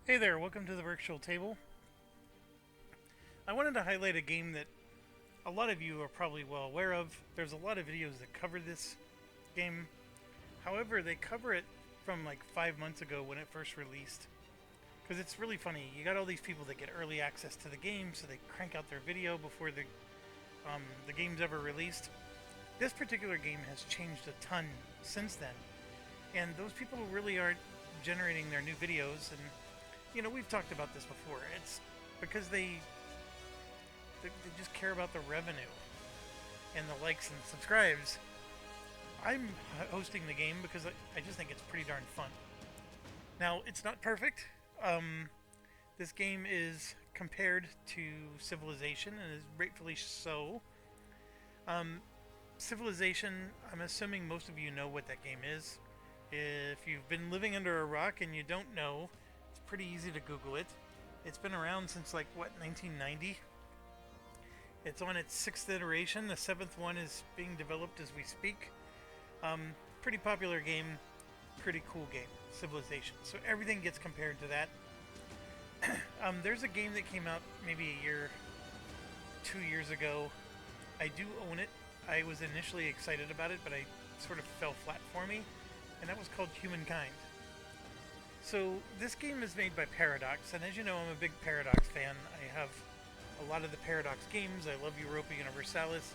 Hey there, welcome to the virtual table. I wanted to highlight a game that a lot of you are probably well aware of. There's a lot of videos that cover this game. However, they cover it from like 5 months ago when it first released. Because it's really funny. You got all these people that get early access to the game, so they crank out their video before the game's ever released. This particular game has changed a ton since then, and those people really aren't generating their new videos. And we've talked about this before. It's because they just care about the revenue and the likes and subscribes. I'm hosting the game because I just think it's pretty darn fun. Now, it's not perfect. This game is compared to Civilization, and is rightfully so. Civilization, I'm assuming most of you know what that game is. If you've been living under a rock and you don't know, it's pretty easy to Google it. It's been around since 1990. It's on its 6th iteration. The 7th one is being developed as we speak. Pretty popular game, pretty cool game, Civilization. So everything gets compared to that. There's a game that came out maybe a year, 2 years ago. I do own it. I was initially excited about it, but I sort of fell flat for me, and that was called Humankind. So this game is made by Paradox, and as you know, I'm a big Paradox fan. I have a lot of the Paradox games. I love Europa Universalis.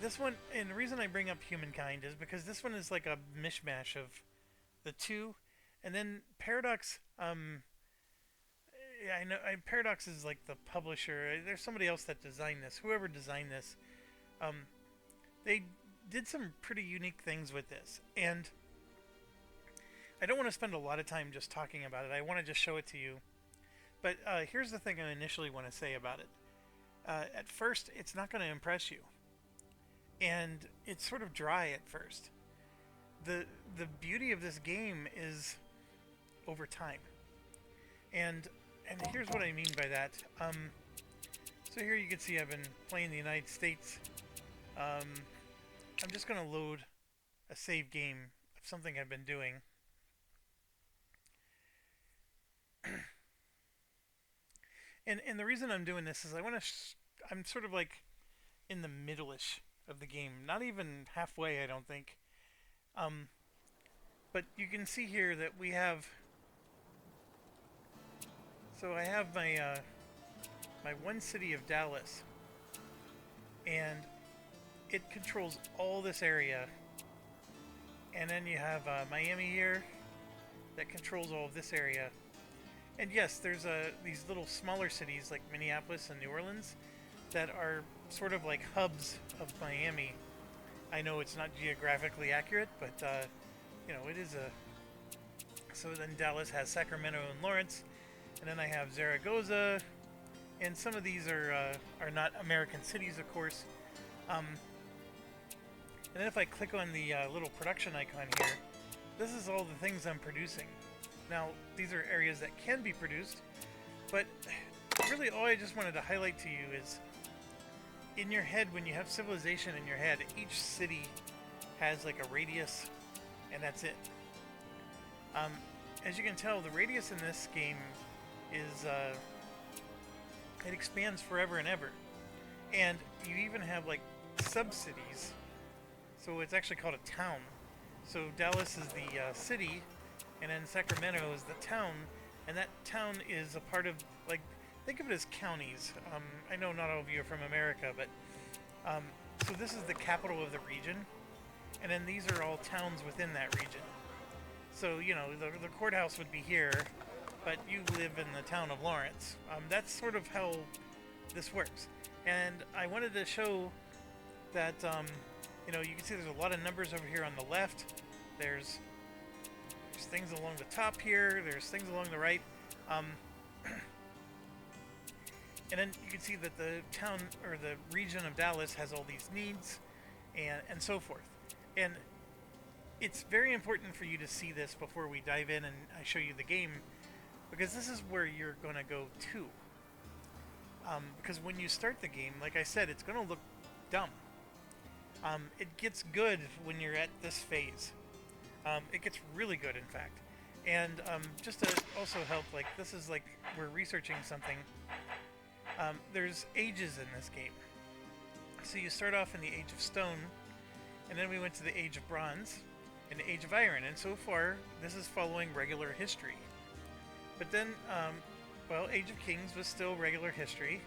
This one, and the reason I bring up Humankind is because this one is like a mishmash of the two, and then Paradox. I know Paradox is like the publisher. There's somebody else that designed this. Whoever designed this, they did some pretty unique things with this, and I don't want to spend a lot of time just talking about it. I want to just show it to you. But here's the thing I initially want to say about it. At first, it's not going to impress you, and it's sort of dry at first. The beauty of this game is over time, and here's what I mean by that. So here you can see I've been playing the United States. I'm just going to load a save game of something I've been doing. And the reason I'm doing this is I'm sort of like in the middle-ish of the game. Not even halfway, I don't think. But you can see here that we have... So I have my one city of Dallas. And it controls all this area. And then you have Miami here that controls all of this area. And yes, there's these little smaller cities like Minneapolis and New Orleans that are sort of like hubs of Miami. I know it's not geographically accurate, but it is a... So then Dallas has Sacramento and Lawrence, and then I have Zaragoza, and some of these are not American cities, of course. And then if I click on the little production icon here, this is all the things I'm producing. Now, these are areas that can be produced, but really all I just wanted to highlight to you is, in your head, when you have Civilization in your head, each city has like a radius, and that's it. As you can tell, the radius in this game is, it expands forever and ever. And you even have like sub-cities, so it's actually called a town. So Dallas is the city, and then Sacramento is the town, and that town is a part of, like, think of it as counties. I know not all of you are from America, but so this is the capital of the region, and then these are all towns within that region. So, the courthouse would be here, but you live in the town of Lawrence. That's sort of how this works. And I wanted to show that, you can see there's a lot of numbers over here on the left. There's things along the top here. There's things along the right. And then you can see that the town, or the region of Dallas, has all these needs, and so forth. And it's very important for you to see this before we dive in and I show you the game, because this is where you're going to go to. Because when you start the game, like I said, it's going to look dumb. It gets good when you're at this phase. It gets really good, in fact. And just to also help, like this is like we're researching something. There's ages in this game. So you start off in the Age of Stone, and then we went to the Age of Bronze, and the Age of Iron, and so far this is following regular history. But then, well, Age of Kings was still regular history.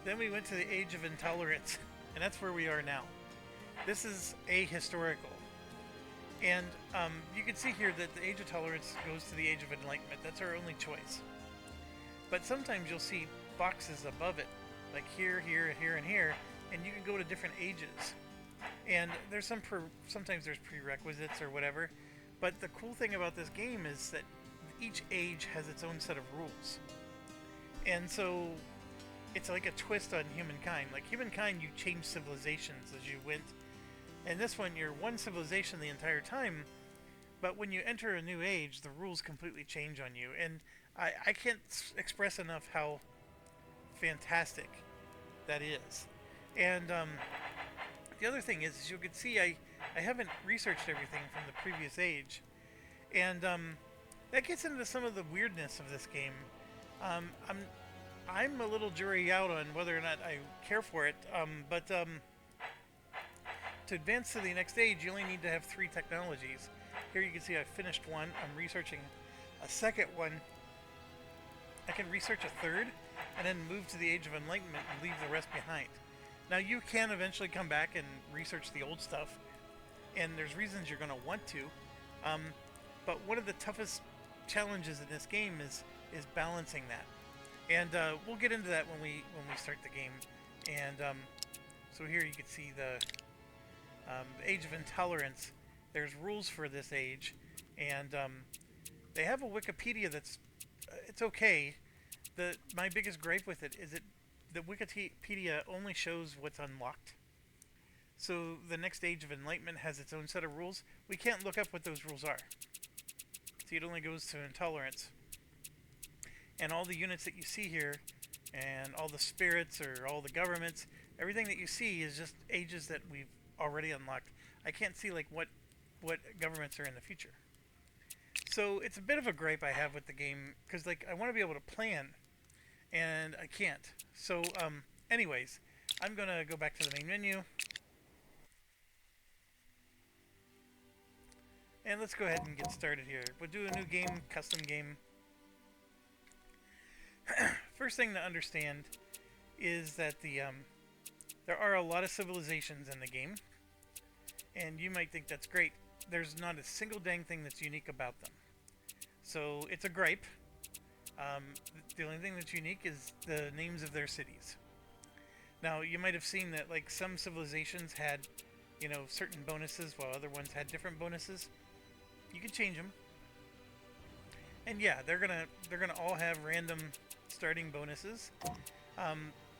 Then we went to the Age of Intolerance, and that's where we are now. This is ahistorical. And you can see here that the Age of Tolerance goes to the Age of Enlightenment. That's our only choice. But sometimes you'll see boxes above it, like here, here, here, and here, and you can go to different ages. And there's sometimes there's prerequisites or whatever. But the cool thing about this game is that each age has its own set of rules. And so it's like a twist on humankind. Like humankind, you change civilizations as you went. And this one, you're one civilization the entire time, but when you enter a new age, the rules completely change on you. And I can't express enough how fantastic that is. And the other thing is, as you can see, I haven't researched everything from the previous age. And that gets into some of the weirdness of this game. I'm a little jury out on whether or not I care for it, but to advance to the next stage, you only need to have 3 technologies. Here you can see I finished one. I'm researching a second one. I can research a third, and then move to the Age of Enlightenment and leave the rest behind. Now you can eventually come back and research the old stuff, and there's reasons you're going to want to. But one of the toughest challenges in this game is balancing that. And we'll get into that when we start the game. And so here you can see the Age of Intolerance. There's rules for this age, and they have a Wikipedia that's it's okay. My biggest gripe with it is the Wikipedia only shows what's unlocked. So the next Age of Enlightenment has its own set of rules. We can't look up what those rules are. See, it only goes to Intolerance. And all the units that you see here, and all the spirits or all the governments, everything that you see is just ages that we've already unlocked. I can't see like what governments are in the future. So it's a bit of a gripe I have with the game, because like I want to be able to plan, and I can't. So anyways, I'm gonna go back to the main menu, and let's go ahead and get started here. We'll do a new game, custom game. First thing to understand is that there are a lot of civilizations in the game, and you might think that's great. There's not a single dang thing that's unique about them. So it's a gripe. The only thing that's unique is the names of their cities. Now, you might have seen that like some civilizations had, you know, certain bonuses, while other ones had different bonuses. You can change them. And yeah, they're gonna all have random starting bonuses.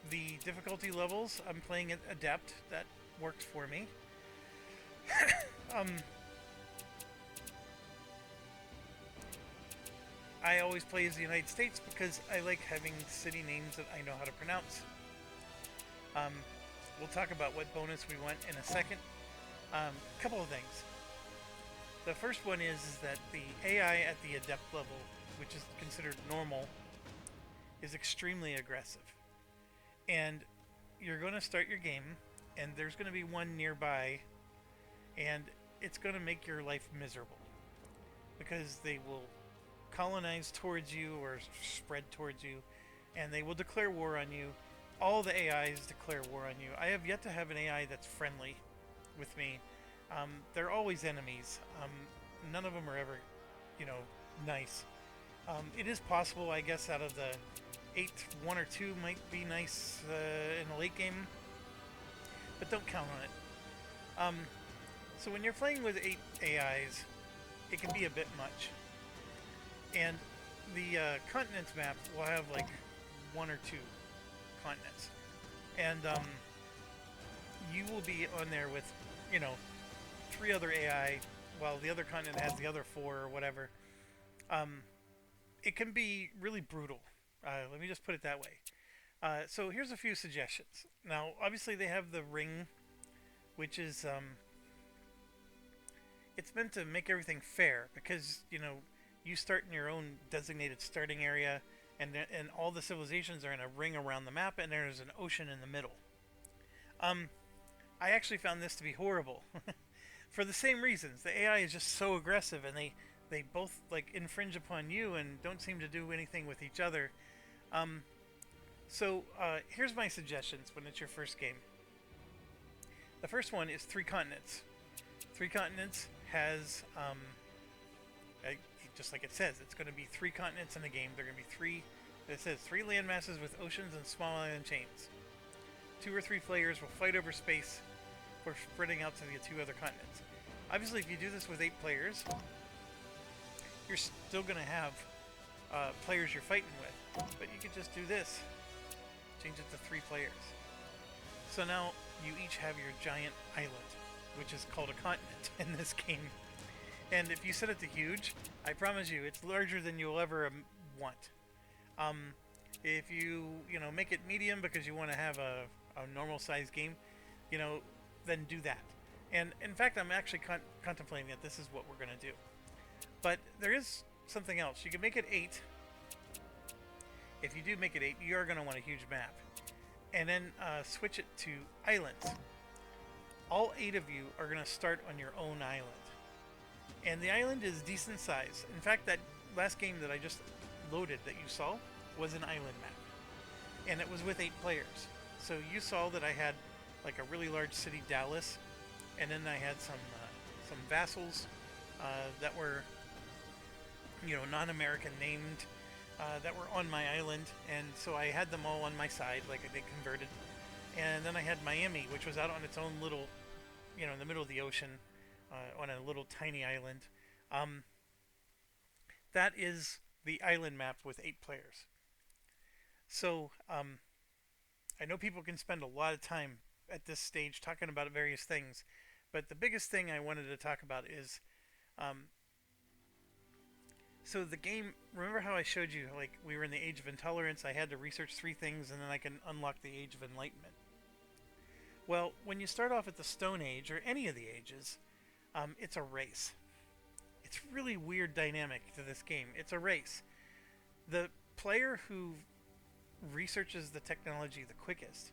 The difficulty levels, I'm playing at Adept. That works for me. I always play as the United States because I like having city names that I know how to pronounce. We'll talk about what bonus we want in a second. Couple of things. The first one is that the AI at the Adept level, which is considered normal, is extremely aggressive. And you're going to start your game, and there's going to be one nearby, and it's going to make your life miserable. Because they will colonize towards you or spread towards you, and they will declare war on you. All the AIs declare war on you. I have yet to have an AI that's friendly with me. They're always enemies. None of them are ever, you know, nice. It is possible, I guess, out of the 8, 1 or 2 might be nice in the late game, but don't count on it. So when you're playing with 8 AIs, it can be a bit much. And the continents map will have like 1 or 2 continents, and you will be on there with, you know, 3 other AI, while the other continent has the other 4 or whatever. It can be really brutal. Let me just put it that way. So here's a few suggestions. Now, obviously they have the ring, which is it's meant to make everything fair, because, you know, you start in your own designated starting area, and all the civilizations are in a ring around the map, and there's an ocean in the middle. Um, I actually found this to be horrible for the same reasons. The AI is just so aggressive, and they both like infringe upon you and don't seem to do anything with each other. Um, so here's my suggestions when it's your first game. The first one is Three Continents. Three Continents has, just like it says, it's going to be 3 continents in the game. They're going to be it says 3 land masses with oceans and small island chains. 2 or 3 players will fight over space for spreading out to the 2 other continents. Obviously, if you do this with 8 players, you're still going to have players you're fighting with. But you could just do this. Change it to 3 players. So now you each have your giant island, which is called a continent in this game. And if you set it to huge, I promise you, it's larger than you'll ever want. If you make it medium because you want to have a normal size game, then do that. And in fact, I'm actually contemplating that this is what we're going to do. But there is something else. You can make it 8. If you do make it 8, you are going to want a huge map. And then switch it to islands. All 8 of you are going to start on your own island. And the island is decent size. In fact, that last game that I just loaded that you saw was an island map. And it was with 8 players. So you saw that I had like a really large city, Dallas, and then I had some vassals that were non-American named that were on my island, and so I had them all on my side, like they converted. And then I had Miami, which was out on its own little, in the middle of the ocean, on a little tiny island. That is the island map with 8 players. So I know people can spend a lot of time at this stage talking about various things, but the biggest thing I wanted to talk about is so the game, remember how I showed you, like, we were in the Age of Intolerance, I had to research 3 things, and then I can unlock the Age of Enlightenment. Well, when you start off at the Stone Age, or any of the ages, it's a race. It's really weird dynamic to this game. It's a race. The player who researches the technology the quickest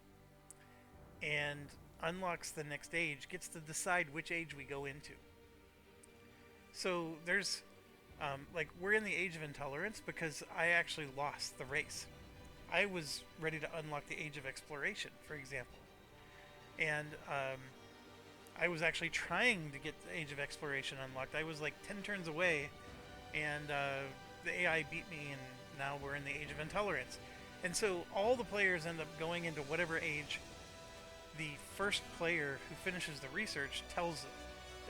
and unlocks the next age gets to decide which age we go into. So there's like, we're in the Age of Intolerance because I actually lost the race. I was ready to unlock the Age of Exploration, for example. And I was actually trying to get the Age of Exploration unlocked. I was like 10 turns away, and the AI beat me, and now we're in the Age of Intolerance. And so all the players end up going into whatever age the first player who finishes the research tells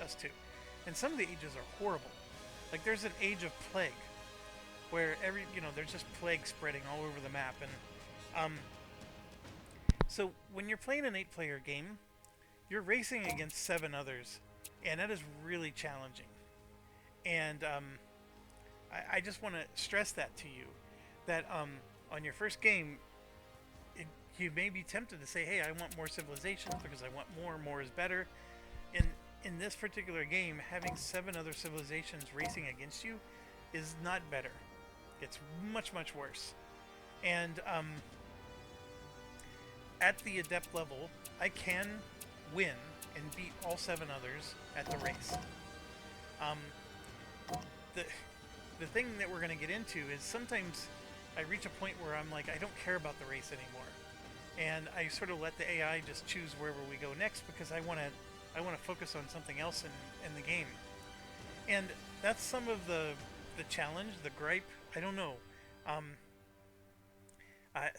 us to. And some of the ages are horrible. Like, there's an Age of Plague, where there's just plague spreading all over the map. And so when you're playing an 8-player game, you're racing against 7 others, and that is really challenging. And I just want to stress that to you, that on your first game, you may be tempted to say, hey, I want more civilizations because I want more. More is better. In this particular game, having 7 other civilizations racing against you is not better. It's much, much worse. And at the adept level, I can win and beat all 7 others at the race. The thing that we're going to get into is sometimes I reach a point where I'm like, I don't care about the race anymore. And I sort of let the AI just choose wherever we go next because I want to focus on something else in the game. And that's some of the challenge, the gripe. I don't know.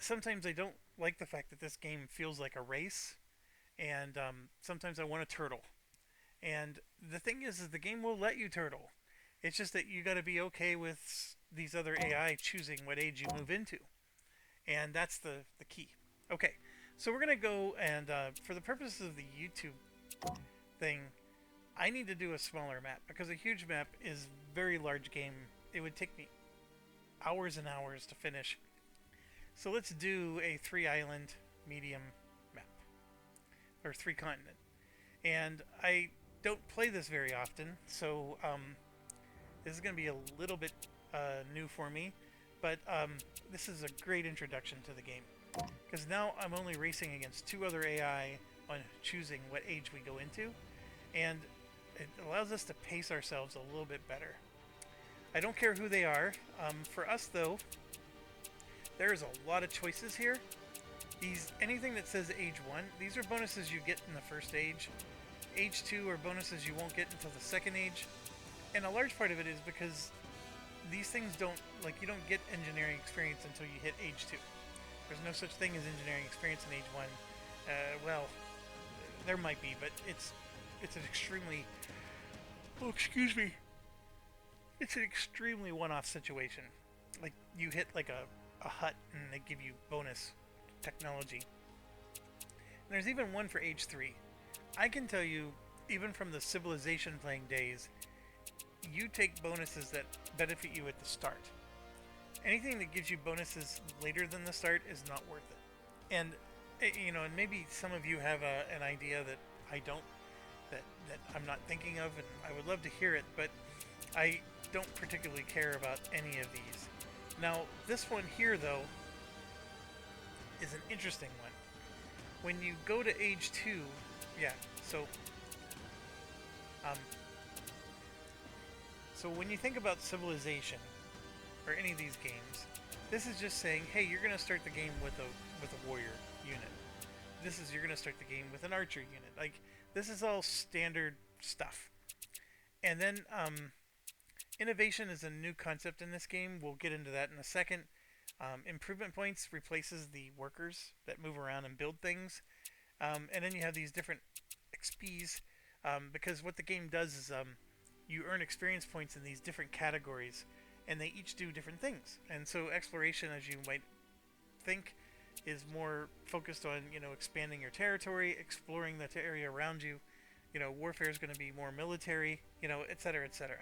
Sometimes I don't like the fact that this game feels like a race, and sometimes I want to turtle. And the thing is the game will let you turtle. It's just that you got to be okay with these other AI choosing what age you move into, and that's the key. Okay, so we're gonna go and for the purposes of the YouTube thing, I need to do a smaller map because a huge map is a very large game. It would take me hours and hours to finish. So let's do a 3-island medium map, or 3-continent. And I don't play this very often, so This is going to be a little bit new for me, but this is a great introduction to the game. Because now I'm only racing against 2 other AI on choosing what age we go into, and it allows us to pace ourselves a little bit better. I don't care who they are. For us, though, there's a lot of choices here. Anything that says age 1, these are bonuses you get in the first age. Age 2 are bonuses you won't get until the second age. And a large part of it is because these things you don't get engineering experience until you hit age 2. There's no such thing as engineering experience in age 1. Well, there might be, but it's an extremely... Oh, excuse me. It's an extremely one-off situation. Like, you hit like a hut and they give you bonus technology. And there's even one for age 3. I can tell you, even from the Civilization playing days, you take bonuses that benefit you at the start. Anything that gives you bonuses later than the start is not worth it. And and maybe some of you have an idea that I don't, that I'm not thinking of, and I would love to hear it, but I don't particularly care about any of these. Now, this one here, though, is an interesting one. When you go to age 2, yeah, so when you think about Civilization or any of these games, this is just saying, hey, you're going to start the game with a warrior unit. You're going to start the game with an archer unit. Like, this is all standard stuff. And then innovation is a new concept in this game. We'll get into that in a second. Improvement points replaces the workers that move around and build things. And then you have these different XPs, because what the game does is you earn experience points in these different categories, and they each do different things. And so exploration, as you might think, is more focused on expanding your territory, exploring the area around you. Warfare is going to be more military, etc., etc.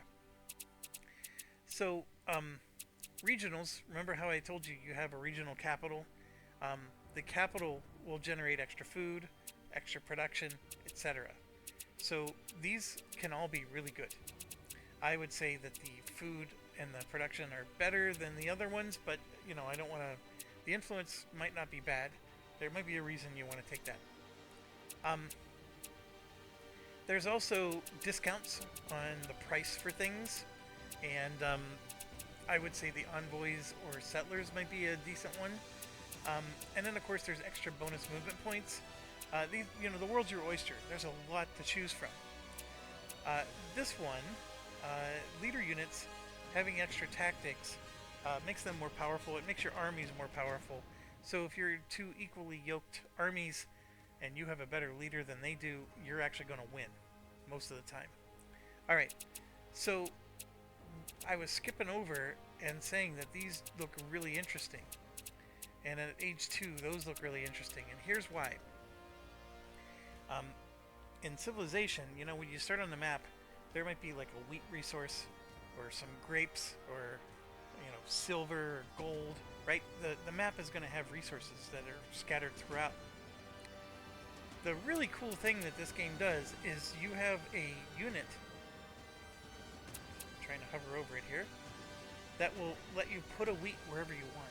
So regionals, remember how I told you have a regional capital? The capital will generate extra food, extra production, etc. So these can all be really good. I would say that the food and the production are better than the other ones, but I don't want to... The influence might not be bad. There might be a reason you want to take that. There's also discounts on the price for things, and I would say the envoys or settlers might be a decent one. And then, of course, there's extra bonus movement points. The world's your oyster. There's a lot to choose from. This one, leader units having extra tactics makes them more powerful. It makes your armies more powerful. So if you're 2 equally yoked armies and you have a better leader than they do, you're actually going to win most of the time. Alright, so I was skipping over and saying that these look really interesting. And at age 2, those look really interesting. And here's why. In Civilization, when you start on the map, there might be like a wheat resource or some grapes or silver or gold, right? The map is going to have resources that are scattered throughout. The really cool thing that this game does is you have a unit, I'm trying to hover over it here, that will let you put a wheat wherever you want.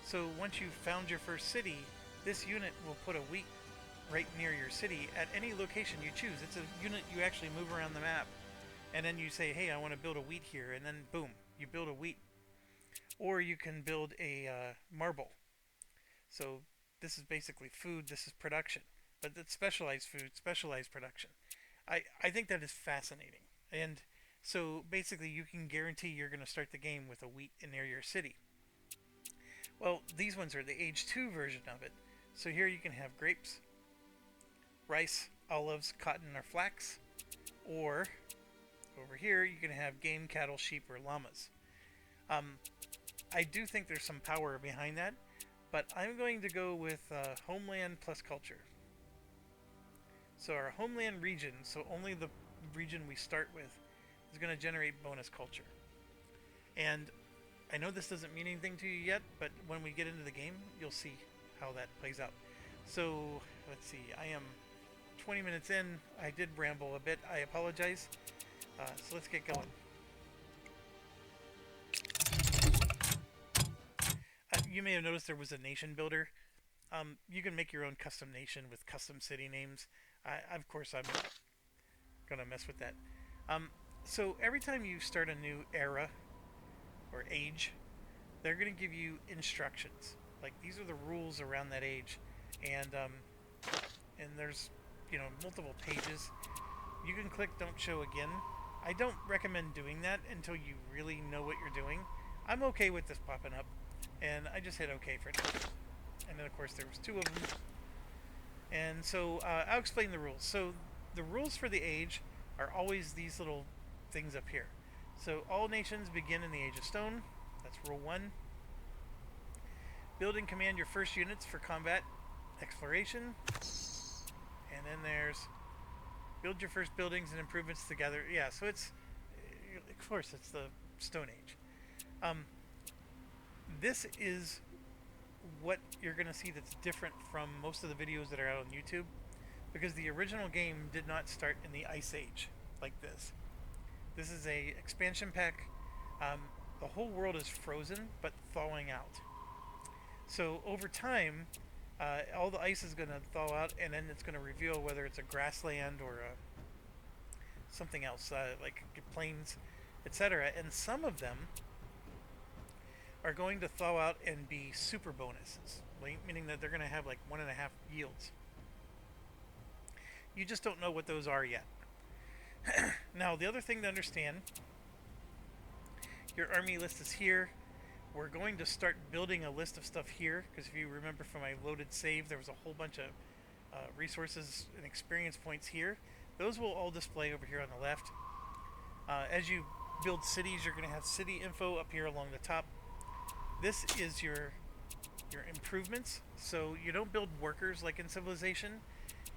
So once you've found your first city, this unit will put a wheat right near your city at any location you choose. It's a unit you actually move around the map, and then you say, hey, I want to build a wheat here, and then boom, you build a wheat. Or you can build a marble. So this is basically food, this is production. But it's specialized food, specialized production. I think that is fascinating. And so basically you can guarantee you're going to start the game with a wheat near your city. Well, these ones are the age 2 version of it. So here you can have grapes, rice, olives, cotton, or flax. Or over here you can have game, cattle, sheep, or llamas. I do think there's some power behind that, but I'm going to go with homeland plus culture. So our homeland region, so only the region we start with, is going to generate bonus culture. And I know this doesn't mean anything to you yet, but when we get into the game, you'll see how that plays out. So let's see, I am 20 minutes in. I did ramble a bit. I apologize. So let's get going. You may have noticed there was a nation builder. You can make your own custom nation with custom city names. Of course, I'm gonna mess with that. Um, so every time you start a new era or age, they're gonna give you instructions. Like these are the rules around that age, and there's multiple pages. You can click Don't Show Again. I don't recommend doing that until you really know what you're doing. I'm okay with this popping up, and I just hit OK for now. And then of course there was two of them. And so I'll explain the rules. So the rules for the age are always these little things up here. So all nations begin in the Age of Stone. That's rule 1. Build and command your first units for combat exploration. And then there's build your first buildings and improvements together. Yeah, so it's, of course, it's the Stone Age. This is what you're going to see that's different from most of the videos that are out on YouTube, because the original game did not start in the Ice Age like this. This is a expansion pack. The whole world is frozen but thawing out. So over time, all the ice is going to thaw out, and then it's going to reveal whether it's a grassland or something else, like plains, etc. And some of them are going to thaw out and be super bonuses, meaning that they're going to have like 1.5 yields. You just don't know what those are yet. Now, the other thing to understand, your army list is here. We're going to start building a list of stuff here, because if you remember from my loaded save, there was a whole bunch of resources and experience points here. Those will all display over here on the left. As you build cities, you're going to have city info up here along the top. This is your improvements. So you don't build workers like in Civilization.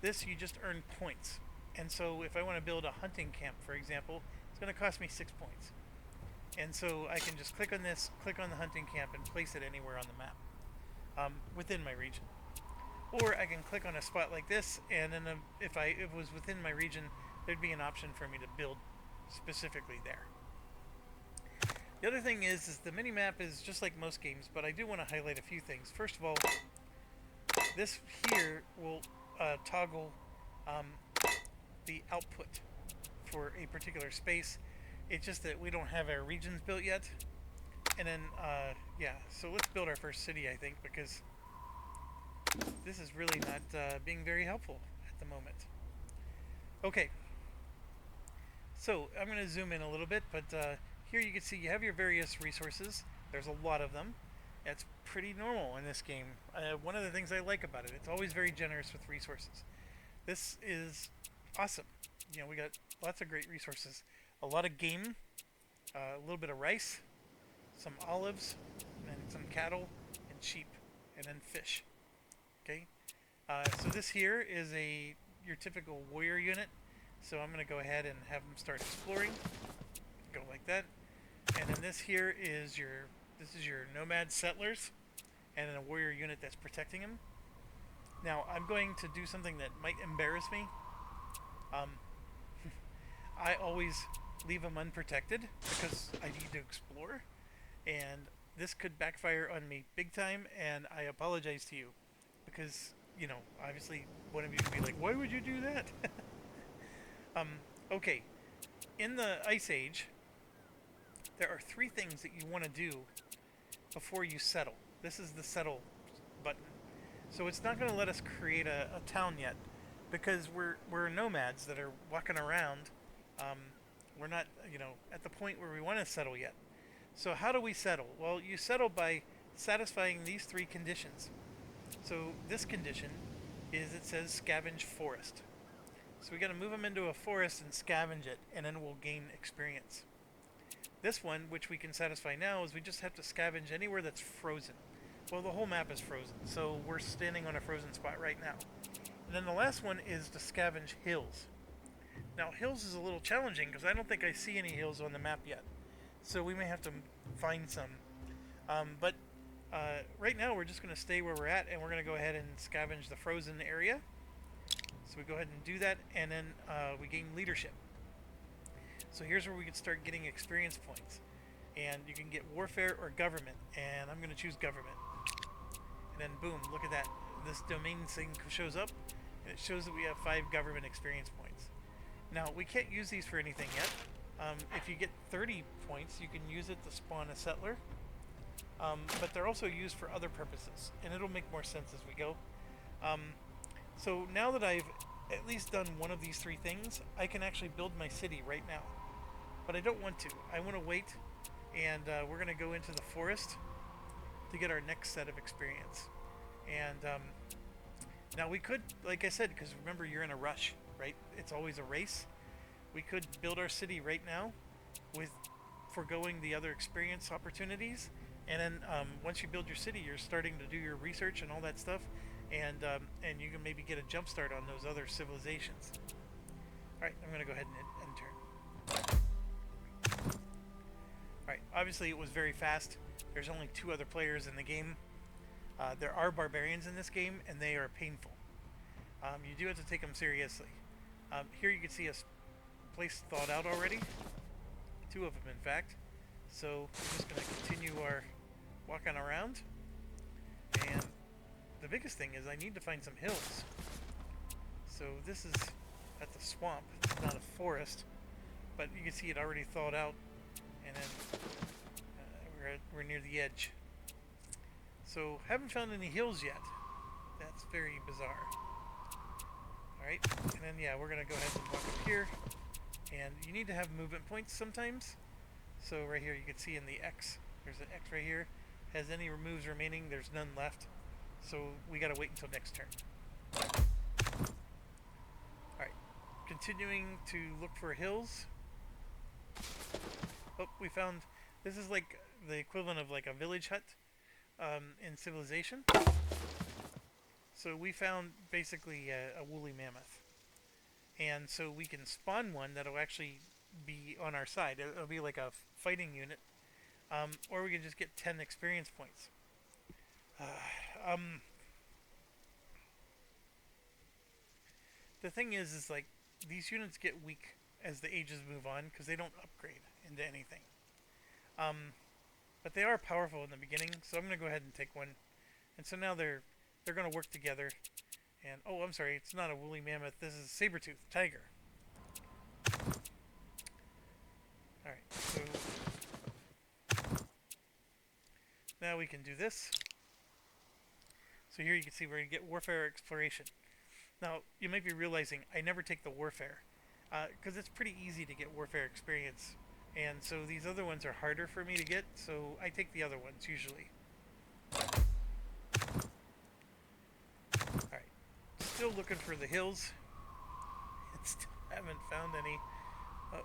This, you just earn points. And so if I want to build a hunting camp, for example, it's going to cost me 6 points. And so I can just click on this, click on the hunting camp, and place it anywhere on the map within my region. Or I can click on a spot like this, and then if it was within my region, there'd be an option for me to build specifically there. The other thing is the mini-map is just like most games, but I do want to highlight a few things. First of all, this here will toggle the output for a particular space. It's just that we don't have our regions built yet. And then, yeah, so let's build our first city, I think, because this is really not being very helpful at the moment. Okay, so I'm going to zoom in a little bit, but here you can see you have your various resources. There's a lot of them. It's pretty normal in this game. One of the things I like about it, it's always very generous with resources. This is awesome. You know, we got lots of great resources. A lot of game, a little bit of rice, some olives, and some cattle, and sheep, and then fish. Okay, so this here is your typical warrior unit. So I'm going to go ahead and have them start exploring. Go like that. And then this here is your nomad settlers, and then a warrior unit that's protecting them. Now I'm going to do something that might embarrass me. I always leave them unprotected because I need to explore, and this could backfire on me big time, and I apologize to you because, you know, obviously one of you would be like, why would you do that? Okay, in the Ice Age, there are 3 things that you want to do before you settle. This is the settle button. So it's not going to let us create a town yet because we're nomads that are walking around. We're not, you know, at the point where we want to settle yet. So how do we settle? Well, you settle by satisfying these 3 conditions. So this condition is, it says scavenge forest. So we got to move them into a forest and scavenge it, and then we'll gain experience. This one, which we can satisfy now, is we just have to scavenge anywhere that's frozen. Well, the whole map is frozen, so we're standing on a frozen spot right now. And then the last one is to scavenge hills. Now, hills is a little challenging because I don't think I see any hills on the map yet. So we may have to find some. But right now we're just going to stay where we're at, and we're going to go ahead and scavenge the frozen area. So we go ahead and do that, and then we gain leadership. So here's where we can start getting experience points. And you can get warfare or government, and I'm going to choose government. And then boom, look at that. This domain thing shows up, and it shows that we have 5 government experience points. Now, we can't use these for anything yet. If you get 30 points, you can use it to spawn a settler. But they're also used for other purposes, and it'll make more sense as we go. So now that I've at least done one of these 3 things, I can actually build my city right now. But I don't want to. I want to wait, and we're going to go into the forest to get our next set of experience. And now we could, like I said, because remember, you're in a rush, right? It's always a race. We could build our city right now with foregoing the other experience opportunities. And then once you build your city, you're starting to do your research and all that stuff, and you can maybe get a jump start on those other civilizations. All right, I'm going to go ahead and turn. All right, obviously it was very fast. There's only 2 other players in the game. There are barbarians in this game, and they are painful. You do have to take them seriously. Here you can see a place thawed out already. 2 of them, in fact. So we're just going to continue our walking around. And the biggest thing is I need to find some hills. So this is at the swamp. It's not a forest, but you can see it already thawed out. And then we're near the edge. So haven't found any hills yet. That's very bizarre. Alright, and then yeah, we're going to go ahead and walk up here. And you need to have movement points sometimes. So right here you can see in the X, there's an X right here. Has any moves remaining? There's none left. So we got to wait until next turn. Alright, continuing to look for hills. Oh, we found, this is like the equivalent of like a village hut in Civilization. So we found basically a woolly mammoth. And so we can spawn one that'll actually be on our side. It'll be like a fighting unit. Or we can just get 10 experience points. The thing is like these units get weak as the ages move on because they don't upgrade into anything. But they are powerful in the beginning, so I'm going to go ahead and take one. And so now they're going to work together. And oh, I'm sorry, it's not a woolly mammoth. This is a saber-toothed tiger. All right, so now we can do this. So here you can see where you get warfare exploration. Now, you might be realizing I never take the warfare because it's pretty easy to get warfare experience. And so these other ones are harder for me to get, so I take the other ones usually. Alright, still looking for the hills. Still haven't found any. Oh,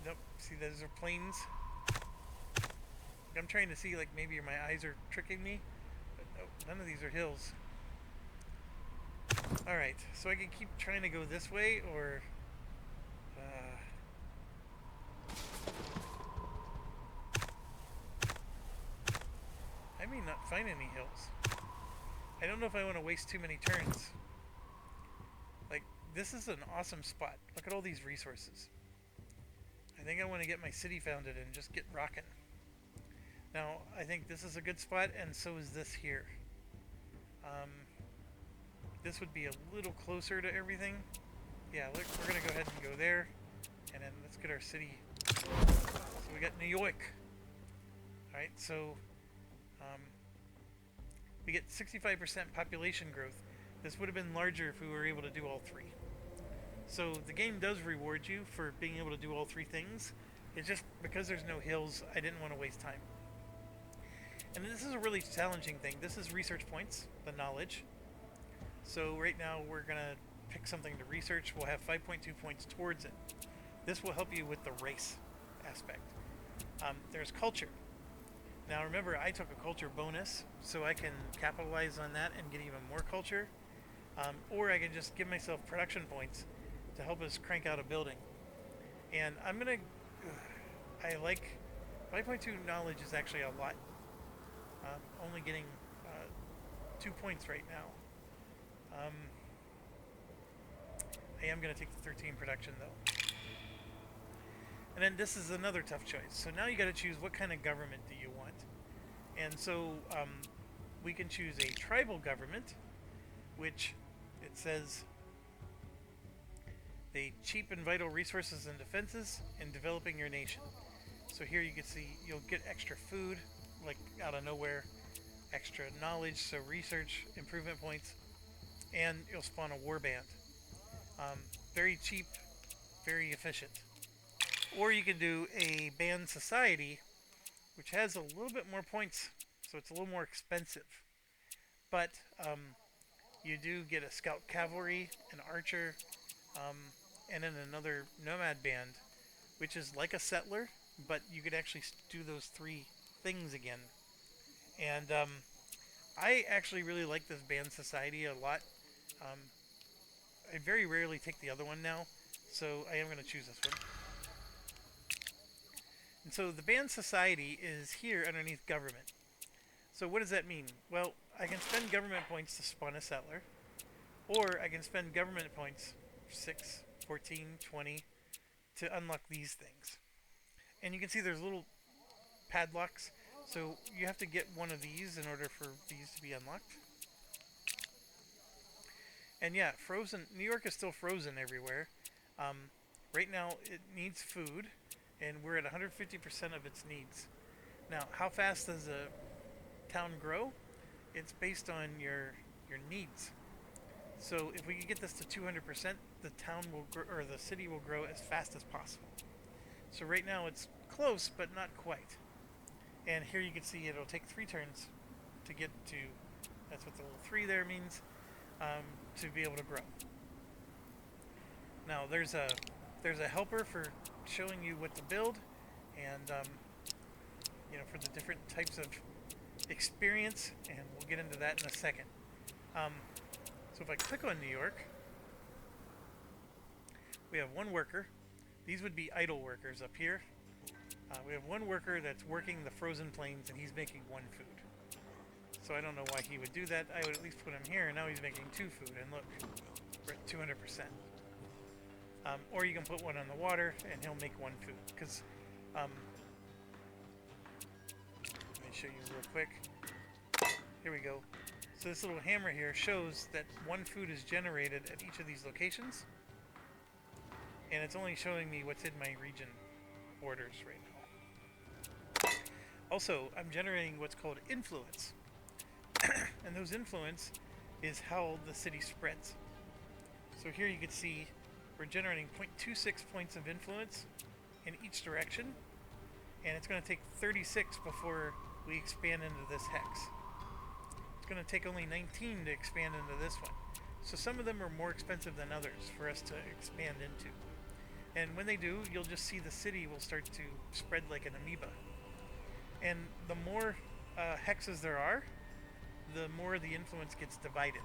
nope, see those are plains. I'm trying to see like maybe my eyes are tricking me, but nope, none of these are hills. Alright, so I can keep trying to go this way, or I may not find any hills. I don't know if I want to waste too many turns. Like, this is an awesome spot. Look at all these resources. I think I want to get my city founded and just get rocking. Now, I think this is a good spot, and so is this here. This would be a little closer to everything. Yeah, look, we're going to go ahead and go there. And then let's get our city. So we got New York. Alright, so we get 65% population growth. This would have been larger if we were able to do all 3. So the game does reward you for being able to do all 3 things. It's just because there's no hills, I didn't want to waste time. And this is a really challenging thing. This is research points, the knowledge. So right now we're going to pick something to research. We'll have 5.2 points towards it. This will help you with the race aspect. There's culture. Now remember, I took a culture bonus, so I can capitalize on that and get even more culture. Or I can just give myself production points to help us crank out a building. And I'm going to... I like... 5.2 knowledge is actually a lot. Only getting 2 points right now. I am going to take the 13 production though. And then this is another tough choice. So now you got to choose what kind of government do you want. And so we can choose a tribal government, which it says they cheapen vital resources and defenses in developing your nation. So here you can see you'll get extra food, like out of nowhere, extra knowledge, so research, improvement points, and you'll spawn a warband. Very cheap, very efficient. Or you can do a band society, which has a little bit more points, so it's a little more expensive. But you do get a scout cavalry, an archer, um, and then another nomad band, which is like a settler, but you could actually do those three things again. And I actually really like this band society a lot. Um, I very rarely take the other one now, so I am going to choose this one. And so the band society is here underneath government. So what does that mean? Well, I can spend government points to spawn a settler, or I can spend government points 6, 14, 20 to unlock these things. And you can see there's little padlocks, so you have to get one of these in order for these to be unlocked. And yeah, frozen. New York is still frozen everywhere. Right now, it needs food, and we're at 150% of its needs. Now, how fast does a town grow? It's based on your needs. So if we can get this to 200%, the town will grow, or the city will grow as fast as possible. So right now it's close, but not quite. And here you can see it'll take 3 turns to get to. That's what the little 3 there means, to be able to grow. Now there's a helper for showing you what to build, and for the different types of experience, and we'll get into that in a second. So if I click on New York, we have 1 worker. These would be idle workers up here. We have 1 worker that's working the frozen plains, and he's making 1 food. So I don't know why he would do that. I would at least put him here, and now he's making 2 food, and look, we're at 200%. Or you can put 1 on the water, and he'll make 1 food. Because, let me show you real quick. Here we go. So this little hammer here shows that 1 food is generated at each of these locations. And it's only showing me what's in my region borders right now. Also, I'm generating what's called influence. And those influence is how the city spreads. So here you can see we're generating 0.26 points of influence in each direction. And it's going to take 36 before we expand into this hex. It's going to take only 19 to expand into this one. So some of them are more expensive than others for us to expand into. And when they do, you'll just see the city will start to spread like an amoeba. And the more hexes there are, the more the influence gets divided.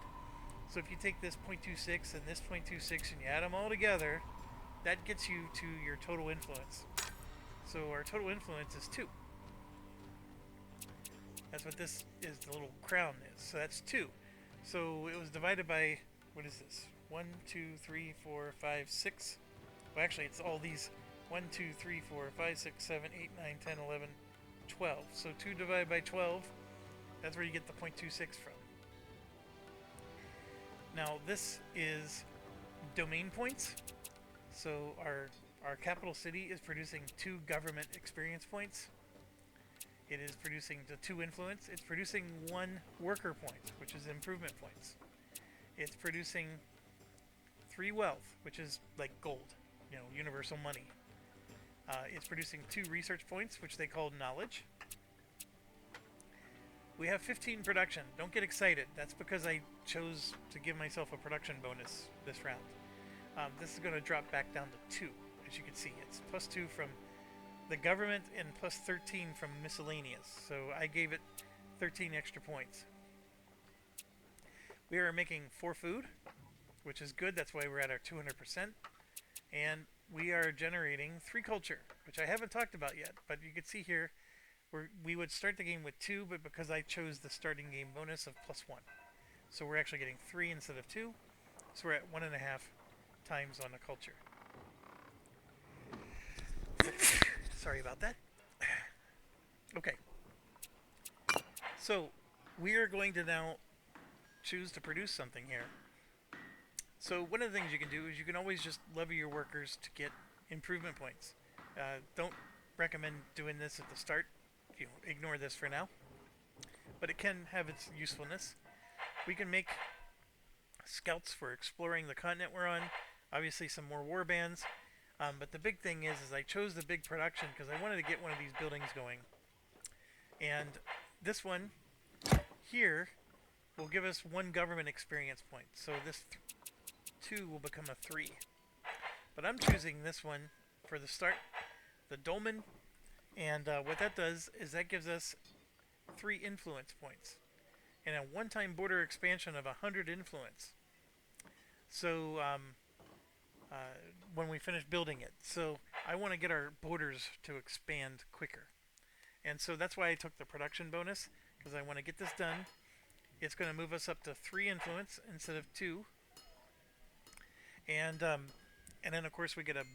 So if you take this 0.26 and this 0.26 and you add them all together, that gets you to your total influence. So our total influence is 2. That's what this is, the little crown is. So that's 2. So it was divided by, what is this? 1, 2, 3, 4, 5, 6. Well, actually, it's all these 1, 2, 3, 4, 5, 6, 7, 8, 9, 10, 11, 12. So 2 divided by 12, that's where you get the 0.26 from. Now, this is domain points. So our capital city is producing 2 government experience points. It is producing the 2 influence. It's producing 1 worker point, which is improvement points. It's producing 3 wealth, which is like gold, universal money. It's producing 2 research points, which they call knowledge. We have 15 production. Don't get excited. That's because I chose to give myself a production bonus this round. This is going to drop back down to 2, as you can see. It's plus 2 from the government and plus 13 from miscellaneous. So I gave it 13 extra points. We are making 4 food, which is good. That's why we're at our 200%. And we are generating 3 culture, which I haven't talked about yet. But you can see here, we would start the game with 2, but because I chose the starting game bonus of plus 1. So we're actually getting 3 instead of 2. So we're at 1.5 times on the culture. Sorry about that. Okay, so we are going to now choose to produce something here. So one of the things you can do is you can always just levy your workers to get improvement points. Don't recommend doing this at the start. Ignore this for now. But it can have its usefulness. We can make scouts for exploring the continent we're on. Obviously some more war bands. But the big thing is I chose the big production because I wanted to get one of these buildings going. And this one here will give us 1 government experience point. So this 2 will become a 3. But I'm choosing this one for the start, the dolmen. And what that does is that gives us 3 influence points. And a one-time border expansion of 100 influence. So when we finish building it. So I want to get our borders to expand quicker. And so that's why I took the production bonus, because I want to get this done. It's going to move us up to 3 influence instead of 2. And then of course we get a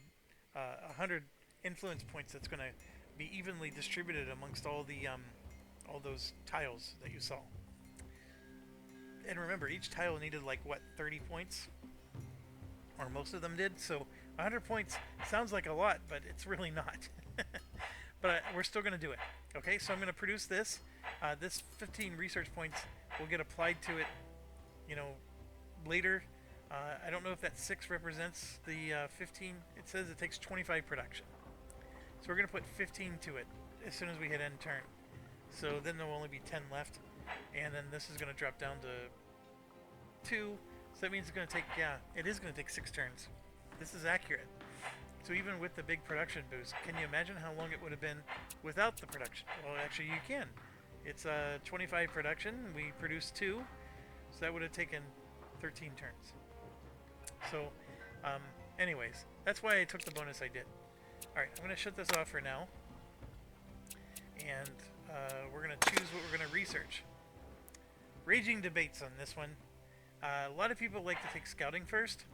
100 influence points that's going to be evenly distributed amongst all those tiles that you saw. And remember, each tile needed like what, 30 points? Or most of them did. So 100 points sounds like a lot, but it's really not. But we're still going to do it. Okay, so I'm going to produce this. This 15 research points will get applied to it, later. I don't know if that 6 represents the 15. It says it takes 25 production. So we're going to put 15 to it as soon as we hit end turn. So then there will only be 10 left. And then this is going to drop down to 2. So that means it's going to take, it is going to take 6 turns. This is accurate. So even with the big production boost, can you imagine how long it would have been without the production? Well, actually you can. It's 25 production. We produced 2. So that would have taken 13 turns. So, anyways, that's why I took the bonus I did. Alright, I'm going to shut this off for now. And we're going to choose what we're going to research. Raging debates on this one. A lot of people like to take scouting first,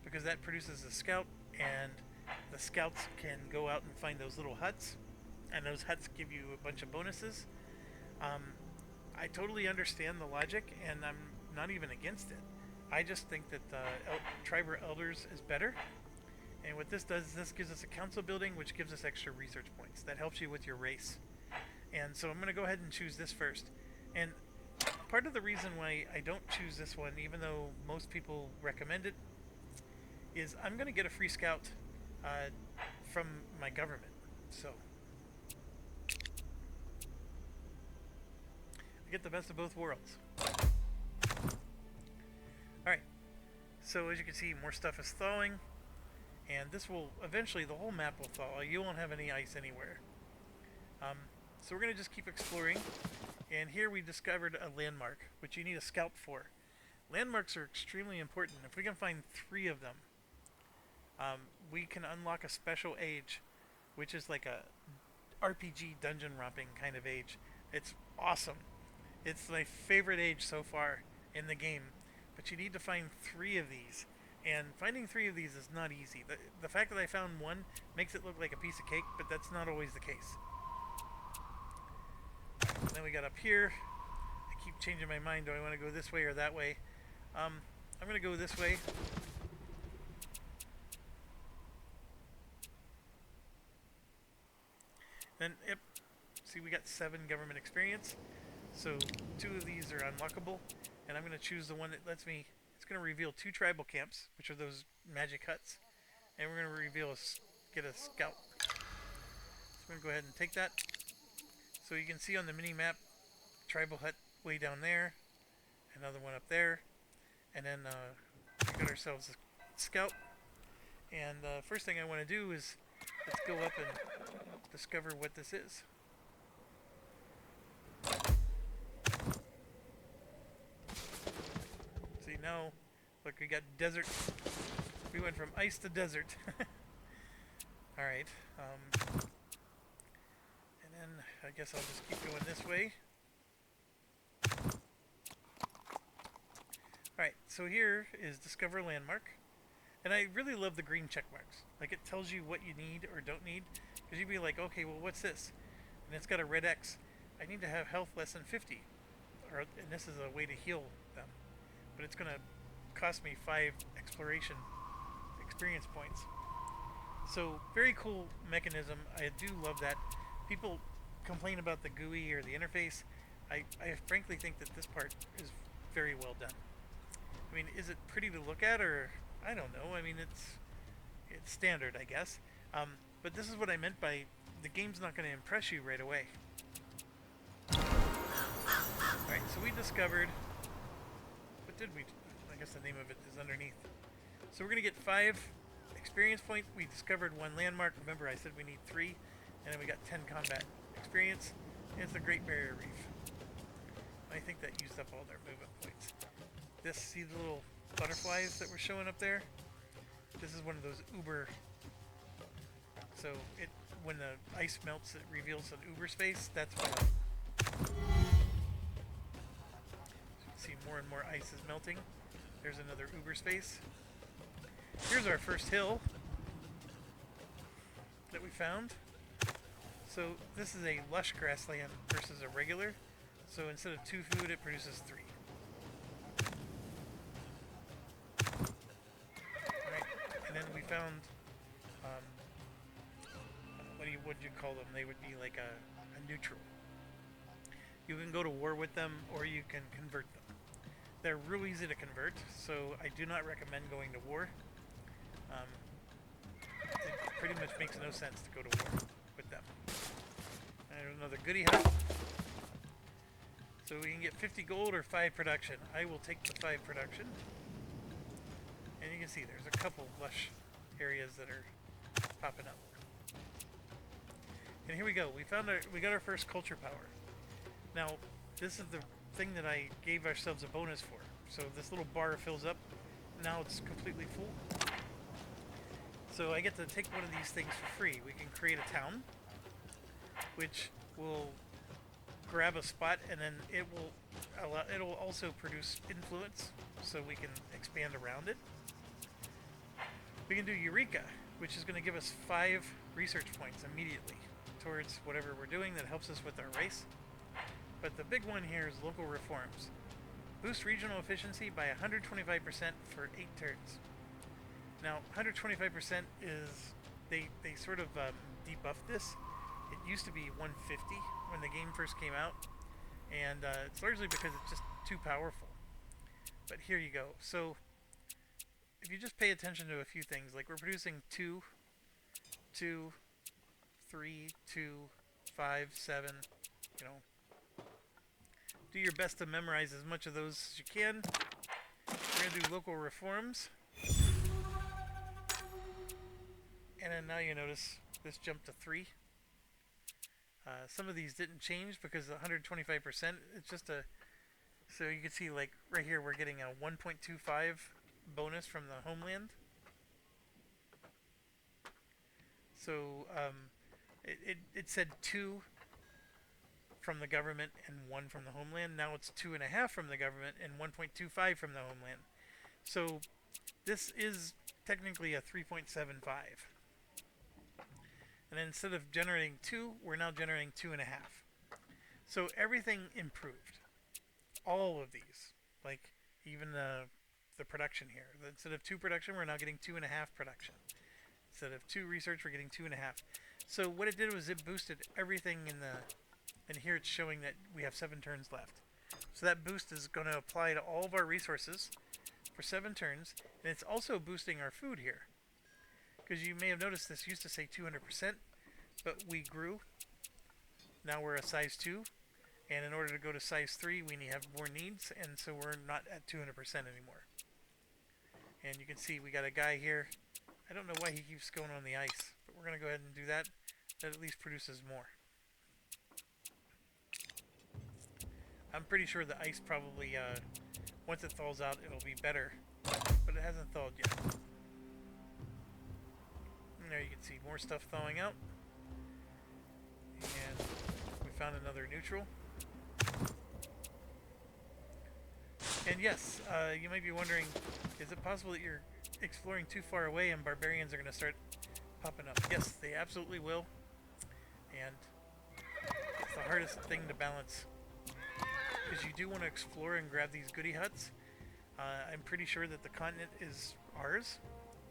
because that produces a scout, and the scouts can go out and find those little huts, and those huts give you a bunch of bonuses. I totally understand the logic, and I'm not even against it. I just think that Triber Elders is better. And what this does is this gives us a council building, which gives us extra research points. That helps you with your race. And so I'm going to go ahead and choose this first. And part of the reason why I don't choose this one, even though most people recommend it, is I'm going to get a free scout from my government. So I get the best of both worlds. Alright, so as you can see, more stuff is thawing, and this will eventually, the whole map will thaw. You won't have any ice anywhere. So we're going to just keep exploring, and here we discovered a landmark, which you need a scout for. Landmarks are extremely important. If we can find 3 of them, we can unlock a special age, which is like a RPG dungeon romping kind of age. It's awesome. It's my favorite age so far in the game. But you need to find 3 of these. And finding 3 of these is not easy. The fact that I found 1 makes it look like a piece of cake, but that's not always the case. And then we got up here. I keep changing my mind. Do I want to go this way or that way? I'm going to go this way. Then, yep. See, we got 7 government experience. So 2 of these are unlockable. And I'm going to choose the one that lets me... It's going to reveal 2 tribal camps, which are those magic huts. And we're going to reveal get a scout. So I'm going to go ahead and take that. So you can see on the mini-map, tribal hut way down there. Another one up there. And then we got ourselves a scout. And the first thing I want to do is let's go up and discover what this is. See, now, look, we got desert. We went from ice to desert. Alright. And then I guess I'll just keep going this way. Alright, so here is Discover Landmark. And I really love the green check marks. Like, it tells you what you need or don't need. Because you'd be like, okay, well, what's this? And it's got a red X. I need to have health less than 50. And this is a way to heal them. But it's going to cost me 5 exploration experience points. So, very cool mechanism. I do love that. People complain about the GUI or the interface. I frankly think that this part is very well done. I mean, is it pretty to look at, or I don't know. I mean, it's standard, I guess. But this is what I meant by the game's not going to impress you right away. Alright, so we discovered... What did we... I guess the name of it is underneath. So we're going to get 5 experience points. We discovered 1 landmark. Remember, I said we need 3. And then we got 10 combat experience. And it's the Great Barrier Reef. I think that used up all their movement points. See the little butterflies that were showing up there? This is one of those uber... So, when the ice melts, it reveals an uber space. That's what... So you can see more and more ice is melting. There's another uber space. Here's our first hill that we found. So, this is a lush grassland versus a regular. So, instead of 2 food, it produces 3. And then we found, what would you call them? They would be like a neutral. You can go to war with them, or you can convert them. They're real easy to convert, so I do not recommend going to war. It pretty much makes no sense to go to war with them. And another goodie hut. So we can get 50 gold or 5 production. I will take the 5 production. And you can see there's a couple lush areas that are popping up. And here we go. We got our first culture power. Now, this is the thing that I gave ourselves a bonus for. So this little bar fills up. Now it's completely full. So I get to take one of these things for free. We can create a town, which will grab a spot, and then it'll also produce influence, so we can expand around it. We can do Eureka, which is going to give us 5 research points immediately towards whatever we're doing that helps us with our race. But the big one here is local reforms. Boost regional efficiency by 125% for 8 turns. Now, 125% is... They sort of debuffed this. It used to be 150 when the game first came out. And it's largely because it's just too powerful. But here you go. So, if you just pay attention to a few things, like we're producing 2, 3, 2, 5, 7, you know. Do your best to memorize as much of those as you can. We're going to do local reforms. And then now you notice this jumped to 3. Some of these didn't change because 125%, it's just a... So you can see, like, right here we're getting a 1.25 bonus from the homeland. So, it said 2 from the government and 1 from the homeland. Now it's 2.5 from the government and 1.25 from the homeland. So, this is technically a 3.75. And then instead of generating 2, we're now generating 2.5. So everything improved. All of these. Like, even the production here. Instead of 2 production, we're now getting 2.5 production. Instead of 2 research, we're getting 2.5. So what it did was it boosted everything in the... And here it's showing that we have 7 turns left. So that boost is going to apply to all of our resources for 7 turns. And it's also boosting our food here. Because you may have noticed this used to say 200%, but we grew. Now we're a size 2, and in order to go to size 3, we need to have more needs, and so we're not at 200% anymore. And you can see we got a guy here. I don't know why he keeps going on the ice, but we're going to go ahead and do that. That at least produces more. I'm pretty sure the ice probably, once it thaws out, it'll be better, but it hasn't thawed yet. There you can see more stuff thawing out. And we found another neutral. And yes, you might be wondering, is it possible that you're exploring too far away and barbarians are going to start popping up? Yes, they absolutely will. And it's the hardest thing to balance. Because you do want to explore and grab these goodie huts. I'm pretty sure that the continent is ours,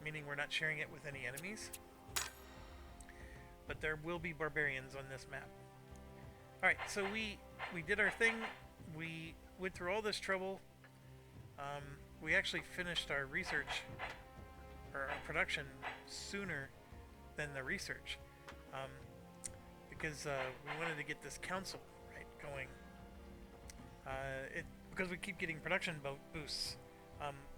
meaning we're not sharing it with any enemies. But there will be barbarians on this map. Alright, so we did our thing. We went through all this trouble. We actually finished our research, or our production, sooner than the research. Because we wanted to get this council going. Because we keep getting production boosts.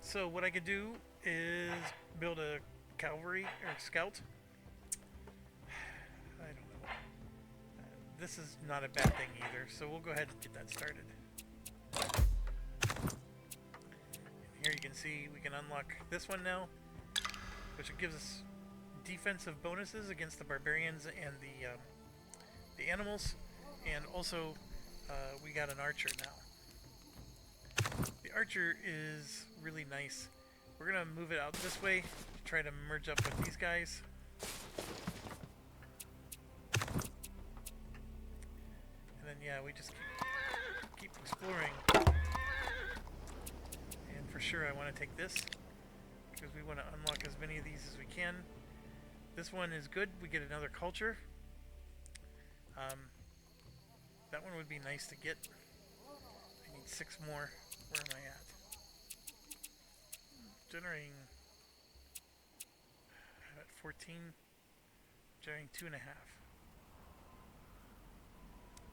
So what I could do is build a cavalry or scout. I don't know. This is not a bad thing either, so we'll go ahead and get that started. And here you can see we can unlock this one now, which gives us defensive bonuses against the barbarians and the animals, and also we got an archer now. The archer is really nice. We're gonna move it out this way to try to merge up with these guys. And then yeah, we just keep exploring. And for sure I want to take this, because we want to unlock as many of these as we can. This one is good, we get another culture. That one would be nice to get. I need 6 more. Where am I at? Generating... I'm at 14. Generating 2.5.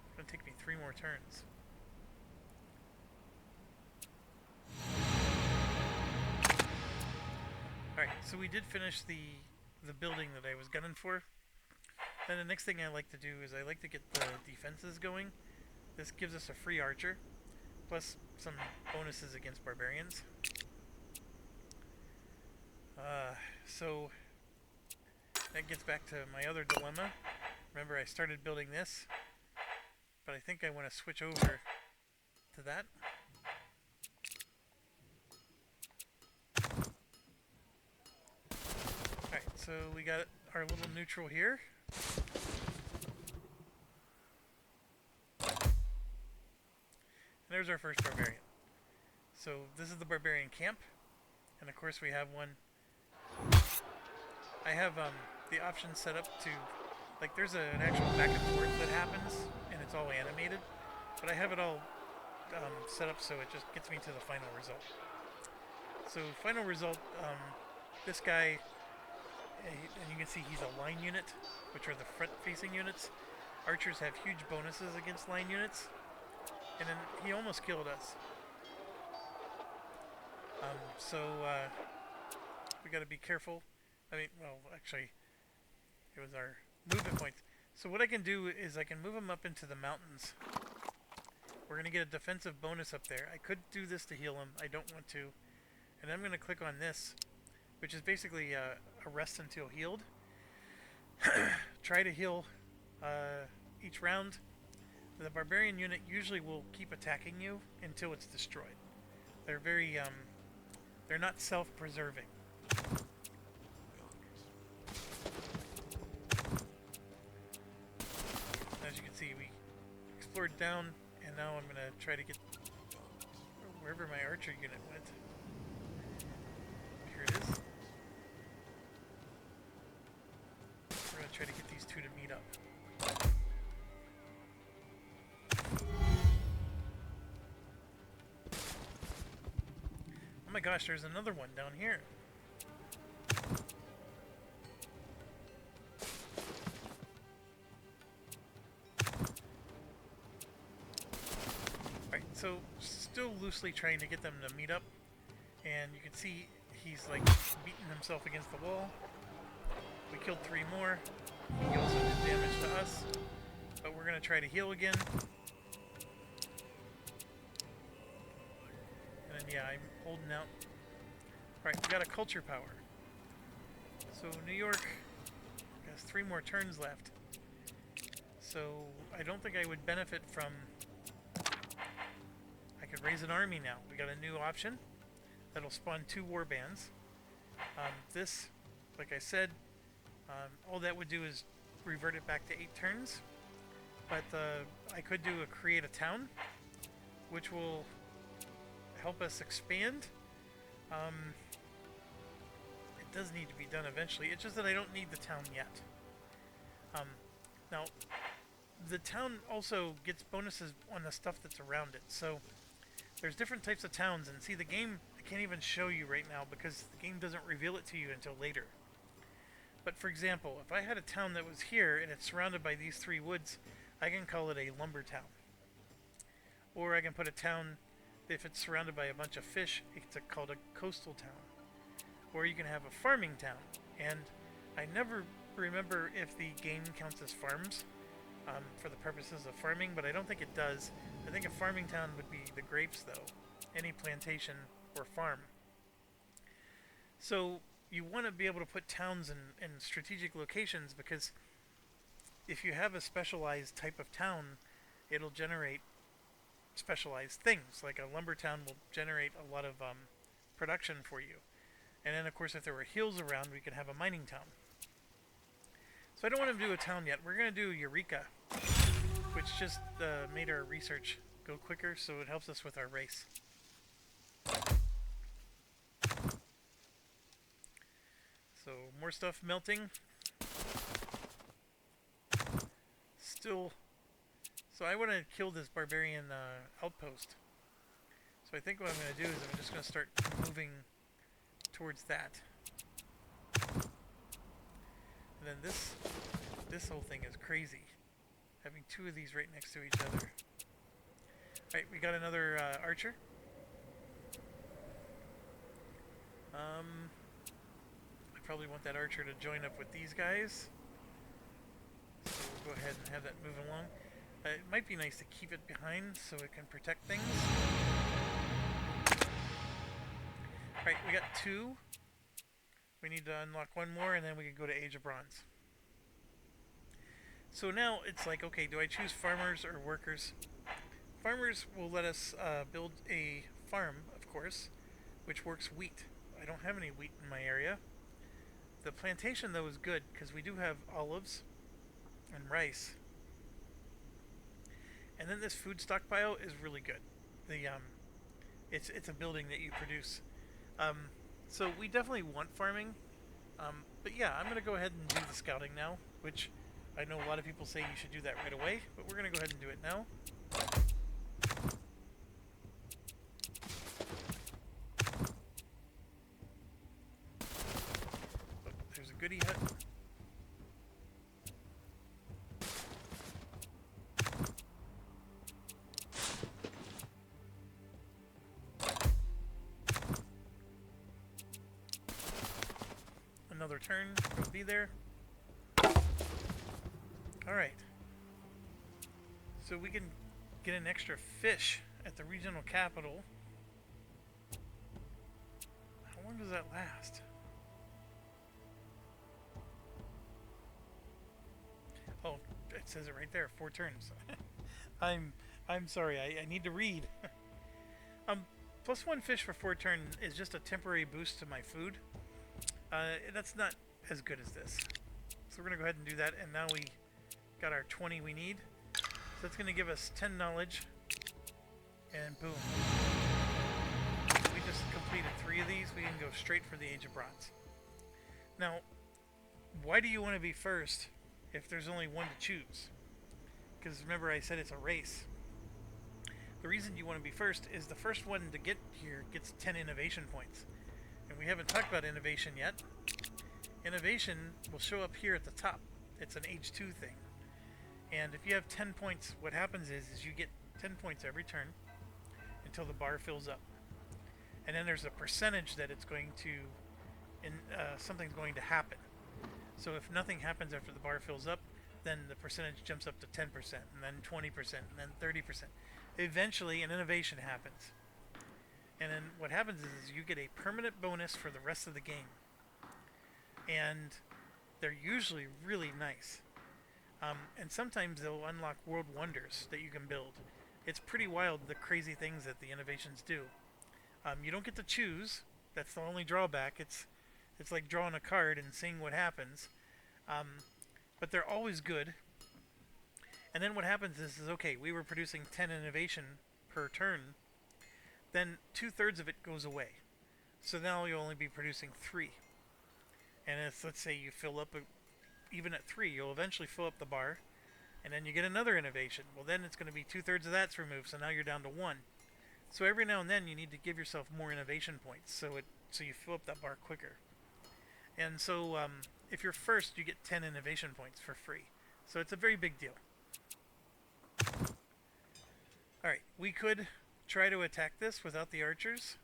It's going to take me 3 more turns. Alright, so we did finish the building that I was gunning for. Then the next thing I like to do is I like to get the defenses going. This gives us a free archer, plus some bonuses against barbarians. So that gets back to my other dilemma. Remember, I started building this, but I think I want to switch over to that. Alright, so we got our little neutral here. And there's our first barbarian. So this is the barbarian camp, and of course we have one. I have the option set up to, like, there's an actual back and forth that happens, and it's all animated, but I have it all set up so it just gets me to the final result. So final result, this guy, and you can see he's a line unit, which are the front-facing units. Archers have huge bonuses against line units, and then he almost killed us. We got to be careful. I mean, well, actually, it was our movement points. So what I can do is I can move him up into the mountains. We're going to get a defensive bonus up there. I could do this to heal him. I don't want to. And I'm going to click on this, which is basically a rest until healed. Try to heal each round. The barbarian unit usually will keep attacking you until it's destroyed. They're very, they're not self-preserving. As you can see, we explored down, and now I'm going to try to get wherever my archer unit went. Here it is. We're going to try to get these two to meet up. Oh my gosh, there's another one down here. Alright, so still loosely trying to get them to meet up. And you can see he's like beating himself against the wall. We killed 3 more. He also did damage to us. But we're going to try to heal again. And then, yeah, I'm holding out. Alright, we got a culture power. So New York has 3 more turns left. So I don't think I would benefit from... I can raise an army now. We got a new option that'll spawn 2 war bands. This, like I said, all that would do is revert it back to 8 turns. But I could do a create a town, which will help us expand. It does need to be done eventually. It's just that I don't need the town yet. Now, the town also gets bonuses on the stuff that's around it. So there's different types of towns, and see, the game, I can't even show you right now because the game doesn't reveal it to you until later. But for example, if I had a town that was here and it's surrounded by these 3 woods, I can call it a lumber town. Or I can put a town, if it's surrounded by a bunch of fish, it's called a coastal town. Or you can have a farming town. And I never remember if the game counts as farms for the purposes of farming, but I don't think it does. I think a farming town would be the grapes, though. Any plantation or farm. So you want to be able to put towns in strategic locations, because if you have a specialized type of town, it'll generate specialized things. Like a lumber town will generate a lot of production for you. And then, of course, if there were hills around, we could have a mining town. So I don't want to do a town yet. We're going to do Eureka, which just made our research go quicker, so it helps us with our race. So more stuff melting. Still, so I want to kill this barbarian outpost. So I think what I'm going to do is I'm just going to start moving towards that. And then this whole thing is crazy, having 2 of these right next to each other. Alright, we got another archer. I probably want that archer to join up with these guys. So we'll go ahead and have that move along. It might be nice to keep it behind so it can protect things. Alright, we got 2. We need to unlock 1 more, and then we can go to Age of Bronze. So now it's like, okay, do I choose farmers or workers? Farmers will let us build a farm, of course, which works wheat. I don't have any wheat in my area. The plantation, though, is good, because we do have olives and rice. And then this food stockpile is really good. It's a building that you produce. So we definitely want farming. But yeah, I'm going to go ahead and do the scouting now, which I know a lot of people say you should do that right away, but we're going to go ahead and do it now. Oh, there's a goodie hut. Another turn, will be there. Alright. So we can get an extra fish at the regional capital. How long does that last? Oh, it says it right there, 4 turns. I'm sorry, I need to read. Plus 1 fish for 4 turns is just a temporary boost to my food. That's not as good as this. So we're going to go ahead and do that, and now we got our 20 we need. So that's going to give us 10 knowledge, and boom. We just completed 3 of these. We can go straight for the Age of Bronze. Now, why do you want to be first if there's only 1 to choose? Because remember I said it's a race. The reason you want to be first is the first one to get here gets 10 innovation points. And we haven't talked about innovation yet. Innovation will show up here at the top. It's an Age 2 thing. And if you have 10 points, what happens is you get 10 points every turn until the bar fills up. And then there's a percentage that it's going to, something's going to happen. So if nothing happens after the bar fills up, then the percentage jumps up to 10%, and then 20%, and then 30%. Eventually, an innovation happens. And then what happens is you get a permanent bonus for the rest of the game. And they're usually really nice. And sometimes they'll unlock world wonders that you can build. It's pretty wild the crazy things that the innovations do. You don't get to choose. That's the only drawback. It's like drawing a card and seeing what happens. Um, but they're always good. And then what happens is okay, we were producing 10 innovation per turn. Then 2/3 of it goes away. So now you'll only be producing 3. And if, let's say, you fill up, even at 3, you'll eventually fill up the bar. And then you get another innovation. Well, then it's going to be 2/3 of that's removed. So now you're down to 1. So every now and then you need to give yourself more innovation points so you fill up that bar quicker. And so if you're first, you get 10 innovation points for free. So it's a very big deal. Alright, we could try to attack this without the archers.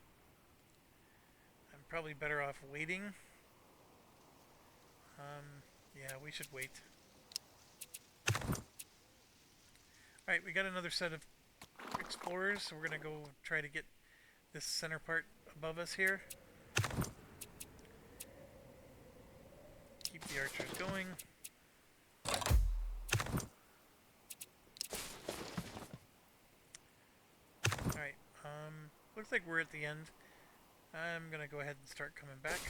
I'm probably better off waiting. Yeah, we should wait. Alright, we got another set of explorers, so we're going to go try to get this center part above us here. Keep the archers going. Alright, looks like we're at the end. I'm going to go ahead and start coming back.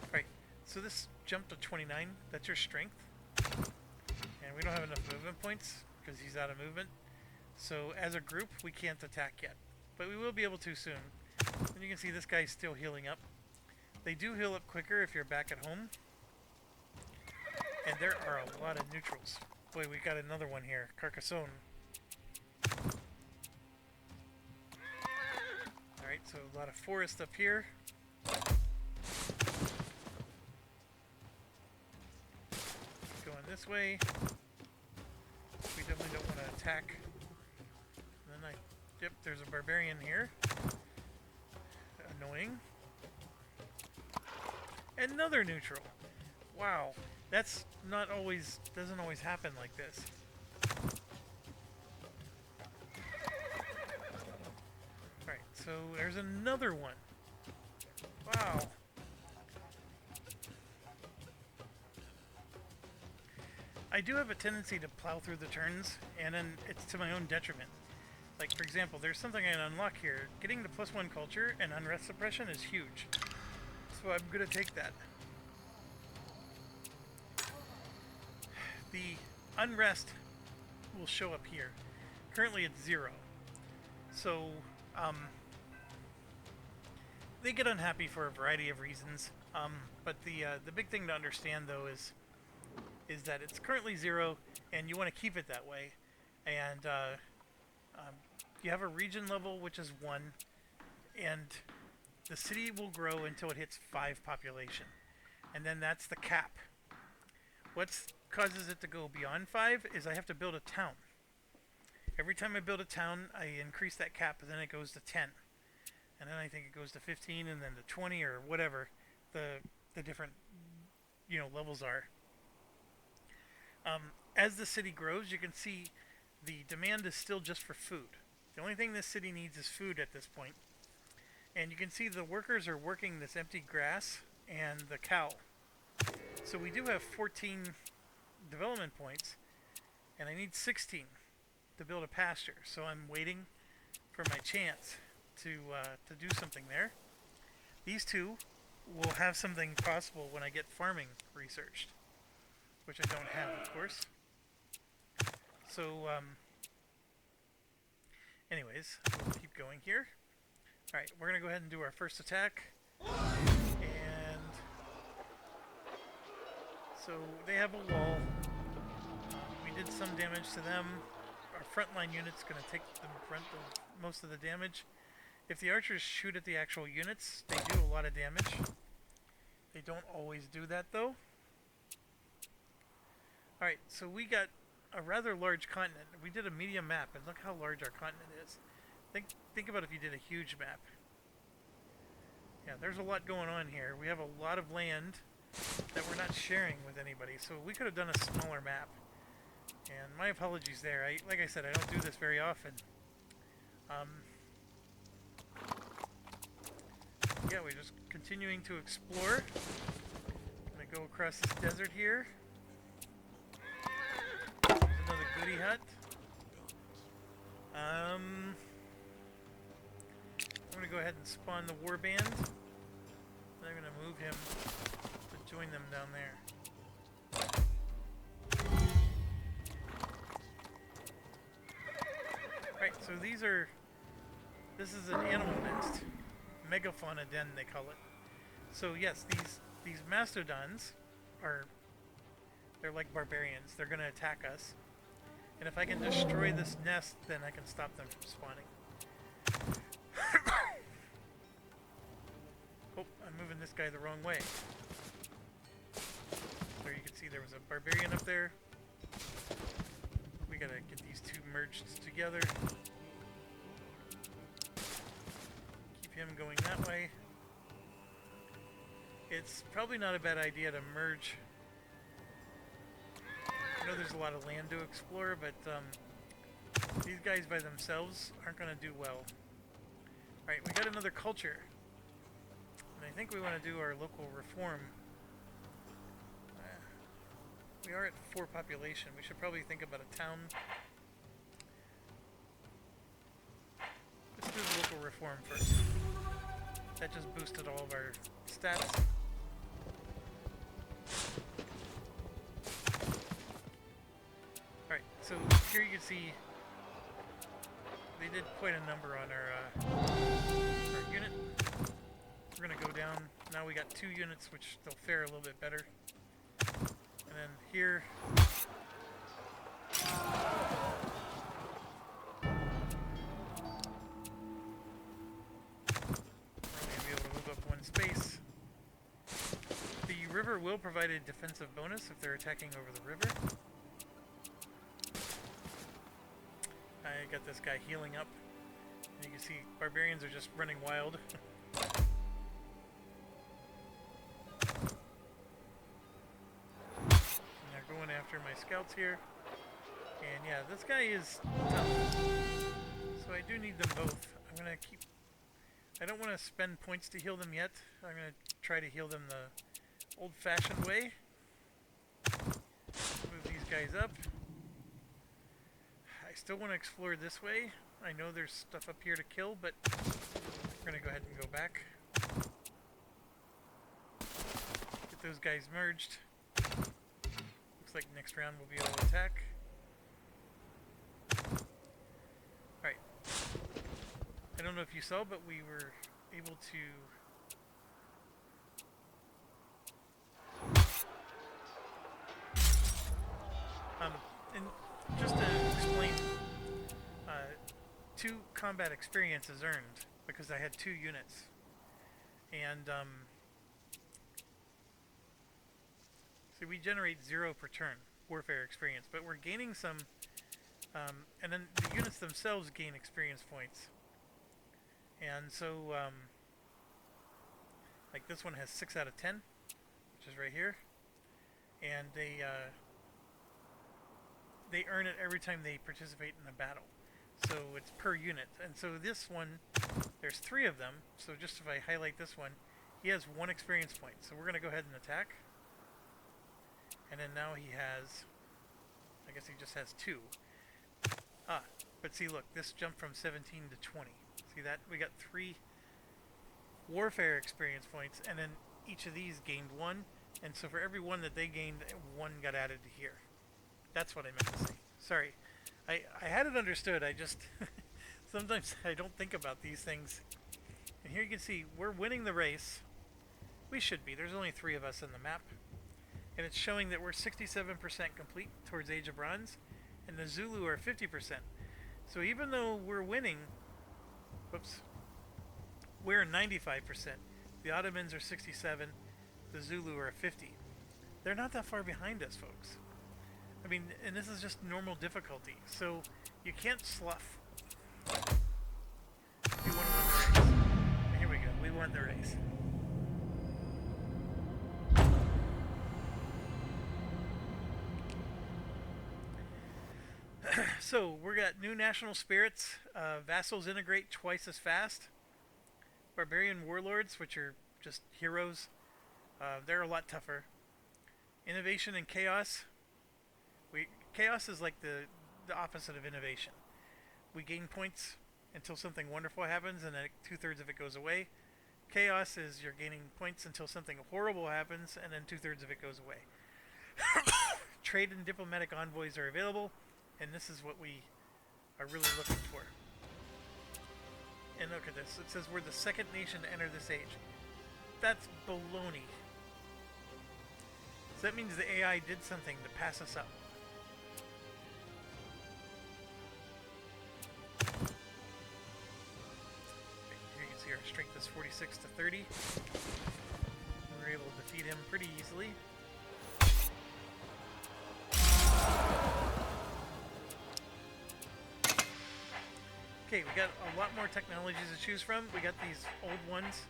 Alright, so this jumped to 29, that's your strength. And we don't have enough movement points because he's out of movement. So as a group, we can't attack yet. But we will be able to soon. And you can see this guy's still healing up. They do heal up quicker if you're back at home. And there are a lot of neutrals. Boy, we got another one here. Carcassonne. Alright, so a lot of forest up here. Going this way. We definitely don't want to attack. And then yep, there's a barbarian here. Annoying. Another neutral. Wow, that's not always, doesn't always happen like this. Alright, so there's another one. Wow. I do have a tendency to plow through the turns, and then it's to my own detriment. Like, for example, there's something I can unlock here. Getting the +1 culture and unrest suppression is huge. So I'm going to take that. The unrest will show up here. Currently it's 0. So, they get unhappy for a variety of reasons. But the big thing to understand, though, is that it's currently 0, and you want to keep it that way. And you have a region level, which is 1, and the city will grow until it hits 5 population. And then that's the cap. What causes it to go beyond 5 is I have to build a town. Every time I build a town, I increase that cap, and then it goes to 10. And then I think it goes to 15, and then to 20, or whatever the different levels are. As the city grows, you can see the demand is still just for food. The only thing this city needs is food at this point. And you can see the workers are working this empty grass and the cow. So we do have 14 development points, and I need 16 to build a pasture. So I'm waiting for my chance to do something there. These two will have something possible when I get farming researched, which I don't have, of course. So, anyways, we'll keep going here. Alright, we're going to go ahead and do our first attack. And so they have a wall. We did some damage to them. Our frontline unit's going to take the brunt of most of the damage. If the archers shoot at the actual units, they do a lot of damage. They don't always do that, though. Alright, so we got a rather large continent. We did a medium map, and look how large our continent is. Think about if you did a huge map. Yeah, there's a lot going on here. We have a lot of land that we're not sharing with anybody, so we could have done a smaller map. And my apologies there. Like I said, I don't do this very often. Yeah, we're just continuing to explore. I'm gonna go across this desert here. that. I'm going to go ahead and spawn the warband. I'm going to move him to join them down there. Right, so this is an animal nest. Megafauna den, they call it. So yes, these mastodons they're like barbarians. They're going to attack us. And if I can destroy this nest, then I can stop them from spawning. Oh, I'm moving this guy the wrong way. There you can see there was a barbarian up there. We gotta get these two merged together. Keep him going that way. It's probably not a bad idea to merge. I know there's a lot of land to explore, but these guys by themselves aren't going to do well. Alright, we got another culture. And I think we want to do our local reform. We are at 4 population. We should probably think about a town. Let's do the local reform first. That just boosted all of our stats. Alright, so here you can see they did quite a number on our unit. We're going to go down. Now we got 2 units, which they'll fare a little bit better. And then here, we're only going to be able to move up 1 space. The river will provide a defensive bonus if they're attacking over the river. I got this guy healing up. And you can see barbarians are just running wild. Going after my scouts here, and yeah, this guy is tough, so I do need them both. I don't want to spend points to heal them yet. I'm gonna try to heal them the old-fashioned way. Move these guys up. I still want to explore this way. I know there's stuff up here to kill, but we're gonna go ahead and go back. Get those guys merged. Looks like next round we'll be able to attack. Alright. I don't know if you saw, but we were able to and just to explain, 2 combat experiences earned because I had 2 units. And so we generate 0 per turn warfare experience, but we're gaining some, and then the units themselves gain experience points. And so, like this one has 6 out of 10, which is right here, and they earn it every time they participate in a battle. So it's per unit, and so this one, there's 3 of them. So just if I highlight this one, he has 1 experience point. So we're going to go ahead and attack. And then now he has, I guess he just has 2. But see, look, this jumped from 17 to 20. See that? We got 3 warfare experience points, and then each of these gained 1. And so for every 1 that they gained, 1 got added to here. That's what I meant to say. Sorry. I had it understood. I just, sometimes I don't think about these things. And here you can see, we're winning the race. We should be. There's only 3 of us in the map. And it's showing that we're 67% complete towards Age of Bronze, and the Zulu are 50%. So even though we're winning, we're 95%. The Ottomans are 67, the Zulu are 50. They're not that far behind us, folks. I mean, and this is just normal difficulty, so you can't slough. You want to win the race. Here we go, we won the race. So, we got new national spirits. Vassals integrate twice as fast. Barbarian warlords, which are just heroes, they're a lot tougher. Innovation and chaos. Chaos is like the the opposite of innovation. We gain points until something wonderful happens, and then 2/3 of it goes away. Chaos is you're gaining points until something horrible happens, and then 2/3 of it goes away. Trade and diplomatic envoys are available, and this is what we are really looking for. And look at this. It says we're the second nation to enter this age. That's baloney. So that means the AI did something to pass us up. Here you can see our strength is 46 to 30. We're able to defeat him pretty easily. Okay, we got a lot more technologies to choose from. We got these old ones.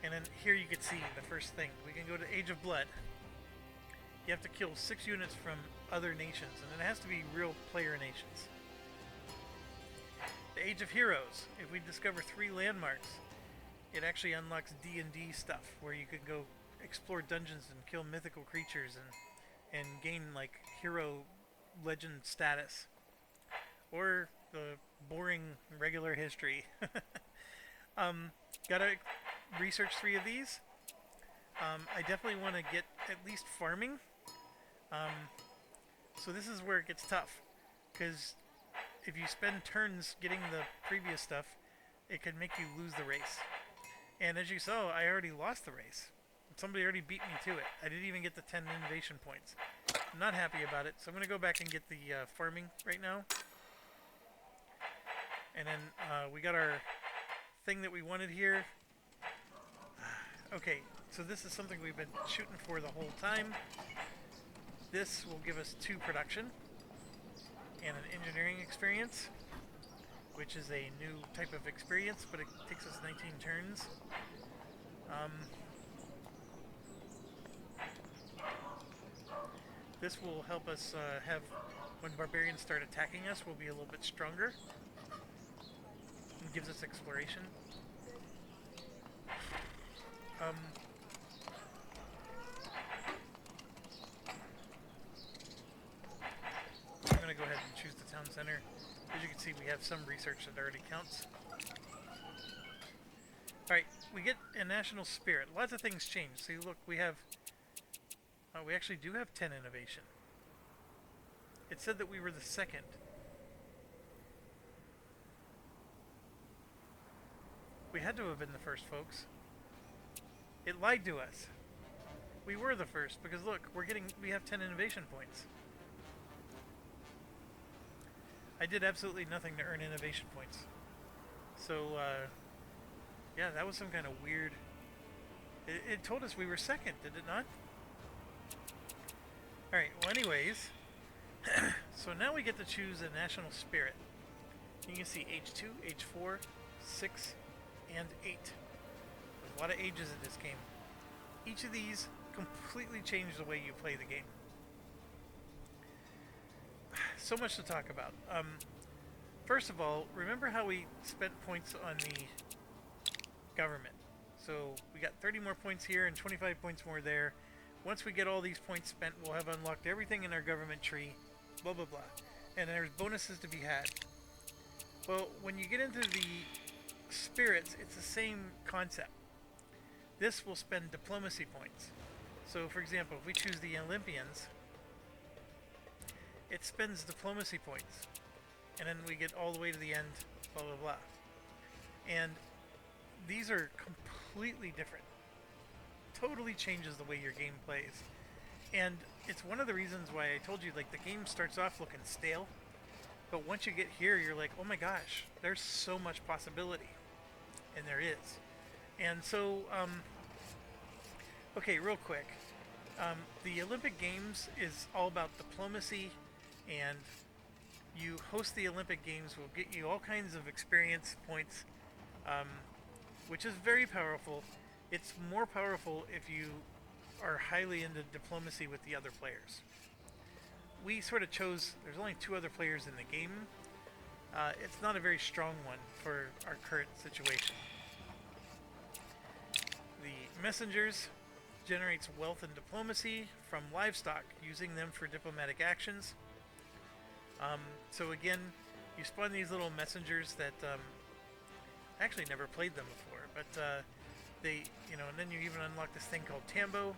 And then here you can see the first thing. We can go to Age of Blood. You have to kill 6 units from other nations, and it has to be real player nations. The Age of Heroes. If we discover 3 landmarks, it actually unlocks D&D stuff, where you could go explore dungeons and kill mythical creatures and gain like hero legend status. Or the boring regular history. Gotta research 3 of these. I definitely want to get at least farming. So this is where it gets tough, because if you spend turns getting the previous stuff, it can make you lose the race. And as you saw, I already lost the race. Somebody already beat me to it. I didn't even get the 10 innovation points. I'm not happy about it, so I'm going to go back and get the farming right now. And then we got our thing that we wanted here. Okay, so this is something we've been shooting for the whole time. This will give us 2 production and an engineering experience, which is a new type of experience, but it takes us 19 turns. This will help us have, when barbarians start attacking us, we'll be a little bit stronger. It gives us exploration. I'm going to go ahead and choose the town center. As you can see, we have some research that already counts. Alright, we get a national spirit. Lots of things change. See, look, we have... we actually do have 10 innovation. It said that we were the second. We had to have been the first, folks. It lied to us. We were the first because look, we have 10 innovation points. I did absolutely nothing to earn innovation points. So, yeah, that was some kind of weird... It told us we were second, did it not? Alright, well anyways, so now we get to choose a national spirit. You can see H2, H4, 6, and 8. There's a lot of ages in this game. Each of these completely change the way you play the game. So much to talk about. First of all, remember how we spent points on the government. So we got 30 more points here and 25 points more there. Once we get all these points spent, we'll have unlocked everything in our government tree, blah blah blah. And there's bonuses to be had. Well, when you get into the spirits, it's the same concept. This will spend diplomacy points. So for example, if we choose the Olympians, it spends diplomacy points. And then we get all the way to the end, blah blah blah. And these are completely different. Totally changes the way your game plays. And it's one of the reasons why I told you, like, the game starts off looking stale, but once you get here, you're like, oh my gosh, there's so much possibility. And there is. And so, okay, real quick. The Olympic Games is all about diplomacy, and you host the Olympic Games will get you all kinds of experience points, which is very powerful. It's more powerful if you are highly into diplomacy with the other players. We sort of chose, there's only 2 other players in the game. It's not a very strong one for our current situation. The messengers generates wealth and diplomacy from livestock, using them for diplomatic actions. So again, you spawn these little messengers that I actually never played them before, but they, and then you even unlock this thing called Tambo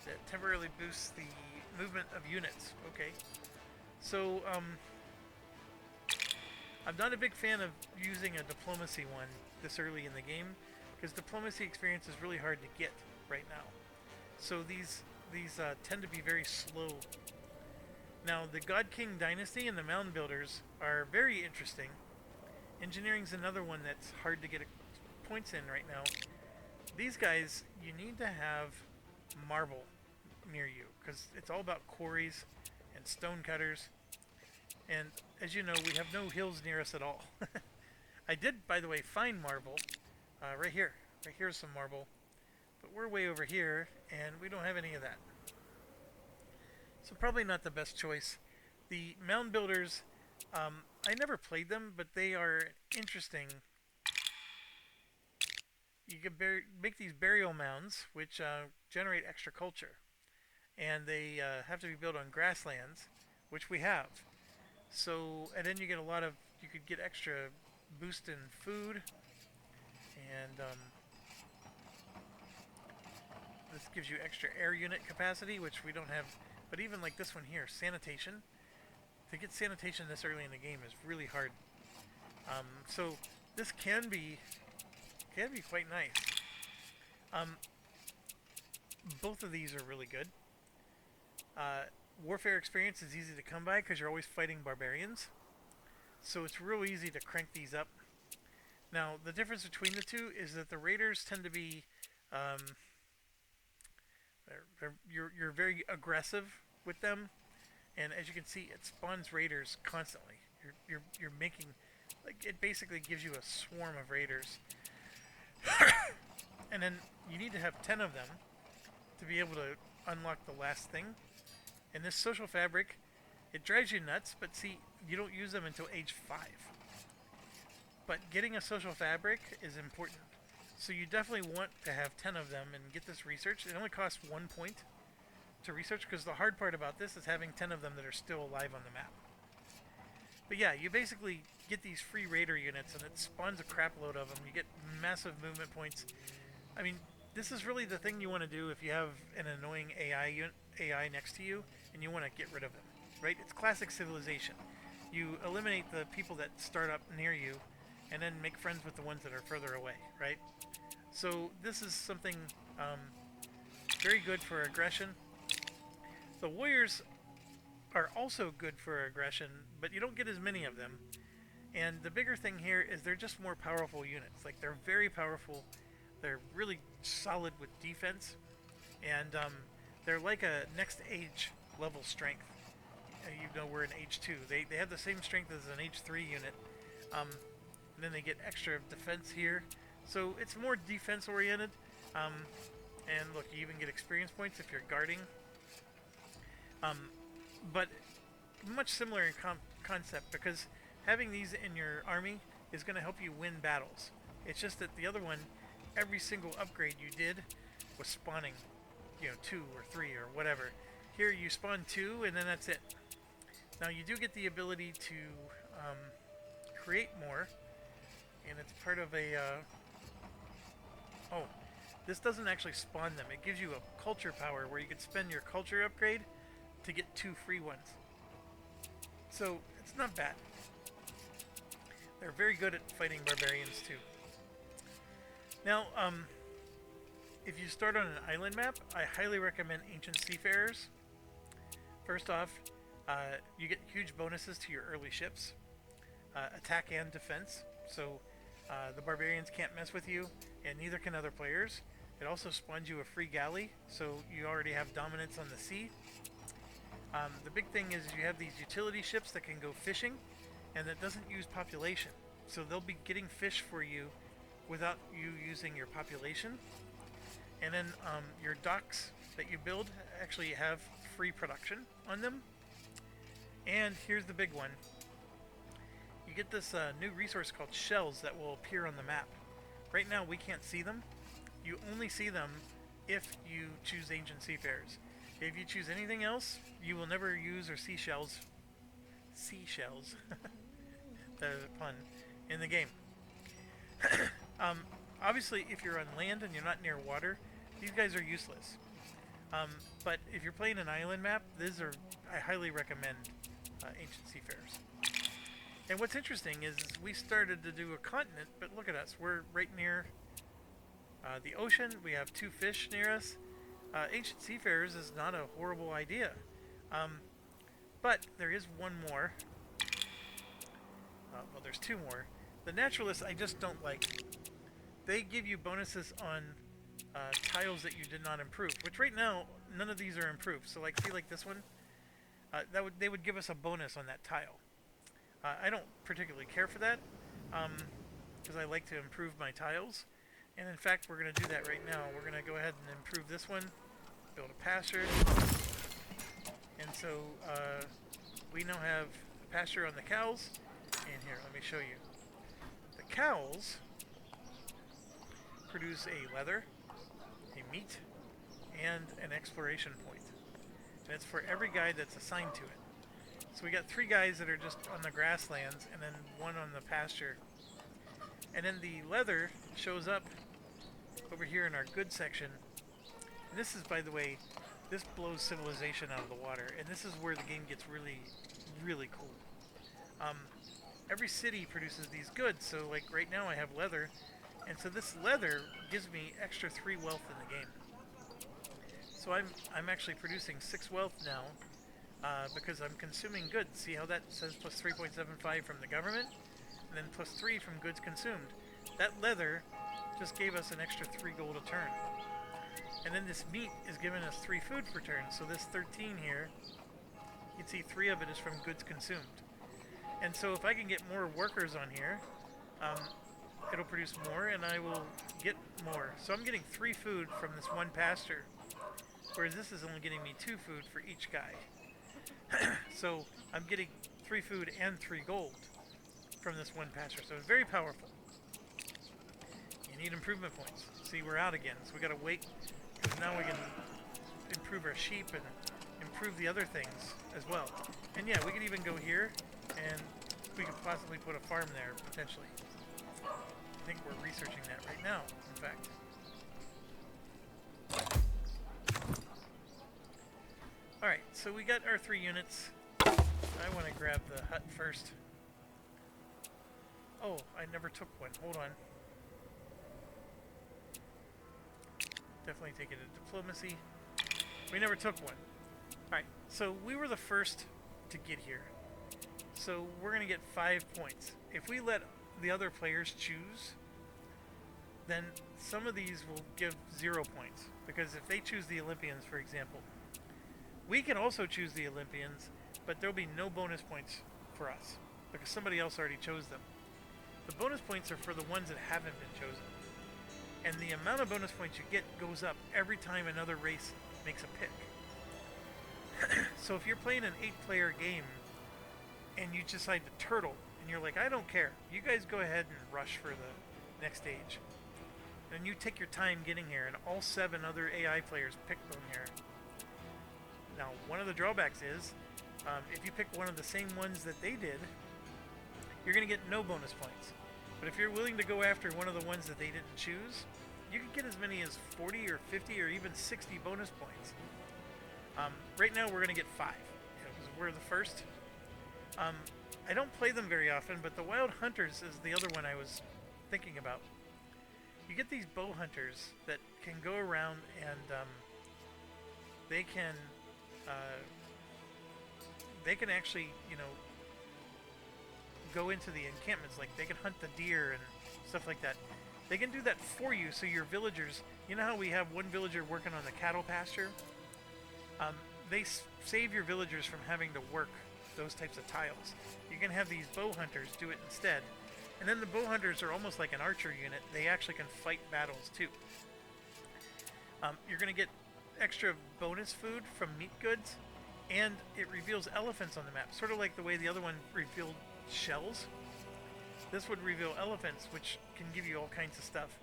that temporarily boosts the movement of units. Okay, so I'm not a big fan of using a diplomacy one this early in the game because diplomacy experience is really hard to get right now. So these tend to be very slow. Now the God King Dynasty and the Mound Builders are very interesting. Engineering's another one that's hard to get points in right now. These guys, you need to have marble near you because it's all about quarries and stone cutters. And as you know, we have no hills near us at all. I did, by the way, find marble right here. Right here's some marble. But we're way over here, and we don't have any of that. So probably not the best choice. The Mound Builders, I never played them, but they are interesting. You can make these burial mounds, which generate extra culture. And they have to be built on grasslands, which we have. So, and then you get you could get extra boost in food. And this gives you extra air unit capacity, which we don't have. But even like this one here, sanitation. To get sanitation this early in the game is really hard. So this can be quite nice. Both of these are really good. Warfare experience is easy to come by because you're always fighting barbarians. So it's real easy to crank these up. Now, the difference between the two is that the raiders tend to be, you're very aggressive with them, and as you can see, it spawns raiders constantly. You're making, like, it basically gives you a swarm of raiders, and then you need to have 10 of them to be able to unlock the last thing. And this social fabric, it drives you nuts, but see, you don't use them until age 5. But getting a social fabric is important. So you definitely want to have 10 of them and get this research. It only costs 1 point to research because the hard part about this is having 10 of them that are still alive on the map. But yeah, you basically get these free raider units and it spawns a crap load of them. You get massive movement points. I mean, this is really the thing you want to do if you have an annoying AI next to you and you want to get rid of them, right? It's classic Civilization. You eliminate the people that start up near you and then make friends with the ones that are further away, right? So this is something very good for aggression. The warriors are also good for aggression, but you don't get as many of them. And the bigger thing here is they're just more powerful units. Like, they're very powerful. They're really solid with defense. And they're like a next age level strength. You know, we're in age 2. They have the same strength as an age 3 unit. And then they get extra defense here. So it's more defense oriented. And look, you even get experience points if you're guarding. But much similar in concept, because having these in your army is going to help you win battles. It's just that the other one, every single upgrade you did was spawning, 2 or 3 or whatever. Here you spawn 2 and then that's it. Now you do get the ability to create more, and it's part of a this doesn't actually spawn them. It gives you a culture power where you can spend your culture upgrade to get 2 free ones. So it's not bad. They're very good at fighting barbarians too. Now, if you start on an island map, I highly recommend Ancient Seafarers. First off, you get huge bonuses to your early ships, attack and defense. So the barbarians can't mess with you, and neither can other players. It also spawns you a free galley, so you already have dominance on the sea. The big thing is you have these utility ships that can go fishing, and that doesn't use population. So they'll be getting fish for you without you using your population. And then your docks that you build actually have free production on them. And here's the big one. You get this new resource called shells that will appear on the map. Right now we can't see them. You only see them if you choose Ancient Seafarers. If you choose anything else, you will never use or see shells seashells. The pun in the game. um, Obviously, if you're on land and you're not near water, these guys are useless. But if you're playing an island map, I highly recommend Ancient Seafarers. And what's interesting is we started to do a continent, but look at us. We're right near the ocean. We have 2 fish near us. Ancient Seafarers is not a horrible idea. But there is one more. Well, there's 2 more. The Naturalists I just don't like. They give you bonuses on tiles that you did not improve, which right now, none of these are improved. So like, see like this one? They would give us a bonus on that tile. I don't particularly care for that, because I like to improve my tiles. And in fact, we're going to do that right now. We're going to go ahead and improve this one, build a pasture. And so we now have a pasture on the cows. And here, let me show you. The cows produce a leather, a meat, and an exploration point. And it's for every guy that's assigned to it. So we got 3 guys that are just on the grasslands, and then 1 on the pasture. And then the leather shows up over here in our goods section. And this is, by the way, this blows civilization out of the water. And this is where the game gets really, really cool. Every city produces these goods. So like right now I have leather. And so this leather gives me extra 3 wealth in the game. So I'm actually producing 6 wealth now. Because I'm consuming goods. See how that says plus 3.75 from the government? And then plus 3 from goods consumed. That leather just gave us an extra 3 gold a turn. And then this meat is giving us 3 food per turn. So this 13 here, you can see 3 of it is from goods consumed. And so if I can get more workers on here, it'll produce more and I will get more. So I'm getting 3 food from this 1 pasture. Whereas this is only getting me 2 food for each guy. So I'm getting 3 food and 3 gold from this 1 pasture. So it's very powerful. You need improvement points. See, we're out again. So we gotta wait, because now we can improve our sheep and improve the other things as well. And yeah, we could even go here and we could possibly put a farm there, potentially. I think we're researching that right now, in fact. Alright, so we got our 3 units. I want to grab the hut first. Oh, I never took one. Hold on. Definitely take it to diplomacy. We never took one. Alright, so we were the first to get here. So we're going to get 5 points. If we let the other players choose, then some of these will give 0 points. Because if they choose the Olympians, for example, we can also choose the Olympians, but there'll be no bonus points for us, because somebody else already chose them. The bonus points are for the ones that haven't been chosen. And the amount of bonus points you get goes up every time another race makes a pick. So if you're playing an 8-player game, and you decide to turtle, and you're like, I don't care, you guys go ahead and rush for the next stage. And you take your time getting here, and all 7 other AI players pick them here. Now, one of the drawbacks is, if you pick one of the same ones that they did, you're going to get no bonus points. But if you're willing to go after one of the ones that they didn't choose, you can get as many as 40 or 50 or even 60 bonus points. Right now, we're going to get 5, because we're the first. I don't play them very often, but the Wild Hunters is the other one I was thinking about. You get these bow hunters that can go around and they can actually, you know, go into the encampments. Like, they can hunt the deer and stuff like that. They can do that for you, so your villagers, you know how we have one villager working on the cattle pasture? They save your villagers from having to work those types of tiles. You can have these bow hunters do it instead. And then the bow hunters are almost like an archer unit. They actually can fight battles too. You're going to get extra bonus food from meat goods, and it reveals elephants on the map, sort of like the way the other one revealed shells. This would reveal elephants, which can give you all kinds of stuff.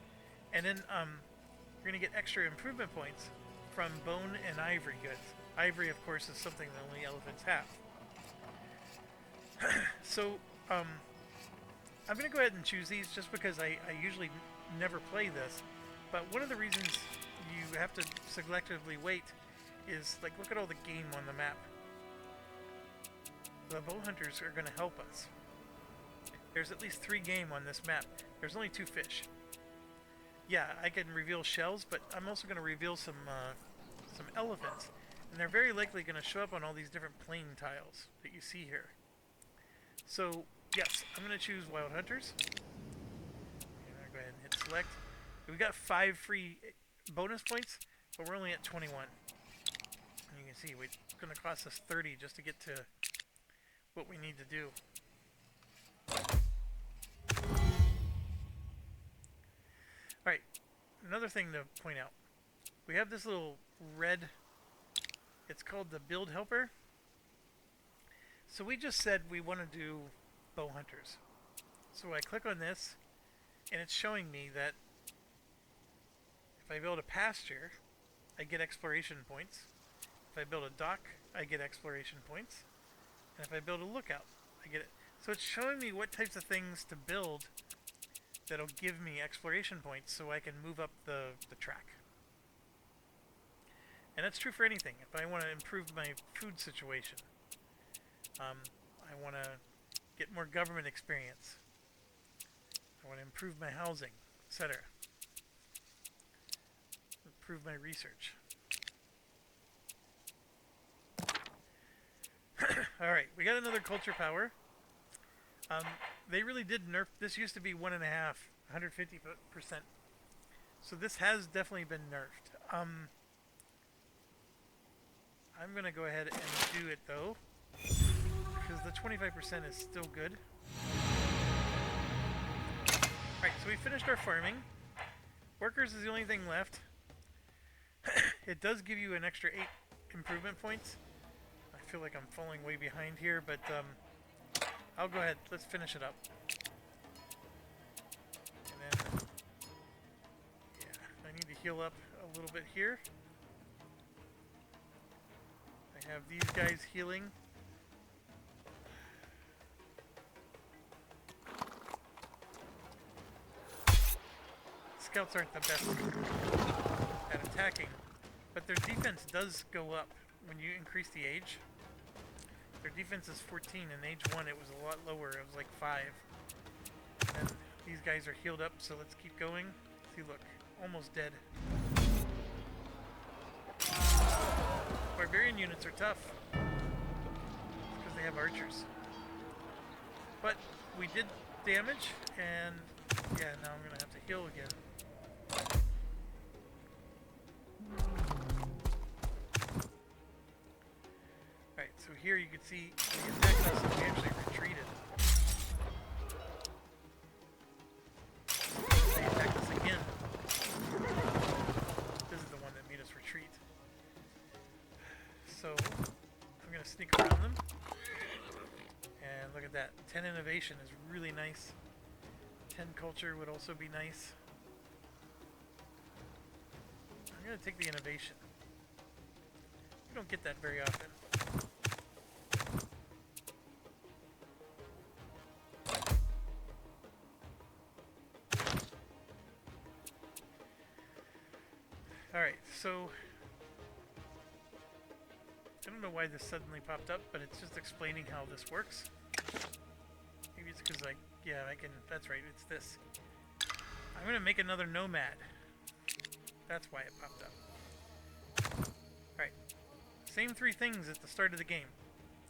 And then you're going to get extra improvement points from bone and ivory goods. Ivory, of course, is something that only elephants have. So, um, I'm going to go ahead and choose these just because I usually never play this. But one of the reasons you have to selectively wait is, like, look at all the game on the map. The bow hunters are going to help us. There's at least 3 game on this map. There's only 2 fish. Yeah, I can reveal shells, but I'm also going to reveal some elephants. And they're very likely going to show up on all these different plain tiles that you see here. So, yes, I'm going to choose Wild Hunters. I'm going to go ahead and hit select. We got 5 free bonus points, but we're only at 21. And you can see it's going to cost us 30 just to get to what we need to do. Alright, another thing to point out. We have this little red, it's called the build helper. So we just said we want to do bow hunters. So I click on this, and it's showing me that if I build a pasture, I get exploration points. If I build a dock, I get exploration points. And if I build a lookout, I get it. So it's showing me what types of things to build that'll give me exploration points so I can move up the track. And that's true for anything. If I want to improve my food situation, I want to get more government experience, I want to improve my housing, etc. Improve my research. Alright, we got another culture power. They really did nerf. This used to be 1.5, 150%. So this has definitely been nerfed. I'm going to go ahead and do it though, because the 25% is still good. Alright, so we finished our farming. Workers is the only thing left. It does give you an extra 8 improvement points. I feel like I'm falling way behind here, but I'll go ahead. Let's finish it up. And then, yeah, I need to heal up a little bit here. I have these guys healing. Scouts aren't the best at attacking, but their defense does go up when you increase the age. Their defense is 14, and age 1 it was a lot lower, it was like 5. And these guys are healed up, so let's keep going. See, look, almost dead. Barbarian units are tough, because they have archers. But we did damage, and yeah, now I'm going to have to heal again. Alright, so here you can see they attacked us and we actually retreated. They attacked us again. This is the one that made us retreat. So, I'm going to sneak around them. And look at that. 10 innovation is really nice. 10 culture would also be nice. I'm going to take the innovation. You don't get that very often. Alright, so I don't know why this suddenly popped up, but it's just explaining how this works. Maybe it's because I can, that's right, it's this. I'm going to make another nomad. That's why it popped up. Alright, same 3 things at the start of the game.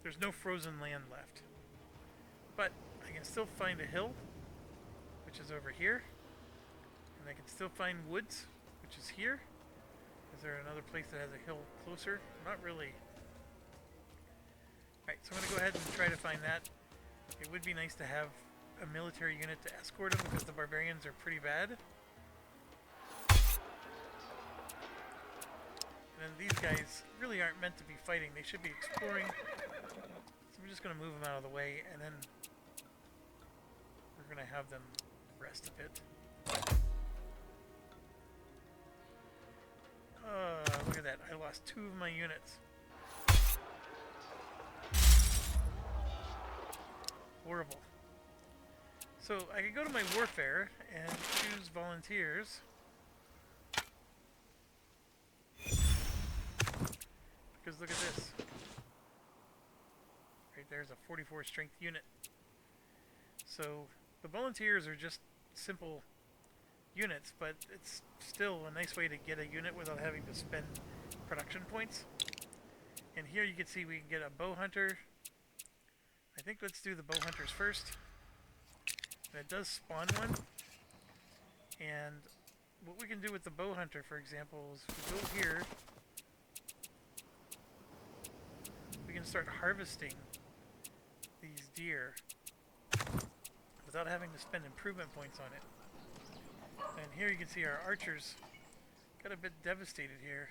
There's no frozen land left. But I can still find a hill, which is over here. And I can still find woods, which is here. Is there another place that has a hill closer? Not really. Alright, so I'm going to go ahead and try to find that. It would be nice to have a military unit to escort them because the barbarians are pretty bad. And then these guys really aren't meant to be fighting. They should be exploring. So we're just going to move them out of the way, and then we're going to have them rest a bit. Look at that. I lost 2 of my units. horrible. So I could go to my warfare and choose volunteers. Because look at this. Right there's a 44 strength unit. So the volunteers are just simple units, but it's still a nice way to get a unit without having to spend production points. And here you can see we can get a bow hunter. I think let's do the bow hunters first. And it does spawn one. And what we can do with the bow hunter, for example, is we go here. We can start harvesting these deer without having to spend improvement points on it. And here you can see our archers got a bit devastated here.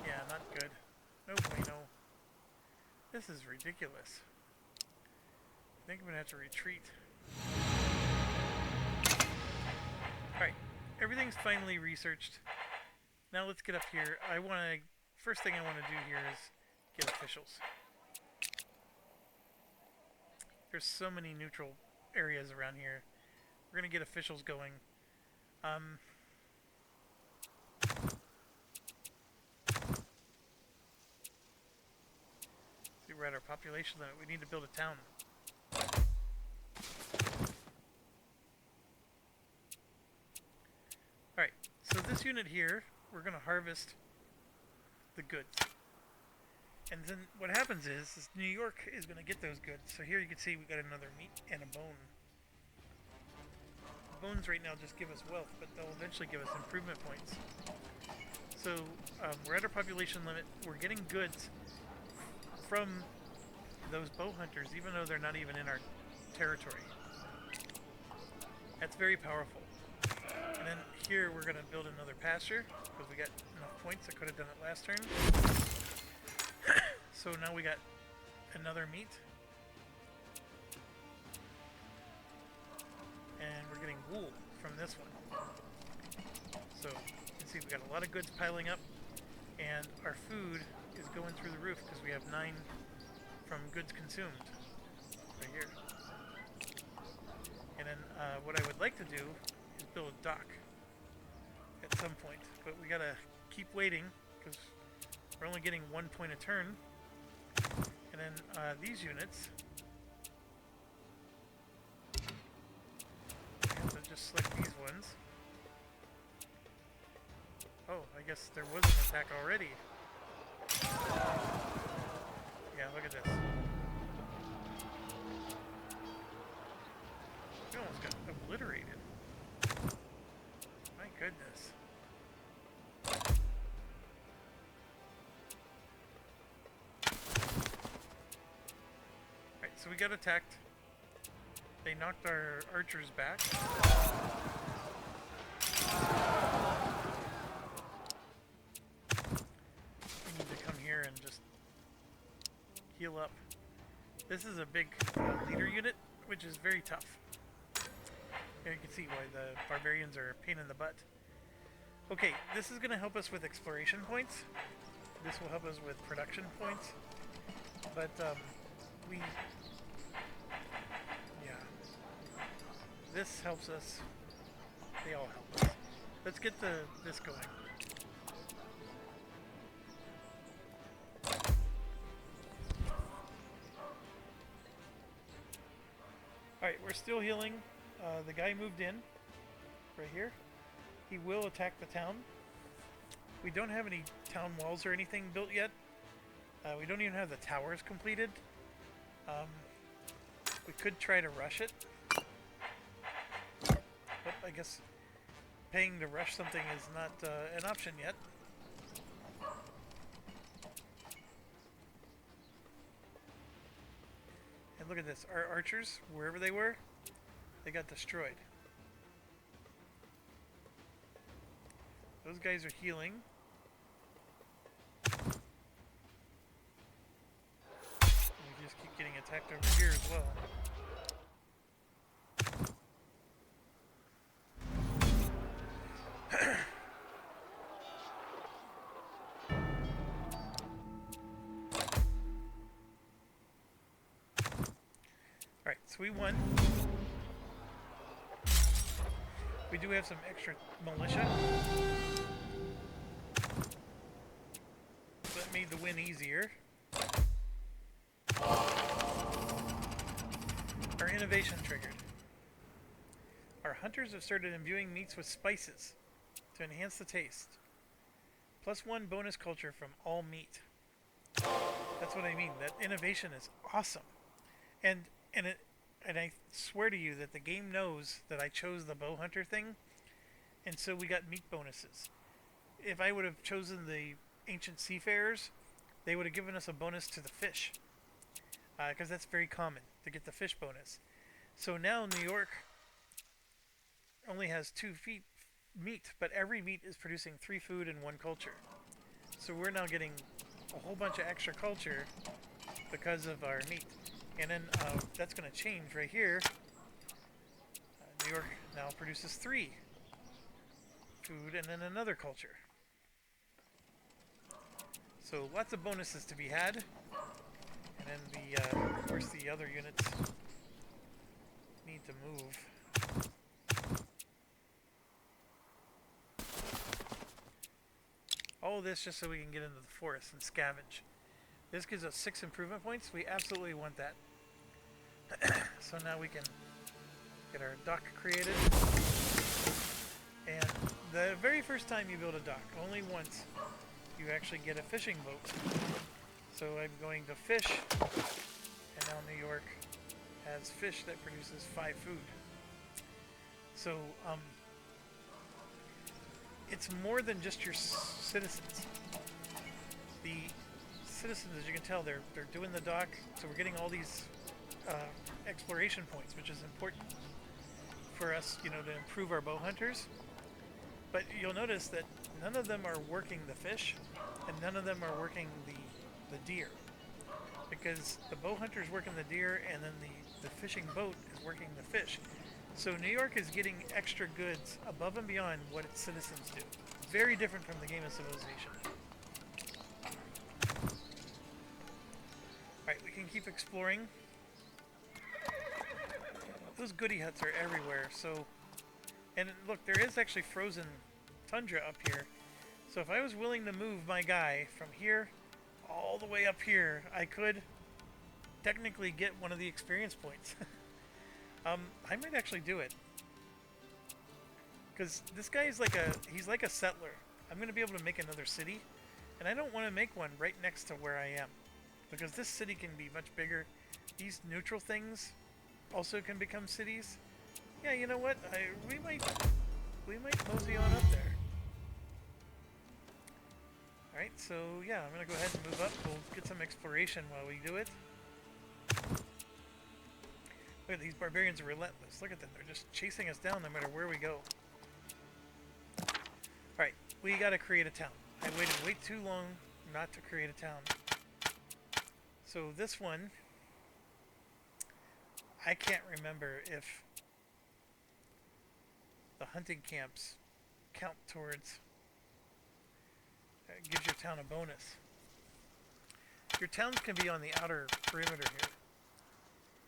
Yeah, not good. No bueno. This is ridiculous. I think I'm gonna have to retreat. Alright, everything's finally researched. Now let's get up here. First thing I want to do here is get officials. There's so many neutral areas around here. We're gonna get officials going. See, we're at our population limit. We need to build a town. Alright, so this unit here, we're gonna harvest the goods. And then what happens is New York is going to get those goods. So here you can see we got another meat and a bone. The bones right now just give us wealth, but they'll eventually give us improvement points. So we're at our population limit. We're getting goods from those bow hunters, even though they're not even in our territory. That's very powerful. And then here we're going to build another pasture, because we got enough points. I could have done it last turn. So now we got another meat. And we're getting wool from this one. So you can see we got a lot of goods piling up. And our food is going through the roof because we have 9 from goods consumed. Right here. And then what I would like to do is build a dock at some point. But we gotta keep waiting because we're only getting 1 point a turn. And then these units, I have to just select these ones. Oh, I guess there was an attack already. Yeah, look at this. We almost got obliterated. My goodness. So we got attacked. They knocked our archers back. We need to come here and just heal up. This is a big leader unit, which is very tough. Here you can see why the barbarians are a pain in the butt. Okay, this is going to help us with exploration points. This will help us with production points. But this helps us. They all help us. Let's get this going. Alright, we're still healing. The guy moved in. Right here. He will attack the town. We don't have any town walls or anything built yet. We don't even have the towers completed. We could try to rush it. But I guess paying to rush something is not an option yet. And look at this. Our archers, wherever they were, they got destroyed. Those guys are healing. We just keep getting attacked over here as well. so we won. We do have some extra militia. So that made the win easier. Our innovation triggered. Our hunters have started imbuing meats with spices to enhance the taste. +1 bonus culture from all meat. That's what I mean. That innovation is awesome. And I swear to you that the game knows that I chose the bow hunter thing, and so we got meat bonuses. If I would have chosen the ancient seafarers, they would have given us a bonus to the fish, because that's very common to get the fish bonus. So now New York only has 2 meat, but every meat is producing 3 food and 1 culture. So we're now getting a whole bunch of extra culture because of our meat. And then that's going to change right here. New York now produces 3 food and then another culture. So lots of bonuses to be had. And then of course the other units need to move. All this just so we can get into the forest and scavenge. This gives us 6 improvement points. We absolutely want that. So now we can get our dock created. And the very first time you build a dock, only once, you actually get a fishing boat. So I'm going to fish, and now New York has fish that produces 5 food. So it's more than just your citizens. The citizens, as you can tell, they're doing the dock, so we're getting all these exploration points, which is important for us, to improve our bow hunters. But you'll notice that none of them are working the fish, and none of them are working the deer, because the bow hunter is working the deer, and then the fishing boat is working the fish. So New York is getting extra goods above and beyond what its citizens do. Very different from the game of Civilization. Alright, we can keep exploring. Those goodie huts are everywhere, so... And look, there is actually frozen tundra up here. So if I was willing to move my guy from here all the way up here, I could technically get one of the experience points. I might actually do it. Because this guy is he's like a settler. I'm going to be able to make another city. And I don't want to make one right next to where I am. Because this city can be much bigger. These neutral things also can become cities. Yeah, you know what? We might mosey on up there. Alright, so yeah, I'm going to go ahead and move up. We'll get some exploration while we do it. Look at these barbarians are relentless. Look at them. They're just chasing us down no matter where we go. Alright, we gotta create a town. I waited way too long not to create a town. So this one, I can't remember if the hunting camps count towards, gives your town a bonus. Your towns can be on the outer perimeter here.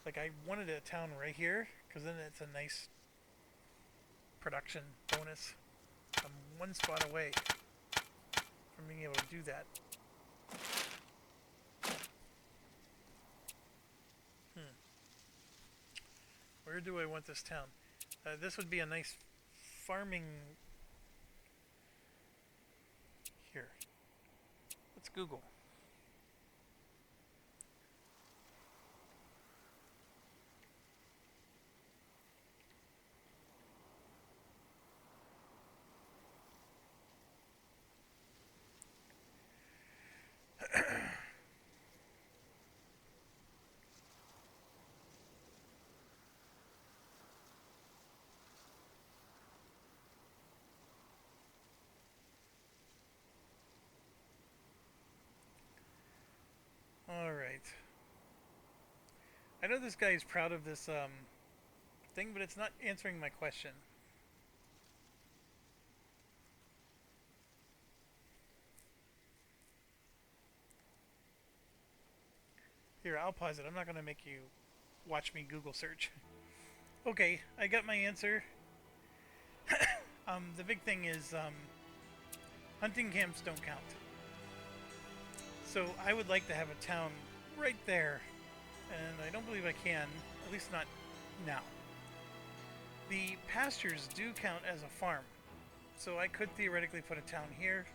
Like, I wanted a town right here, because then it's a nice production bonus. I'm 1 spot away from being able to do that. Where do I want this town? This would be a nice farming... Here. Let's Google. Alright. I know this guy is proud of this thing, but it's not answering my question. Here, I'll pause it. I'm not going to make you watch me Google search. Okay, I got my answer. The big thing is hunting camps don't count. So I would like to have a town right there, and I don't believe I can, at least not now. The pastures do count as a farm, so I could theoretically put a town here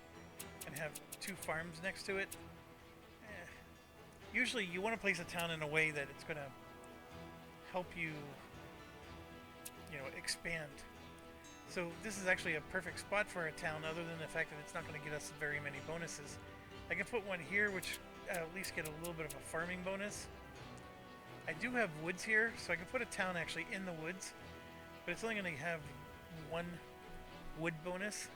and have 2 farms next to it. Usually you want to place a town in a way that it's going to help you, expand. So this is actually a perfect spot for a town, other than the fact that it's not going to get us very many bonuses. I can put one here, which at least get a little bit of a farming bonus. I do have woods here, so I can put a town actually in the woods, but it's only going to have 1 wood bonus.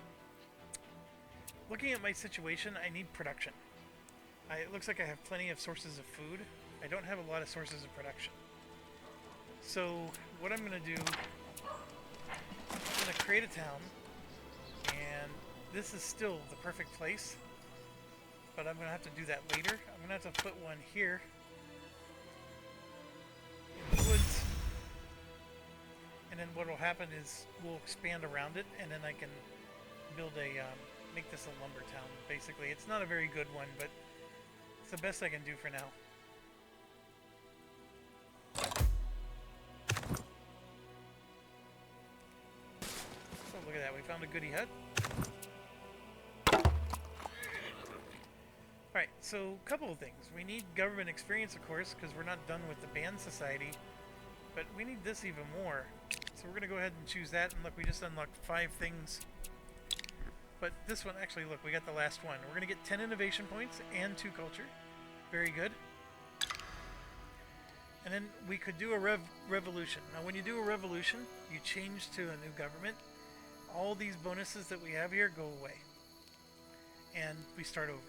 Looking at my situation, I need production. It looks like I have plenty of sources of food. I don't have a lot of sources of production. So what I'm going to do, I'm going to create a town, and this is still the perfect place, but I'm going to have to do that later. I'm going to have to put one here in the woods, and then what will happen is we'll expand around it, and then I can build make this a lumber town, basically. It's not a very good one, but it's the best I can do for now. Oh, look at that. We found a goodie hut. Alright, so a couple of things. We need government experience, of course, because we're not done with the band society. But we need this even more. So we're going to go ahead and choose that. And look, we just unlocked 5 things. But this one, actually, look, we got the last one. We're going to get 10 innovation points and 2 culture. Very good. And then we could do a revolution. Now, when you do a revolution, you change to a new government. All these bonuses that we have here go away. And we start over.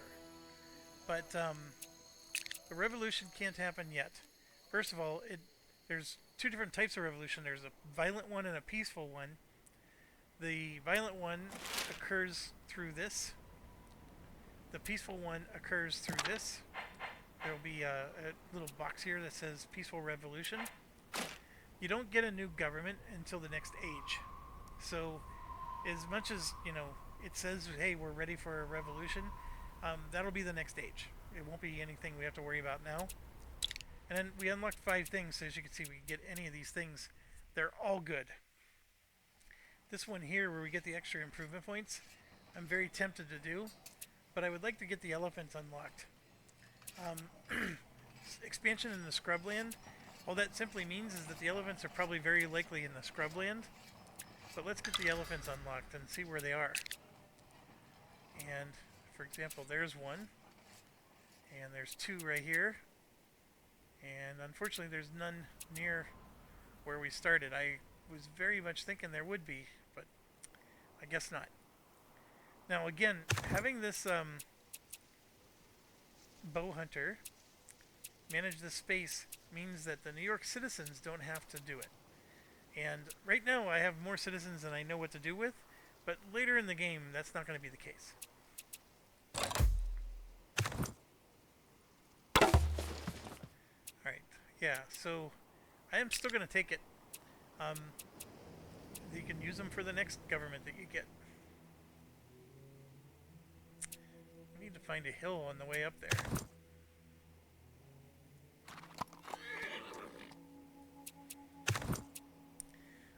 But the revolution can't happen yet. First of all, there's 2 different types of revolution. There's a violent one and a peaceful one. The violent one occurs through this. The peaceful one occurs through this. There will be a little box here that says Peaceful Revolution. You don't get a new government until the next age. So as much as, it says, hey, we're ready for a revolution, that'll be the next age. It won't be anything we have to worry about now. And then we unlocked 5 things, so as you can see, we can get any of these things. They're all good. This one here, where we get the extra improvement points, I'm very tempted to do, but I would like to get the elephants unlocked. Expansion in the scrubland, all that simply means is that the elephants are probably very likely in the scrubland. But let's get the elephants unlocked and see where they are. And, for example, there's one. And there's 2 right here. And unfortunately there's none near where we started. I was very much thinking there would be, but I guess not. Now again, having this bow hunter manage the space means that the New York citizens don't have to do it. And right now I have more citizens than I know what to do with, but later in the game that's not going to be the case. Alright, yeah, so I am still going to take it. You can use them for the next government that you get. We need to find a hill on the way up there.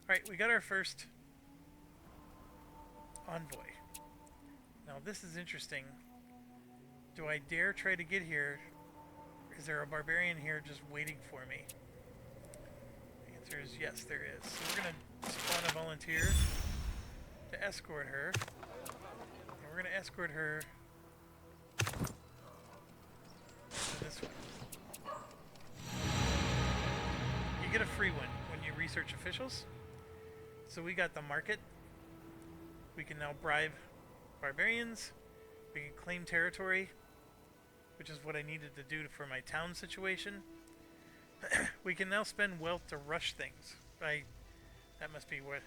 Alright, we got our first envoy. Now this is interesting. Do I dare try to get here? Is there a barbarian here just waiting for me? The answer is yes, there is. So we're going to spawn a volunteer to escort her. And we're going to escort her to this one. You get a free one when you research officials. So we got the market. We can now bribe barbarians. We can claim territory, which is what I needed to do for my town situation. We can now spend wealth to rush things. That must be what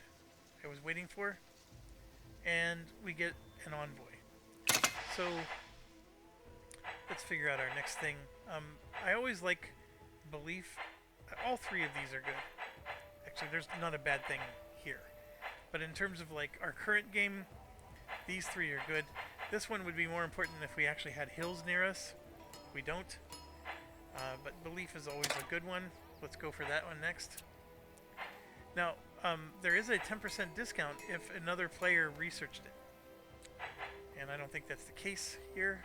I was waiting for. And we get an envoy. So let's figure out our next thing. I always like belief all three of these are good. Actually, there's not a bad thing here. But in terms of like our current game, these three are good. This one would be more important if we actually had hills near us. We don't. But belief is always a good one. Let's go for that one next. Now, there is a 10% discount if another player researched it. And I don't think that's the case here.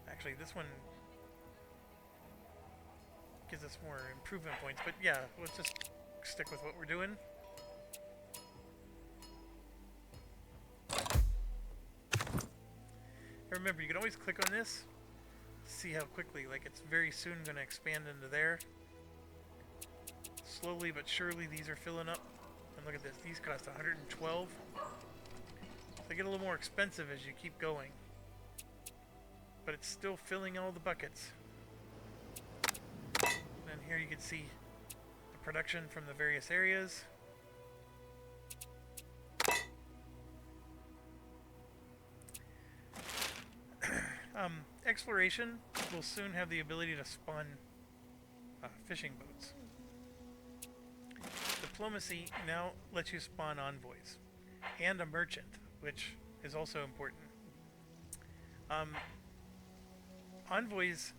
Actually, this one gives us more improvement points. But yeah, let's just stick with what we're doing. And remember, you can always click on this. See how quickly, like it's very soon going to expand into there. Slowly but surely these are filling up. And look at this, these cost 112. They get a little more expensive as you keep going. But it's still filling all the buckets. And here you can see the production from the various areas. Exploration will soon have the ability to spawn fishing boats. Diplomacy now lets you spawn envoys and a merchant, which is also important. Envoys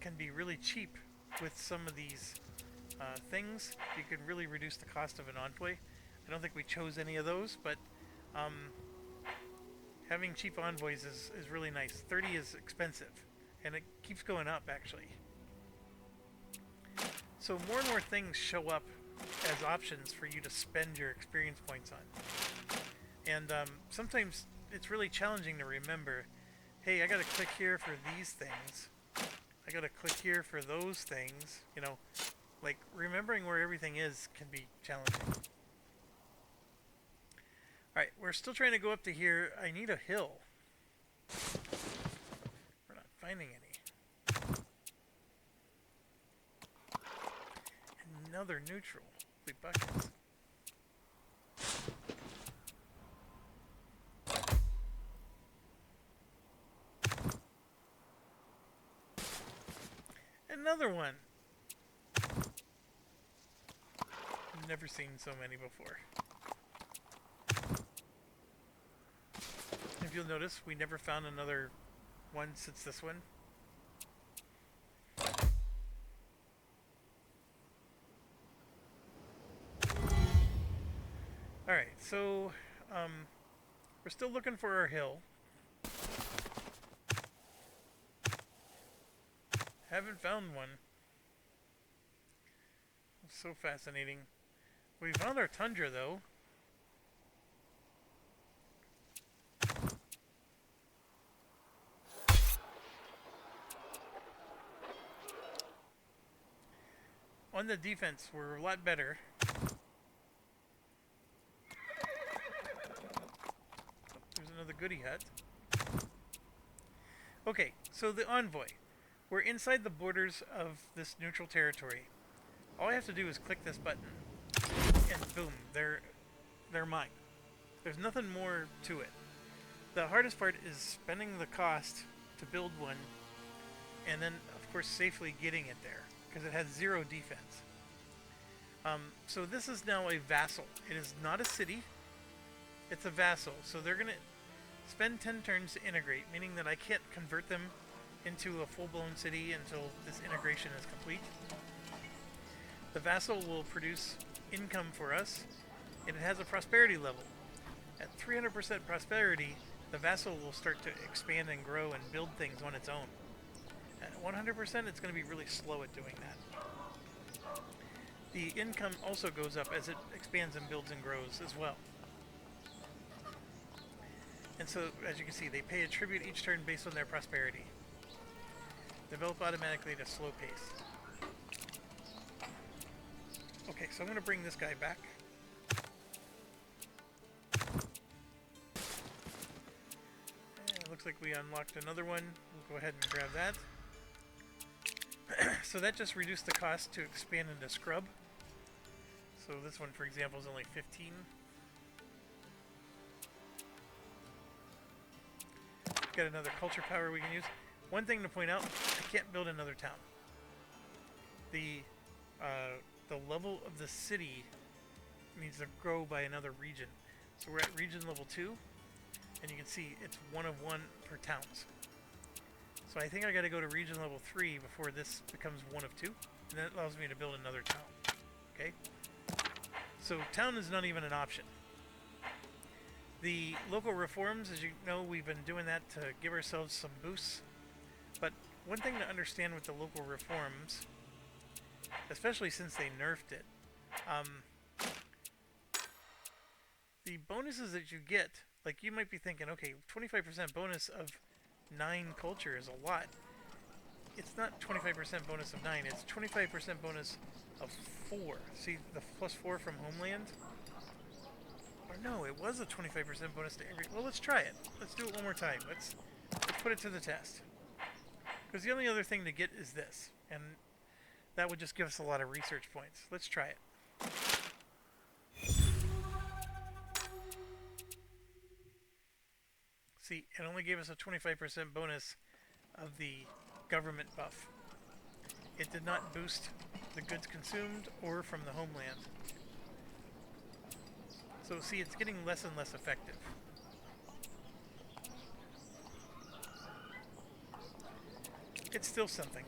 can be really cheap with some of these things. You can really reduce the cost of an envoy. I don't think we chose any of those, but having cheap envoys is really nice. 30 is expensive, and it keeps going up, actually. So more and more things show up as options for you to spend your experience points on. And sometimes it's really challenging to remember, hey, I gotta click here for these things. I gotta click here for those things. You know, like remembering where everything is can be challenging. Alright, we're still trying to go up to here. I need a hill. We're not finding any. Another neutral. Holy buckets. Another one. I've never seen so many before. If you'll notice, we never found another one since this one. Alright, so we're still looking for our hill. Haven't found one. So fascinating. We found our tundra, though. On the defense, we're a lot better. There's another goodie hut. Okay, so the envoy. We're inside the borders of this neutral territory. All I have to do is click this button, and boom, they're mine. There's nothing more to it. The hardest part is spending the cost to build one, and then, of course, safely getting it there, because it has 0 defense. So this is now a vassal. It is not a city. It's a vassal. So they're going to spend 10 turns to integrate, meaning that I can't convert them into a full-blown city until this integration is complete. The vassal will produce income for us, and it has a prosperity level. At 300% prosperity, the vassal will start to expand and grow and build things on its own. At 100%, it's going to be really slow at doing that. The income also goes up as it expands and builds and grows as well. And so, as you can see, they pay a tribute each turn based on their prosperity. Develop automatically at a slow pace. Okay, so I'm going to bring this guy back. And it looks like we unlocked another one. We'll go ahead and grab that. So that just reduced the cost to expand into scrub. So this one, for example, is only 15. Got another culture power we can use. One thing to point out, I can't build another town. The level of the city needs to grow by another region. So we're at region level 2, and you can see it's 1 of 1 per towns. So I think I gotta go to region level 3 before this becomes 1 of 2, and that allows me to build another town. Okay? So town is not even an option. The local reforms, as you know, we've been doing that to give ourselves some boosts. But one thing to understand with the local reforms, especially since they nerfed it, the bonuses that you get, like you might be thinking, okay, 25% bonus of 9 culture is a lot. It's not 25% bonus of 9, it's 25% bonus of 4. See the plus 4 from Homeland? Or no, it was a 25% bonus to every... Well, let's try it. Let's do it one more time. Let's put it to the test. Because the only other thing to get is this. And that would just give us a lot of research points. Let's try it. See, it only gave us a 25% bonus of the government buff. It did not boost the goods consumed or from the homeland. So see, it's getting less and less effective. It's still something.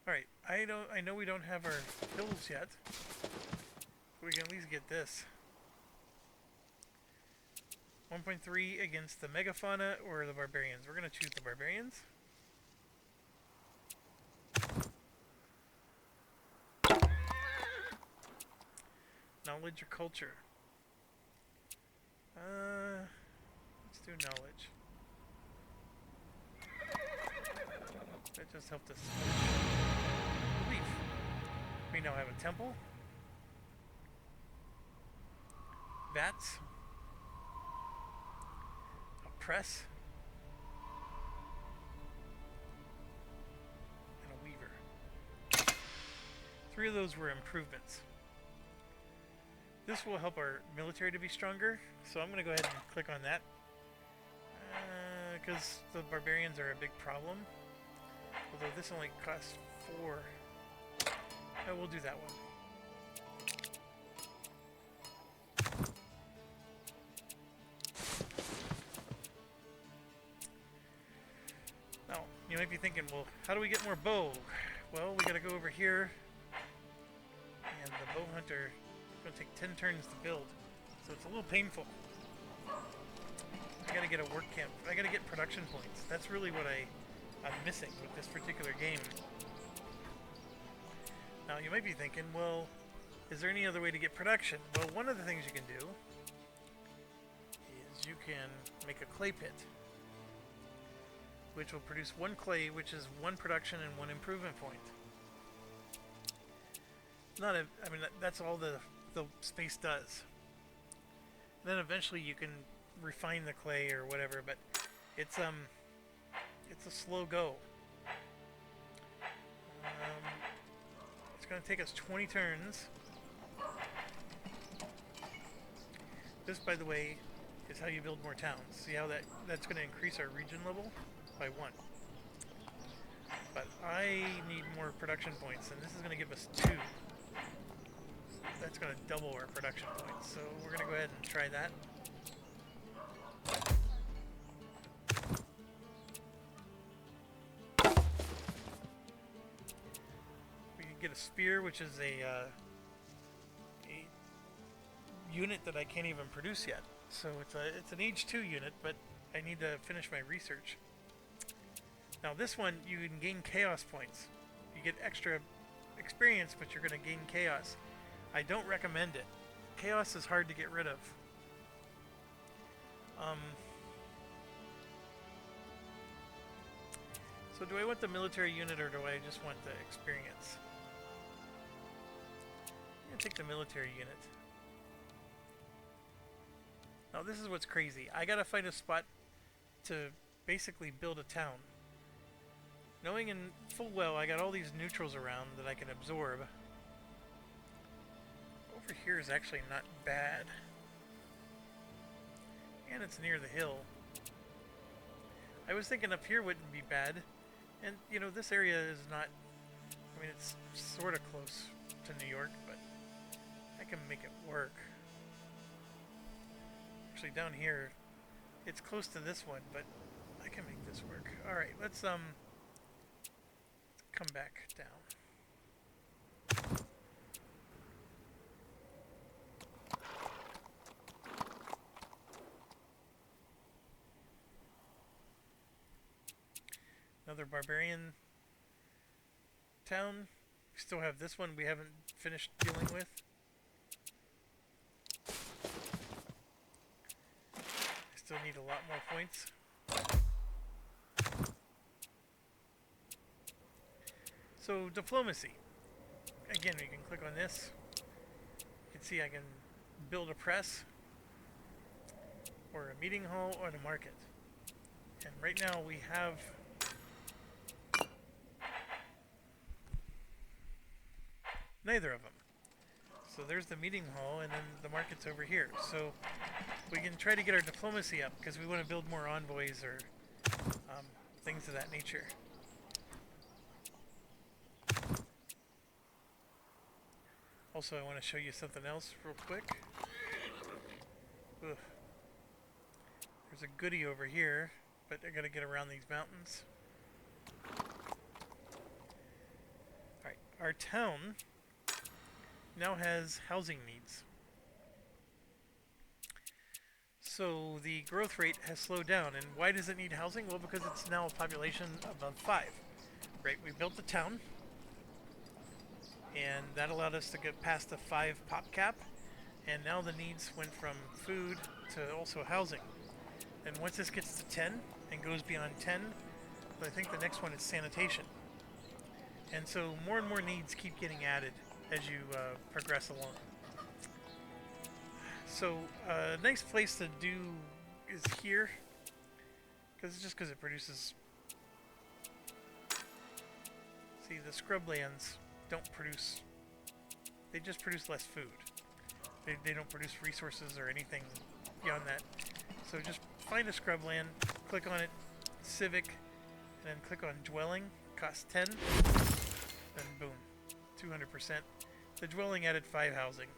Alright, I know we don't have our hills yet. We can at least get this. 1.3 against the megafauna or the barbarians. We're going to choose the barbarians. Knowledge or culture? Let's do knowledge. That just helped us. Belief. We now have a temple. Vats. Press, and a weaver. 3 of those were improvements. This will help our military to be stronger, so I'm going to go ahead and click on that. Because the barbarians are a big problem. Although this only costs 4. We'll do that one. You might be thinking, well, how do we get more bow? Well, we gotta go over here, and the bow hunter is gonna take 10 turns to build, so it's a little painful. I gotta get a work camp. I gotta get production points. That's really what I'm missing with this particular game. Now, you might be thinking, well, is there any other way to get production? Well, one of the things you can do is you can make a clay pit, which will produce 1 clay, which is 1 production and 1 improvement point. I mean, that's all the space does. And then eventually you can refine the clay or whatever, but it's a slow go. It's going to take us 20 turns. This, by the way, is how you build more towns. See how that's going to increase our region level by 1. But I need more production points, and this is going to give us 2. That's going to double our production points, so we're going to go ahead and try that. We can get a spear, which is a unit that I can't even produce yet. So it's an age 2 unit, but I need to finish my research. Now this one, you can gain chaos points. You get extra experience, but you're going to gain chaos. I don't recommend it. Chaos is hard to get rid of. So do I want the military unit or do I just want the experience? I'm going to take the military unit. Now this is what's crazy. I gotta find a spot to basically build a town. Knowing in full well I got all these neutrals around that I can absorb. over here is actually not bad. And it's near the hill. I was thinking up here wouldn't be bad. And, you know, this area is not... I mean, it's sort of close to New York, but I can make it work. Actually, down here, it's close to this one, but I can make this work. Alright, let's come back down. Another barbarian town. We still have this one we haven't finished dealing with. I still need a lot more points. So, diplomacy. Again, we can click on this. You can see I can build a press, or a meeting hall, or the market. And right now we have neither of them. So there's the meeting hall, and then the market's over here. So we can try to get our diplomacy up, because we want to build more envoys or things of that nature. Also, I want to show you something else real quick. Ugh. There's a goodie over here, but I gotta get around these mountains. Alright, our town now has housing needs. So the growth rate has slowed down. And why does it need housing? Well, because it's now a population above 5. Right, we built the town, and that allowed us to get past the 5 pop cap, and now the needs went from food to also housing. And once this gets to 10 and goes beyond 10, I think the next one is sanitation. And so more and more needs keep getting added as you progress along. So a nice place to do is here, because it produces. See, the scrublands don't produce. They just produce less food. They don't produce resources or anything beyond that. So just find a scrubland, click on it, civic, and then click on dwelling. Costs 10, then boom, 200%. The dwelling added 5 housing.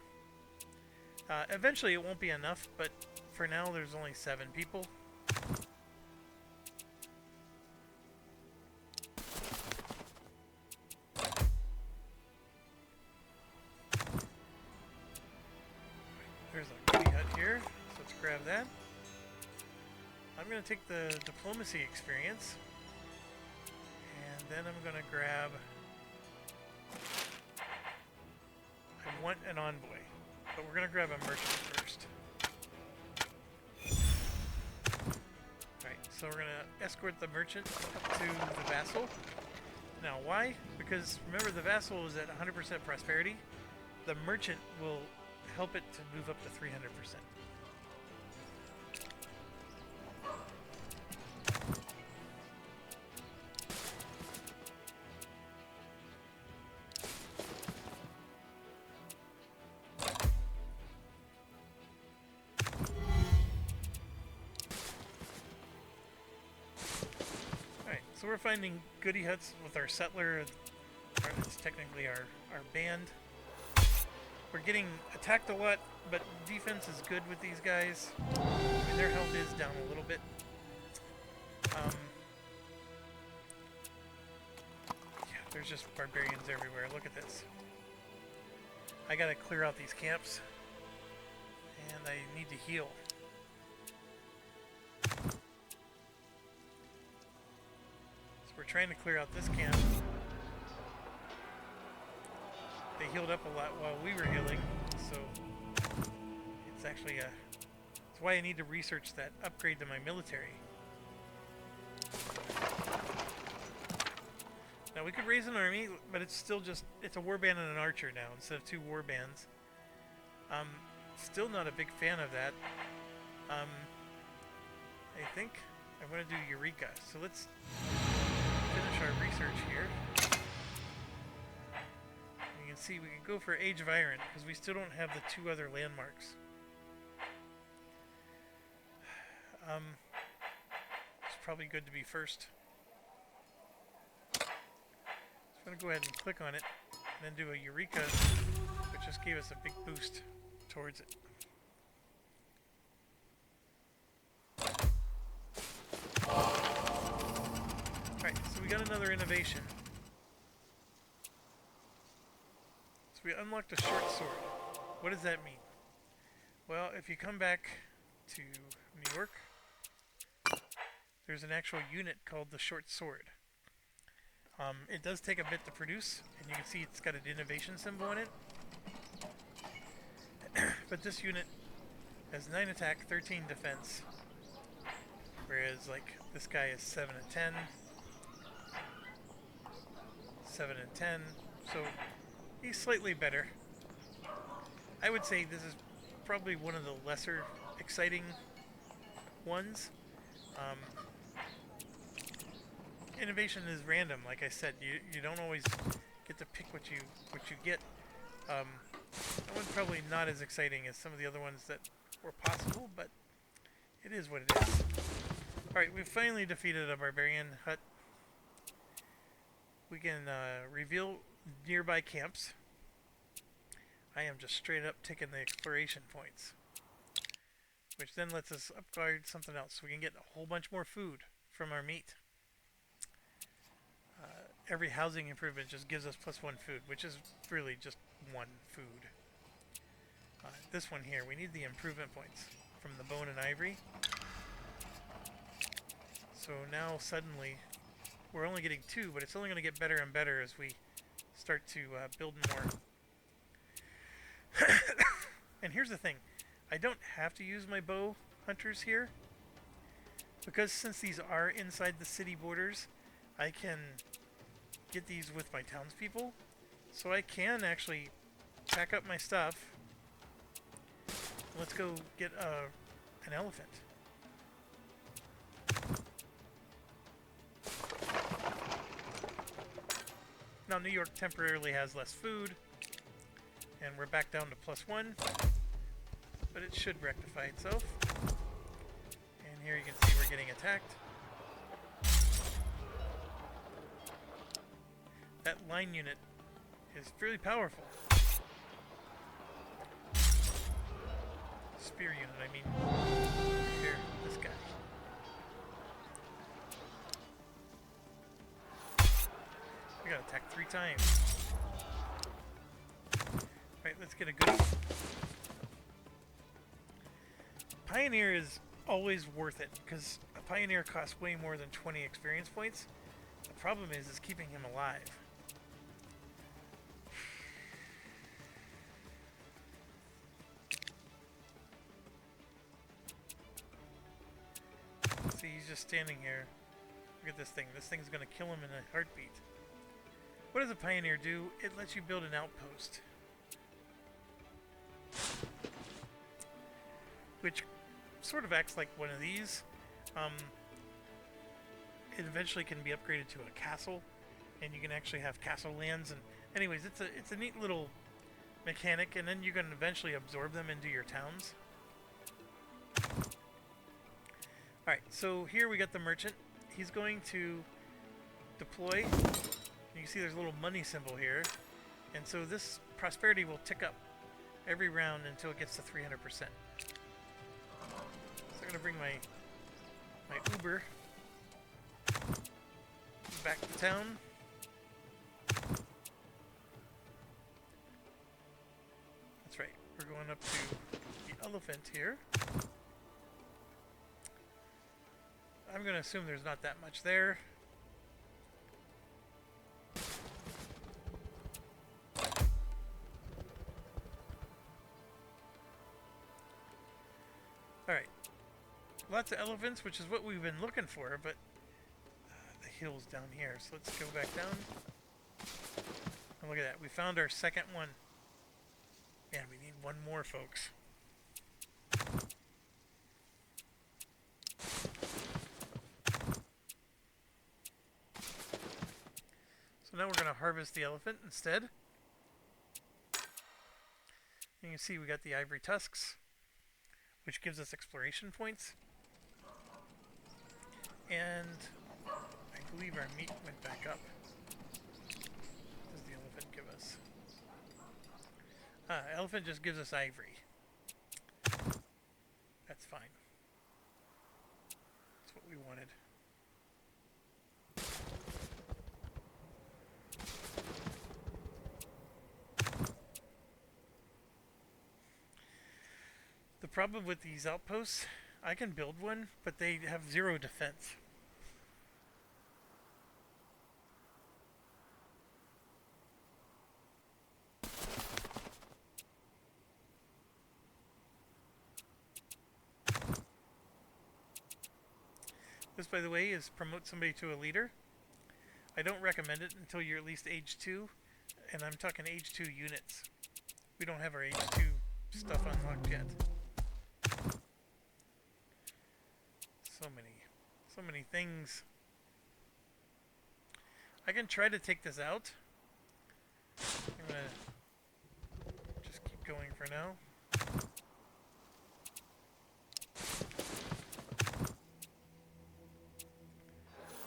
Eventually it won't be enough, but for now there's only 7 people. There's a goodie hut here, so let's grab that. I'm going to take the diplomacy experience, and then I'm going to grab... I want an envoy, but we're going to grab a merchant first. Alright, so we're going to escort the merchant up to the vassal. Now, why? Because remember, the vassal is at 100% prosperity. The merchant will help it to move up to 300%. Alright, so we're finding goodie huts with our settler. It's technically our band. We're getting attacked a lot, but defense is good with these guys. I mean, their health is down a little bit. Yeah, there's just barbarians everywhere. Look at this. I gotta clear out these camps, and I need to heal. So we're trying to clear out this camp. They healed up a lot while we were healing, so it's actually it's why I need to research that upgrade to my military. Now we could raise an army, but it's still just, it's a warband and an archer now instead of 2 warbands. Still not a big fan of that. I think I'm going to do Eureka, so let's finish our research here. You can let's see, we can go for Age of Iron, because we still don't have the 2 other landmarks. It's probably good to be first. So I'm going to go ahead and click on it, and then do a Eureka, which just gave us a big boost towards it. Alright, so we got another innovation. So we unlocked a short sword. What does that mean? Well, if you come back to New York, there's an actual unit called the short sword. It does take a bit to produce, and you can see it's got an innovation symbol on it. But this unit has 9 attack, 13 defense, whereas like this guy is 7 and 10, 7 and 10, so he's slightly better. I would say this is probably one of the lesser exciting ones. Innovation is random, like I said. You don't always get to pick what you get. That one's probably not as exciting as some of the other ones that were possible, but it is what it is. Alright, we've finally defeated a barbarian hut. We can reveal nearby camps. I am just straight up taking the exploration points, which then lets us upgrade something else, so we can get a whole bunch more food from our meat. Every housing improvement just gives us +1 food, which is really just 1 food. This one here, we need the improvement points from the bone and ivory. So now suddenly, we're only getting 2, but it's only going to get better and better as we start to build more. And here's the thing, I don't have to use my bow hunters here, because since these are inside the city borders, I can get these with my townspeople, so I can actually pack up my stuff. Let's go get an elephant. Now New York temporarily has less food, and we're back down to +1, but it should rectify itself. And here you can see we're getting attacked. That line unit is really powerful. Spear unit, I mean. Here, this guy. We got attacked 3 times. Alright, let's get a good... Pioneer is always worth it, because a Pioneer costs way more than 20 experience points. The problem is keeping him alive. See, he's just standing here. Look at this thing. This thing's gonna kill him in a heartbeat. What does a Pioneer do? It lets you build an outpost, which sort of acts like one of these. It eventually can be upgraded to a castle, and you can actually have castle lands. And anyways, it's a neat little mechanic, and then you can eventually absorb them into your towns. Alright, so here we got the merchant. He's going to deploy. You can see there's a little money symbol here. And so this prosperity will tick up every round until it gets to 300%. So I'm going to bring my Uber back to town. That's right, we're going up to the elephant here. I'm going to assume there's not that much there. Alright. Lots of elephants, which is what we've been looking for, but the hill's down here. So let's go back down. And look at that. We found our second one. Man, we need 1 more, folks. So now we're going to harvest the elephant instead. you can see we got the ivory tusks, which gives us exploration points. And I believe our meat went back up. What does the elephant give us? Elephant just gives us ivory. That's fine. That's what we wanted. The problem with these outposts, I can build one, but they have 0 defense. This, by the way, is promote somebody to a leader. I don't recommend it until you're at least age 2, and I'm talking age 2 units. We don't have our age 2 stuff unlocked yet. So many things. I can try to take this out. I'm gonna just keep going for now.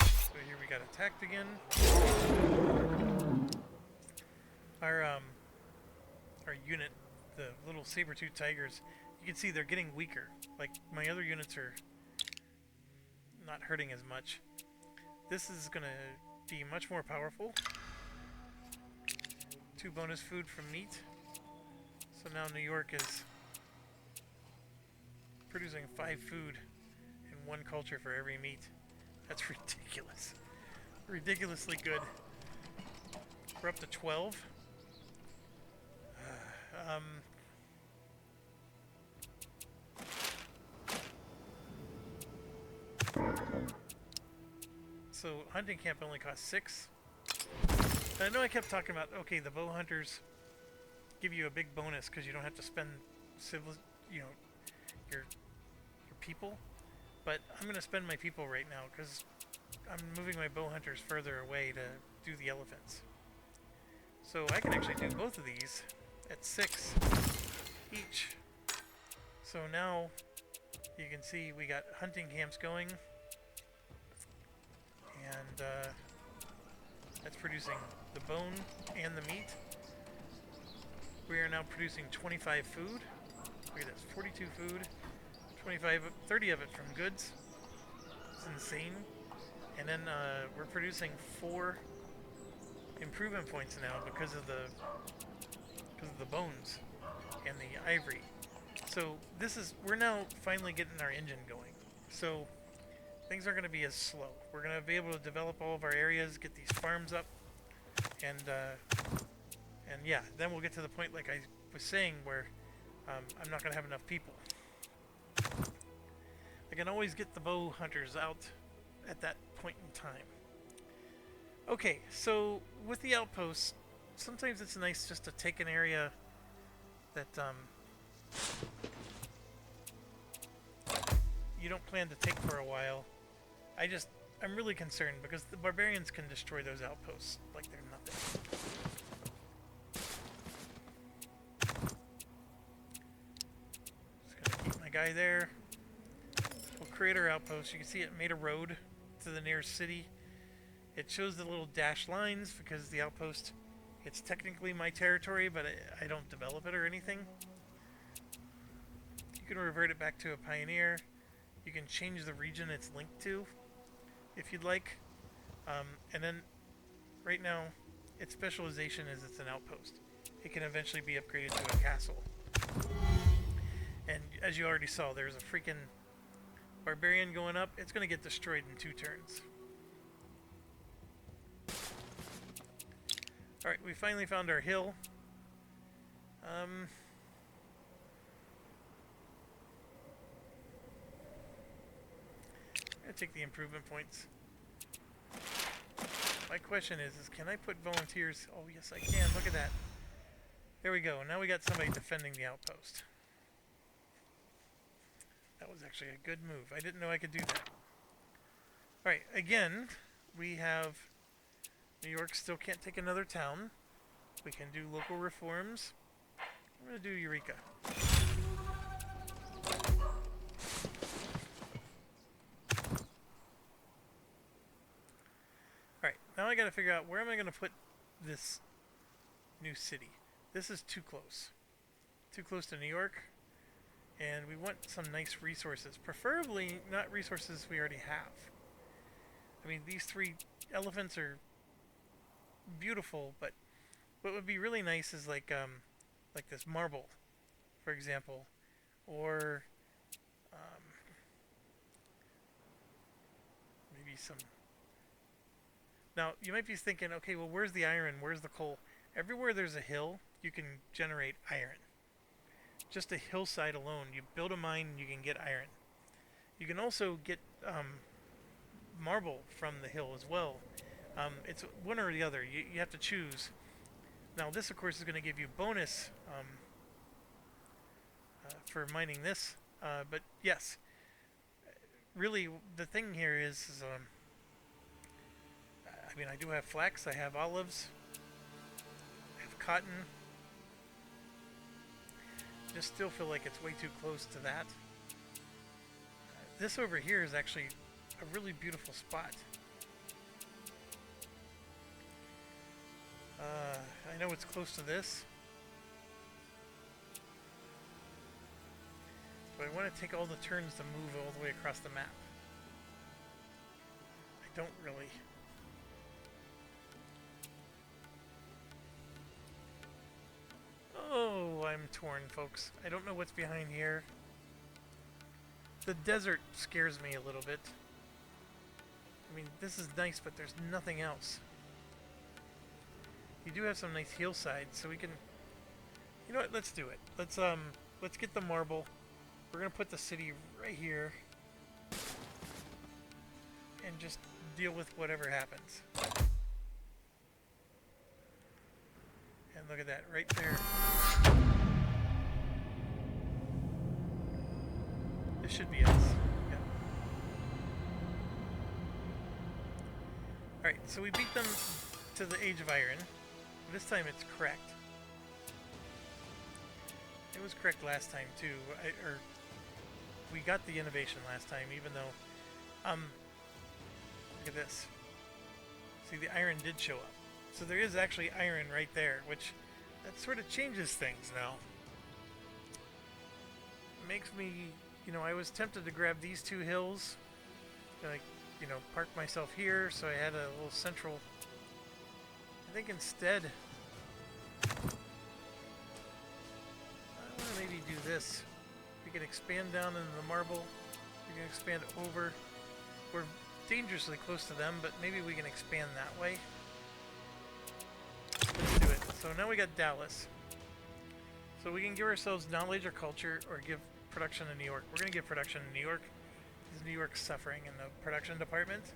So here we got attacked again. Our unit, the little saber-tooth tigers, you can see they're getting weaker. Like, my other units are not hurting as much. This is gonna be much more powerful. 2 bonus food from meat. So now New York is producing 5 food and 1 culture for every meat. That's ridiculous. Ridiculously good. We're up to 12. So hunting camp only costs 6. And I know I kept talking about, okay, the bow hunters give you a big bonus because you don't have to spend your people. But I'm going to spend my people right now because I'm moving my bow hunters further away to do the elephants. So I can actually do both of these at 6 each. So now you can see we got hunting camps going. And that's producing the bone and the meat. We are now producing 25 food. Look at this, 42 food, 30 of it from goods. It's insane. And then we're producing 4 improvement points now because of the bones and the ivory. So we're now finally getting our engine going. So things aren't going to be as slow. We're going to be able to develop all of our areas, get these farms up, and yeah, then we'll get to the point, like I was saying, where I'm not going to have enough people. I can always get the bow hunters out at that point in time. Okay, so with the outposts, sometimes it's nice just to take an area that you don't plan to take for a while. I'm really concerned because the barbarians can destroy those outposts like they're nothing. Just gonna keep my guy there. We'll create our outpost. You can see it made a road to the nearest city. It shows the little dashed lines because the outpost, it's technically my territory, but I don't develop it or anything. You can revert it back to a pioneer. You can change the region it's linked to if you'd like. And then right now its specialization is it's an outpost. It can eventually be upgraded to a castle. And as you already saw, there's a freaking barbarian going up. It's going to get destroyed in 2 turns. Alright, we finally found our hill. I'm gonna take the improvement points. My question is can I put volunteers? Oh yes I can, look at that. There we go, now we got somebody defending the outpost. That was actually a good move. I didn't know I could do that. Alright, again, we have New York still can't take another town. We can do local reforms. I'm gonna do Eureka. Alright, now I gotta figure out where am I gonna put this new city. This is too close. Too close to New York. And we want some nice resources. Preferably not resources we already have. I mean, these 3 elephants are beautiful, but what would be really nice is like this marble, for example, or maybe some. Now you might be thinking, okay, well, where's the iron? Where's the coal? Everywhere there's a hill, you can generate iron. Just a hillside alone, you build a mine, and you can get iron. You can also get marble from the hill as well. It's one or the other. You have to choose. Now this, of course, is going to give you bonus for mining this. But yes, really, the thing here is I mean, I do have flax. I have olives. I have cotton. Just still feel like it's way too close to that. This over here is actually a really beautiful spot. I know it's close to this, but I want to take all the turns to move all the way across the map. I don't really. Oh, I'm torn, folks. I don't know what's behind here. The desert scares me a little bit. I mean, this is nice, but there's nothing else. You do have some nice hillsides, so we can... You know what? Let's do it. Let's get the marble. We're gonna put the city right here. And just deal with whatever happens. And look at that, right there. This should be us. Yeah. Alright, so we beat them to the Age of Iron. This time it's correct. It was correct last time too. We got the innovation last time, even though look at this. See, the iron did show up. So there is actually iron right there, which that sort of changes things now. Makes me, you know, I was tempted to grab these 2 hills, like, you know, park myself here, so I had a little central. I think instead, I want to maybe do this. We can expand down into the marble. We can expand over. We're dangerously close to them, but maybe we can expand that way. Let's do it. So now we got Dallas. So we can give ourselves knowledge or culture, or give production in New York. We're going to give production in New York, because New York's suffering in the production department.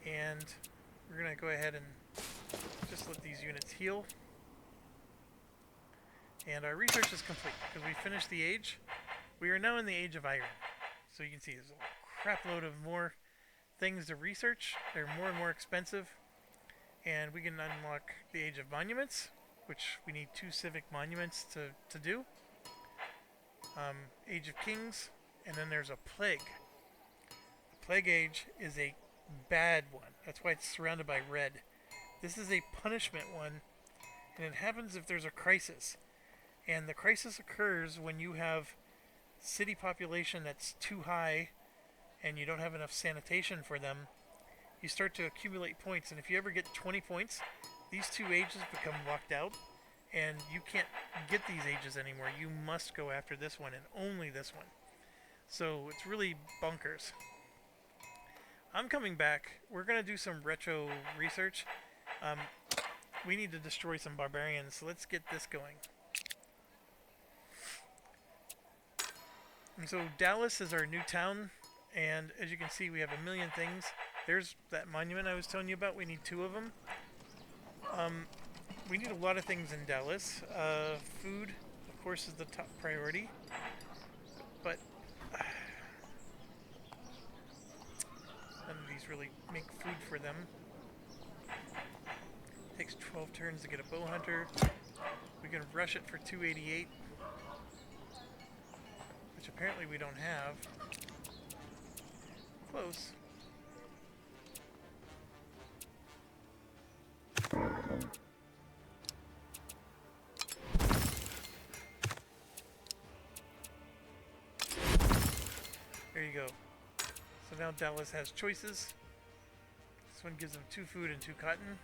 And we're going to go ahead and just let these units heal. And our research is complete, because we finished the age. We are now in the Age of Iron. So you can see there's a crap load of more things to research. They're more and more expensive. And we can unlock the Age of Monuments, which we need 2 civic monuments to do. Age of Kings, and then there's a Plague. The Plague Age is a bad one. That's why it's surrounded by red. This is a punishment one, and it happens if there's a crisis. And the crisis occurs when you have city population that's too high, and you don't have enough sanitation for them. You start to accumulate points, and if you ever get 20 points, these 2 ages become locked out, and you can't get these ages anymore. You must go after this one, and only this one. So it's really bonkers. I'm coming back. We're going to do some retro research. We need to destroy some barbarians, so let's get this going. And so Dallas is our new town, and as you can see, we have a million things. There's that monument I was telling you about. We need 2 of them. We need a lot of things in Dallas. Food, of course, is the top priority. But none of these really make food for them. Takes 12 turns to get a bow hunter. We can rush it for 288, which apparently we don't have. Close. There you go. So now Dallas has choices. This one gives them 2 food and 2 cotton.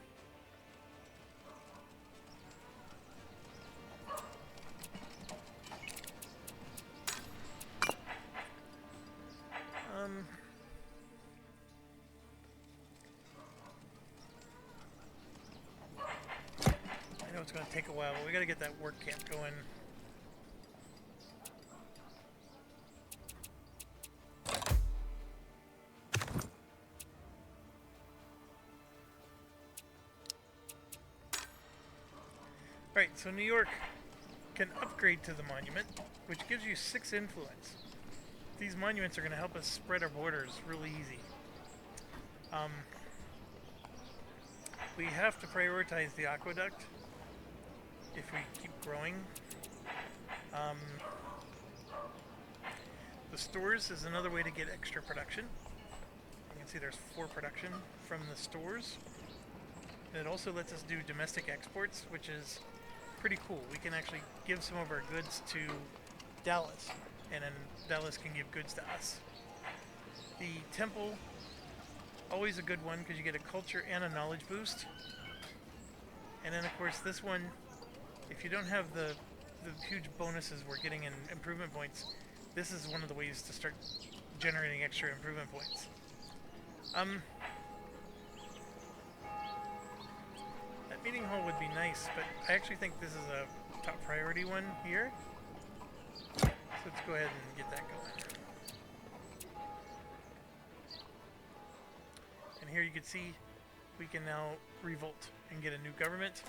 I know it's going to take a while, but we got to get that work camp going. Alright, so New York can upgrade to the monument, which gives you 6 influence. These monuments are going to help us spread our borders really easy. We have to prioritize the aqueduct if we keep growing. The stores is another way to get extra production. You can see there's 4 production from the stores. And it also lets us do domestic exports, which is pretty cool. We can actually give some of our goods to Dallas, and then Dallas can give goods to us. The temple, always a good one because you get a culture and a knowledge boost. And then of course this one, if you don't have the huge bonuses we're getting in improvement points, this is one of the ways to start generating extra improvement points. That meeting hall would be nice, but I actually think this is a top priority one here. So let's go ahead and get that going. And here you can see we can now revolt and get a new government.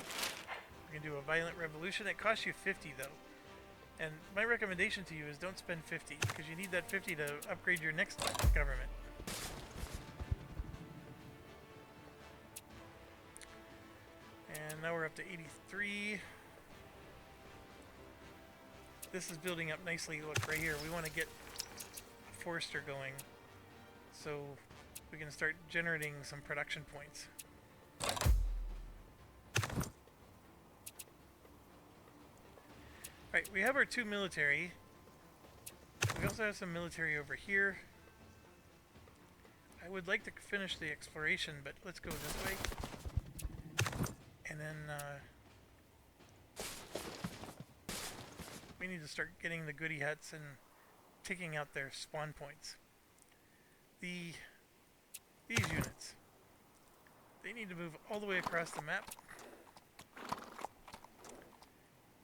We can do a violent revolution. It costs you 50 though. And my recommendation to you is don't spend 50, because you need that 50 to upgrade your next government. And now we're up to 83. This is building up nicely. Look right here. We want to get a forester going so we can start generating some production points. Alright, we have our 2 military. We also have some military over here. I would like to finish the exploration, but let's go this way. And then we need to start getting the goody huts and taking out their spawn points. These units, they need to move all the way across the map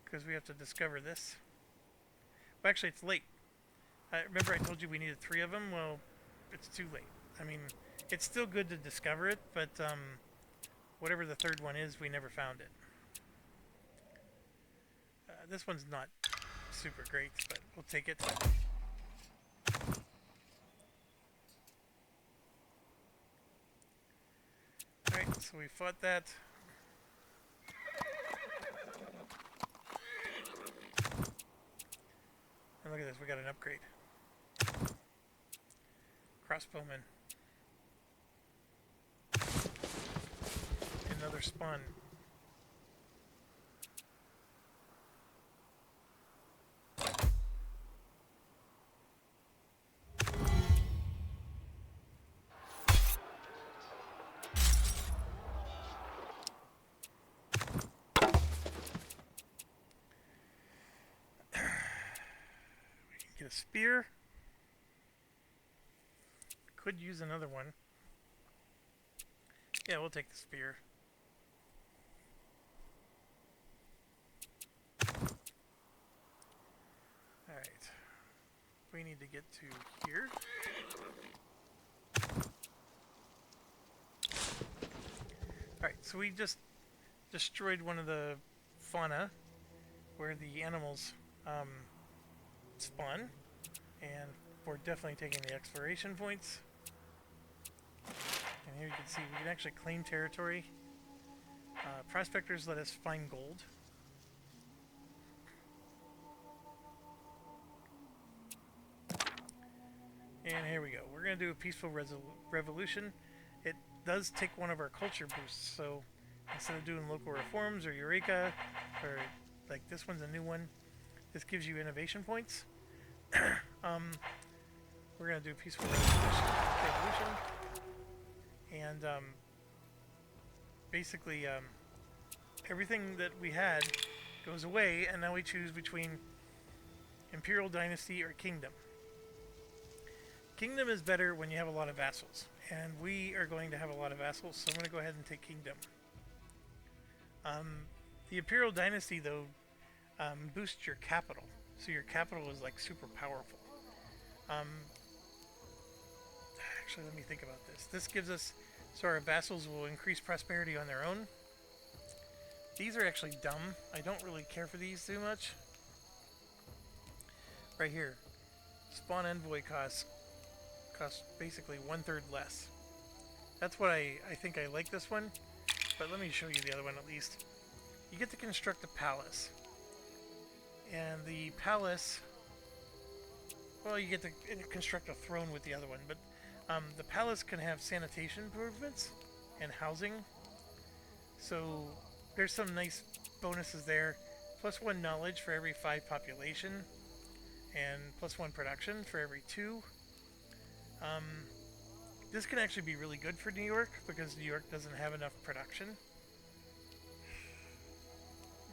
because we have to discover this. Well, actually, it's late. Remember I told you we needed 3 of them? Well, it's too late. I mean, it's still good to discover it, but whatever the 3rd one is, we never found it. This one's not super great, but we'll take it. Alright, so we fought that. And look at this, we got an upgrade. Crossbowman. Another spawn. Get a spear. Could use another one. Yeah, we'll take the spear. Alright. We need to get to here. Alright, so we just destroyed one of the fauna where the animals spawn, and we're definitely taking the exploration points. And here you can see we can actually claim territory. Prospectors let us find gold, going to do a peaceful revolution. It does take one of our culture boosts, so instead of doing local reforms or Eureka, or like this one's a new one, this gives you innovation points. We're going to do peaceful revolution. And basically everything that we had goes away, and now we choose between Imperial Dynasty or Kingdom. Kingdom is better when you have a lot of vassals, and we are going to have a lot of vassals, so I'm going to go ahead and take Kingdom. The Imperial Dynasty, though, boosts your capital, so your capital is like super powerful. Actually, let me think about this. This gives us, so our vassals will increase prosperity on their own. These are actually dumb. I don't really care for these too much. Right here, spawn envoy costs basically 1/3 less. That's what I think I like this one, but let me show you the other one at least. You get to construct a palace, and the palace, well, you get to construct a throne with the other one, but the palace can have sanitation improvements and housing, so there's some nice bonuses there. +1 knowledge for every 5 population, and +1 production for every 2. This can actually be really good for New York, because New York doesn't have enough production.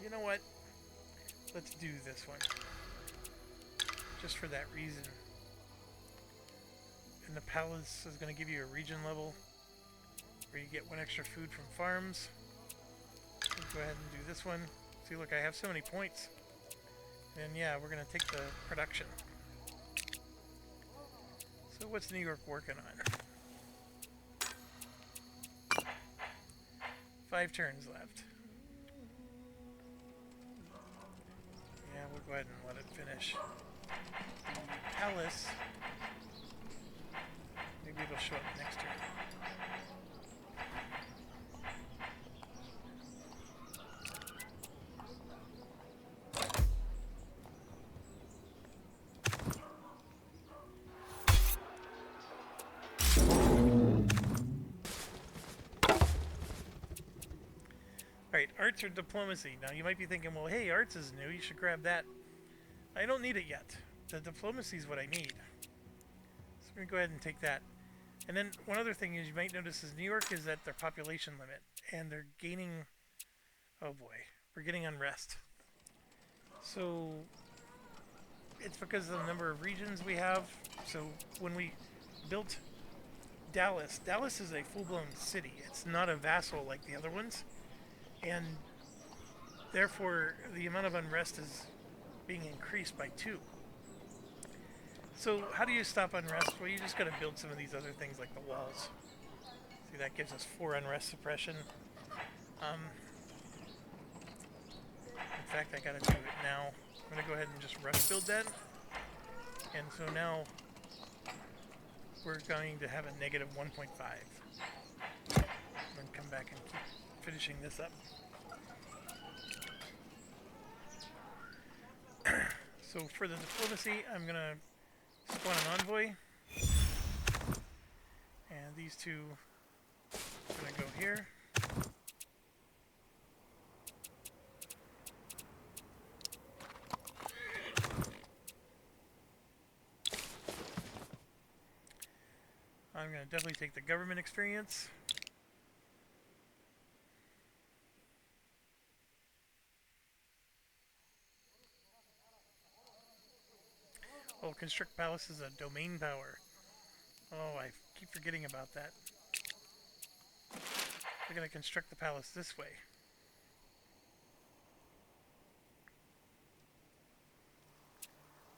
You know what? Let's do this one. Just for that reason. And the palace is going to give you a region level, where you get 1 extra food from farms. Let's go ahead and do this one. See, look, I have so many points. And yeah, we're going to take the production. So what's New York working on? 5 turns left. Yeah, we'll go ahead and let it finish. The palace, maybe it'll show up next turn. Alright, arts or diplomacy. Now you might be thinking, well, hey, arts is new, you should grab that. I don't need it yet. The diplomacy is what I need. So I'm going to go ahead and take that. And then one other thing is, you might notice is New York is at their population limit, and they're gaining, oh boy, we're getting unrest. So it's because of the number of regions we have. So when we built Dallas, Dallas is a full-blown city. It's not a vassal like the other ones. And therefore the amount of unrest is being increased by 2. So how do you stop unrest? Well, you just got to build some of these other things like the walls. See, that gives us 4 unrest suppression. In fact, I got to do it now. I'm going to go ahead and just rush build that. And so now we're going to have a negative 1.5. And then come back and keep finishing this up. So for the diplomacy, I'm going to spawn an envoy. And these 2 are going to go here. I'm going to definitely take the government experience. Oh, construct palace is a domain power. Oh, I keep forgetting about that. We're going to construct the palace this way.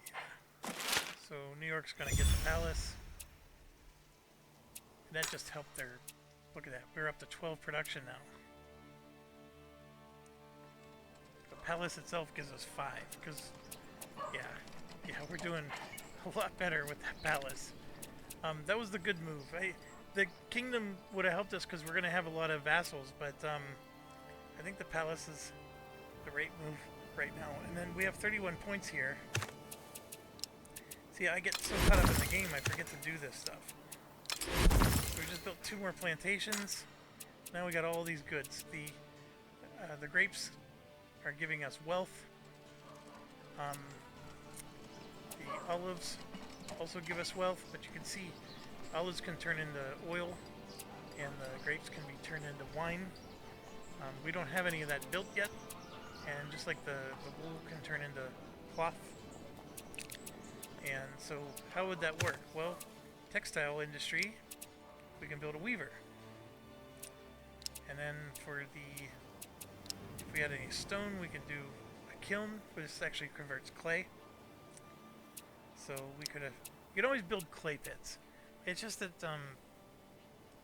Yeah. So New York's going to get the palace. And that just helped their... Look at that. We're up to 12 production now. The palace itself gives us 5. Because, yeah, we're doing a lot better with that palace. That was the good move. The kingdom would have helped us because we're going to have a lot of vassals, but I think the palace is the right move right now. And then we have 31 points here. See, I get so caught up in the game, I forget to do this stuff. So we just built 2 more plantations. Now we got all these goods. The grapes are giving us wealth. The olives also give us wealth, but you can see olives can turn into oil, and the grapes can be turned into wine. We don't have any of that built yet, and just like the wool can turn into cloth. And so how would that work? Well, textile industry, we can build a weaver. And then for if we had any stone, we can do a kiln, but this actually converts clay. So you can always build clay pits. It's just that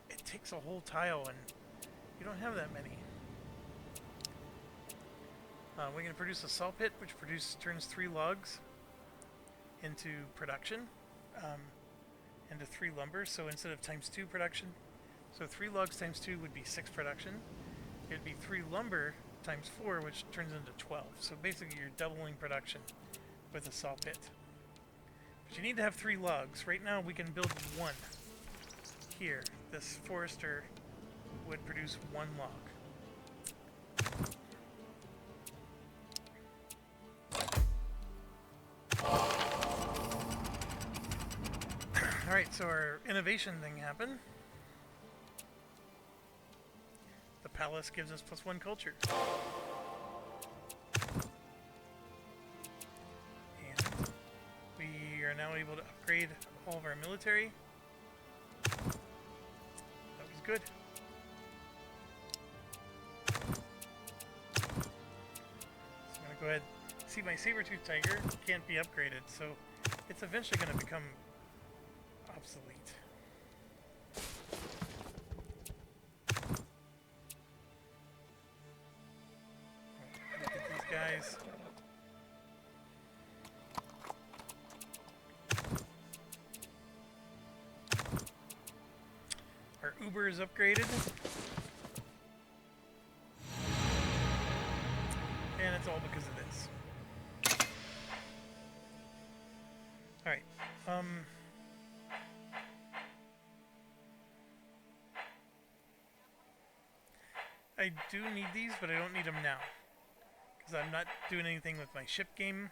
it takes a whole tile, and you don't have that many. We can produce a saw pit, which turns 3 logs into production, into 3 lumber. So instead of ×2 production, so 3 logs ×2 would be 6 production. It'd be 3 lumber ×4, which turns into 12. So basically you're doubling production with a saw pit. But you need to have 3 logs. Right now we can build 1. Here, this forester would produce 1 log. Alright, so our innovation thing happened. The palace gives us +1 culture. And we are now able to upgrade all of our military. That was good. So I'm going to go ahead. See, my saber-tooth tiger can't be upgraded, so it's eventually going to become obsolete. Look at these guys. Our Uber is upgraded. And it's all because of this. Alright. I do need these, but I don't need them now, because I'm not doing anything with my ship game,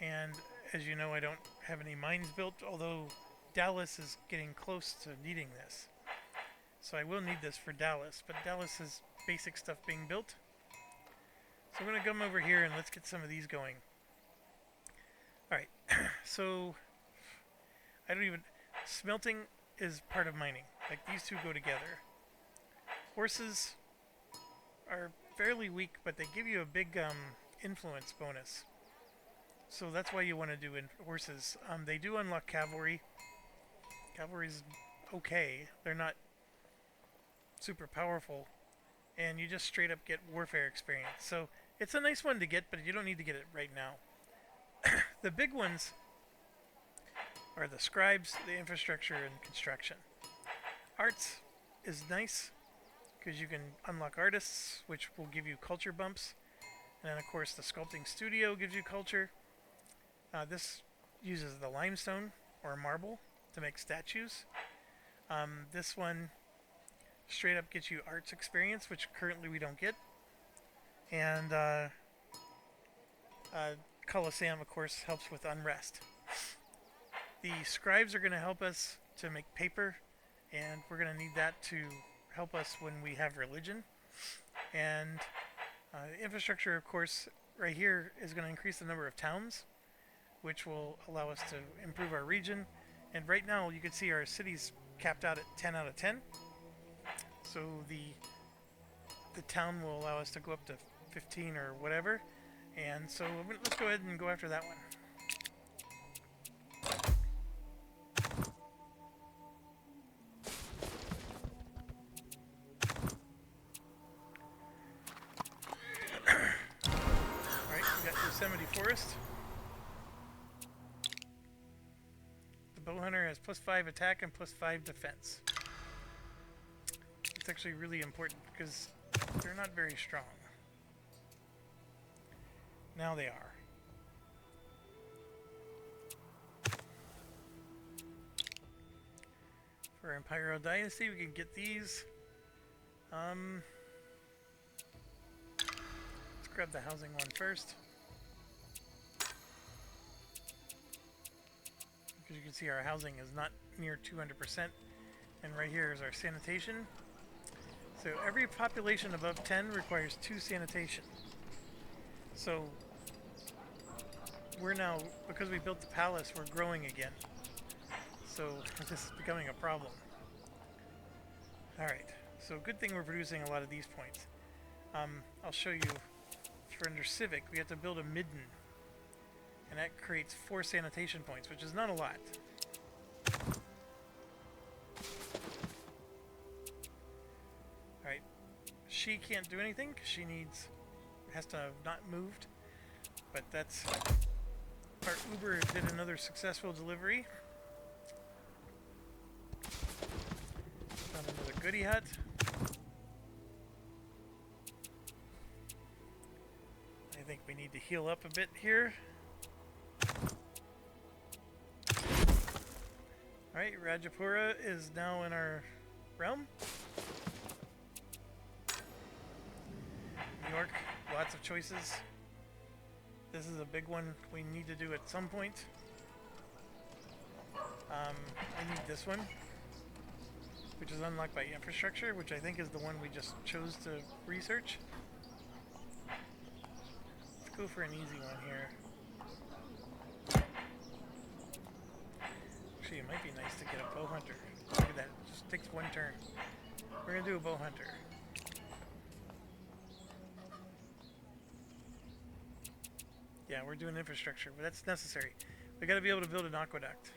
and as you know, I don't have any mines built, although Dallas is getting close to needing this. So I will need this for Dallas, but Dallas has basic stuff being built. So I'm going to come over here and let's get some of these going. Alright, so smelting is part of mining. Like, these two go together. Horses are fairly weak, but they give you a big influence bonus. So that's why you want to do horses. They do unlock cavalry. Cavalry's okay. They're not super powerful. And you just straight up get warfare experience. So it's a nice one to get, but you don't need to get it right now. The big ones are the scribes, the infrastructure, and construction. Arts is nice, because you can unlock artists, which will give you culture bumps. And then, of course, the sculpting studio gives you culture. This uses the limestone or marble to make statues. This one straight up gets you arts experience, which currently we don't get. And Colosseum, of course, helps with unrest. The scribes are going to help us to make paper, and we're going to need that to help us when we have religion. And infrastructure, of course, right here is going to increase the number of towns, which will allow us to improve our region. And right now you can see our city's capped out at 10 out of 10. So the town will allow us to go up to 15 or whatever. And so let's go ahead and go after that one. Yosemite Forest. The bowhunter has +5 attack and +5 defense. It's actually really important because they're not very strong. Now they are. For Imperial Dynasty, we can get these. Let's grab the housing one first. Because you can see our housing is not near 200%. And right here is our sanitation. So every population above 10 requires 2 sanitation. So we're now, because we built the palace, we're growing again. So this is becoming a problem. Alright, so good thing we're producing a lot of these points. I'll show you, for under civic, we have to build a midden. And that creates 4 sanitation points, which is not a lot. Alright, she can't do anything because she has to have not moved. But that's, our Uber did another successful delivery. Found another goodie hut. I think we need to heal up a bit here. Alright, Rajapura is now in our realm. New York, lots of choices. This is a big one we need to do at some point. I need this one, which is unlocked by infrastructure, which I think is the one we just chose to research. Let's go for an easy one here. Actually, it might be nice to get a bow hunter. Look at that, it just takes 1 turn. We're gonna do a bow hunter. Yeah, we're doing infrastructure, but that's necessary. We gotta be able to build an aqueduct.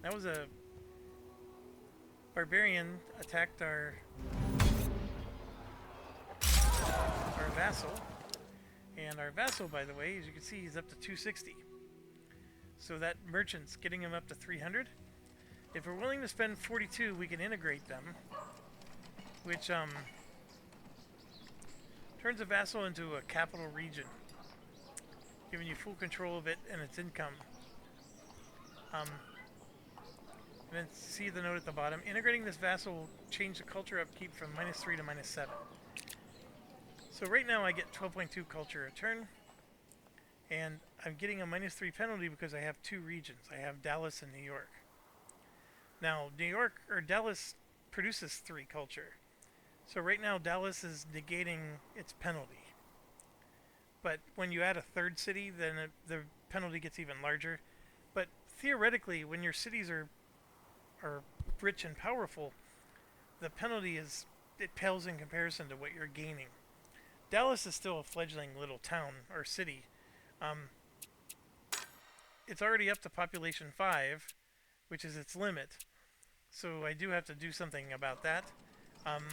That was a barbarian attacked our vassal. And our vassal, by the way, as you can see, he's up to 260. So that merchant's getting him up to 300. If we're willing to spend 42, we can integrate them, which turns a vassal into a capital region, giving you full control of it and its income. And then see the note at the bottom. Integrating this vassal will change the culture upkeep from -3 to -7. So right now I get 12.2 culture a turn, and I'm getting a -3 penalty because I have 2 regions. I have Dallas and New York. Now New York or Dallas produces 3 culture. So right now Dallas is negating its penalty. But when you add a 3rd city, then the penalty gets even larger. But theoretically, when your cities are rich and powerful, the penalty it pales in comparison to what you're gaining. Dallas is still a fledgling little town or city. It's already up to population 5, which is its limit. So I do have to do something about that. And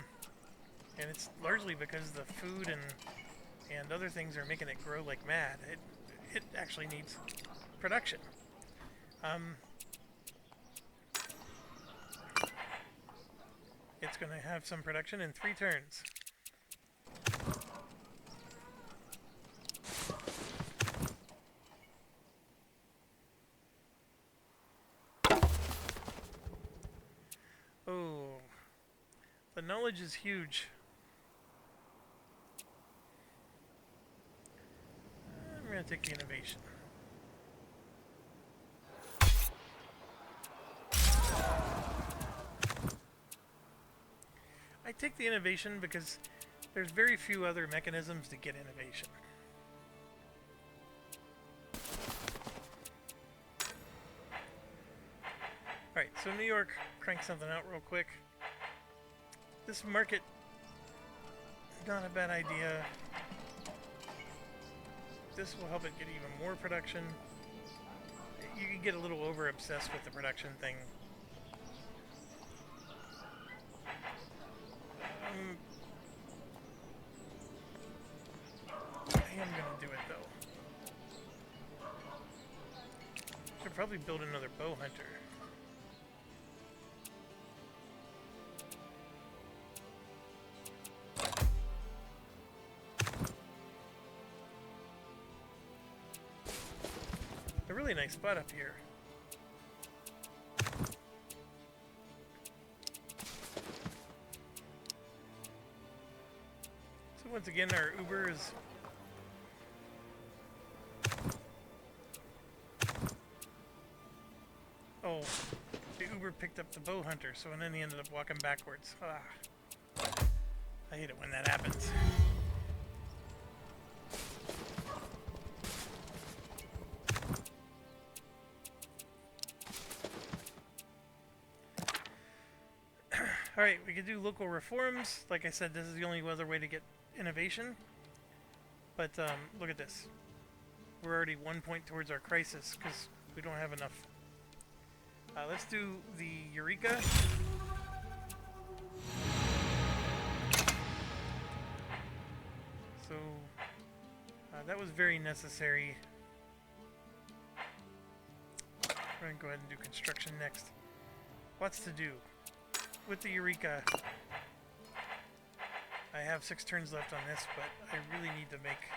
it's largely because the food and other things are making it grow like mad. It actually needs production. It's going to have some production in 3 turns. Oh, the knowledge is huge. I'm going to take the innovation. I take the innovation because there's very few other mechanisms to get innovation. Alright, so New York, crank something out real quick. This market, not a bad idea. This will help it get even more production. You can get a little over obsessed with the production thing. I am gonna do it though. Should probably build another bow hunter. A really nice spot up here. Once again, our Uber is... Oh, the Uber picked up the bow hunter, so and then he ended up walking backwards. Ah. I hate it when that happens. Alright, we could do local reforms. Like I said, this is the only other way to get innovation. But look at this. We're already 1 point towards our crisis because we don't have enough. Let's do the Eureka. So that was very necessary. We're going to go ahead and do construction next. Lots to do. With the Eureka, I have 6 turns left on this, but I really need to make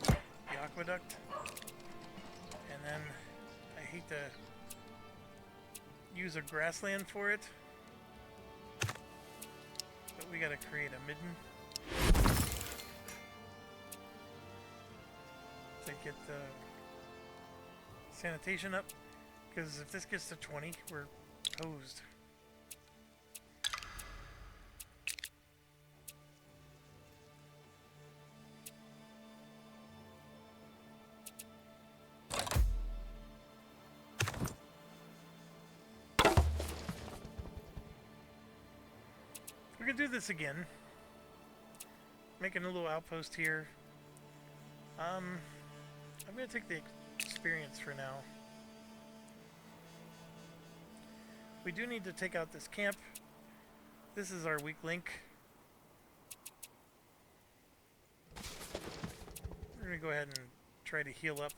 the aqueduct. And then I hate to use a grassland for it, but we gotta create a midden to get the sanitation up, because if this gets to 20, we're hosed. We can do this again. Making a little outpost here. I'm going to take the experience for now. We do need to take out this camp. This is our weak link. We're going to go ahead and try to heal up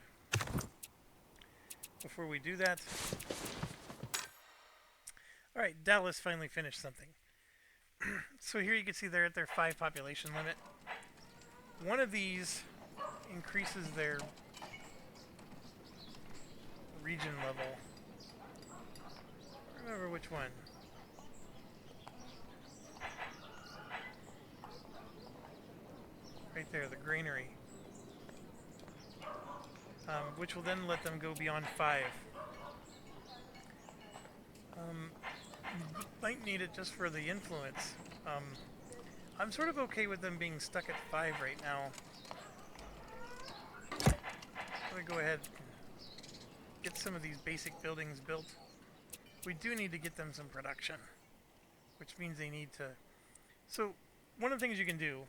before we do that. Alright, Dallas finally finished something. So here you can see they're at their 5 population limit. One of these increases their region level. I don't remember which one. Right there, the granary. Which will then let them go beyond 5. Might need it just for the influence. I'm sort of okay with them being stuck at 5 right now. I'm going to go ahead and get some of these basic buildings built. We do need to get them some production, which means they need to... So, one of the things you can do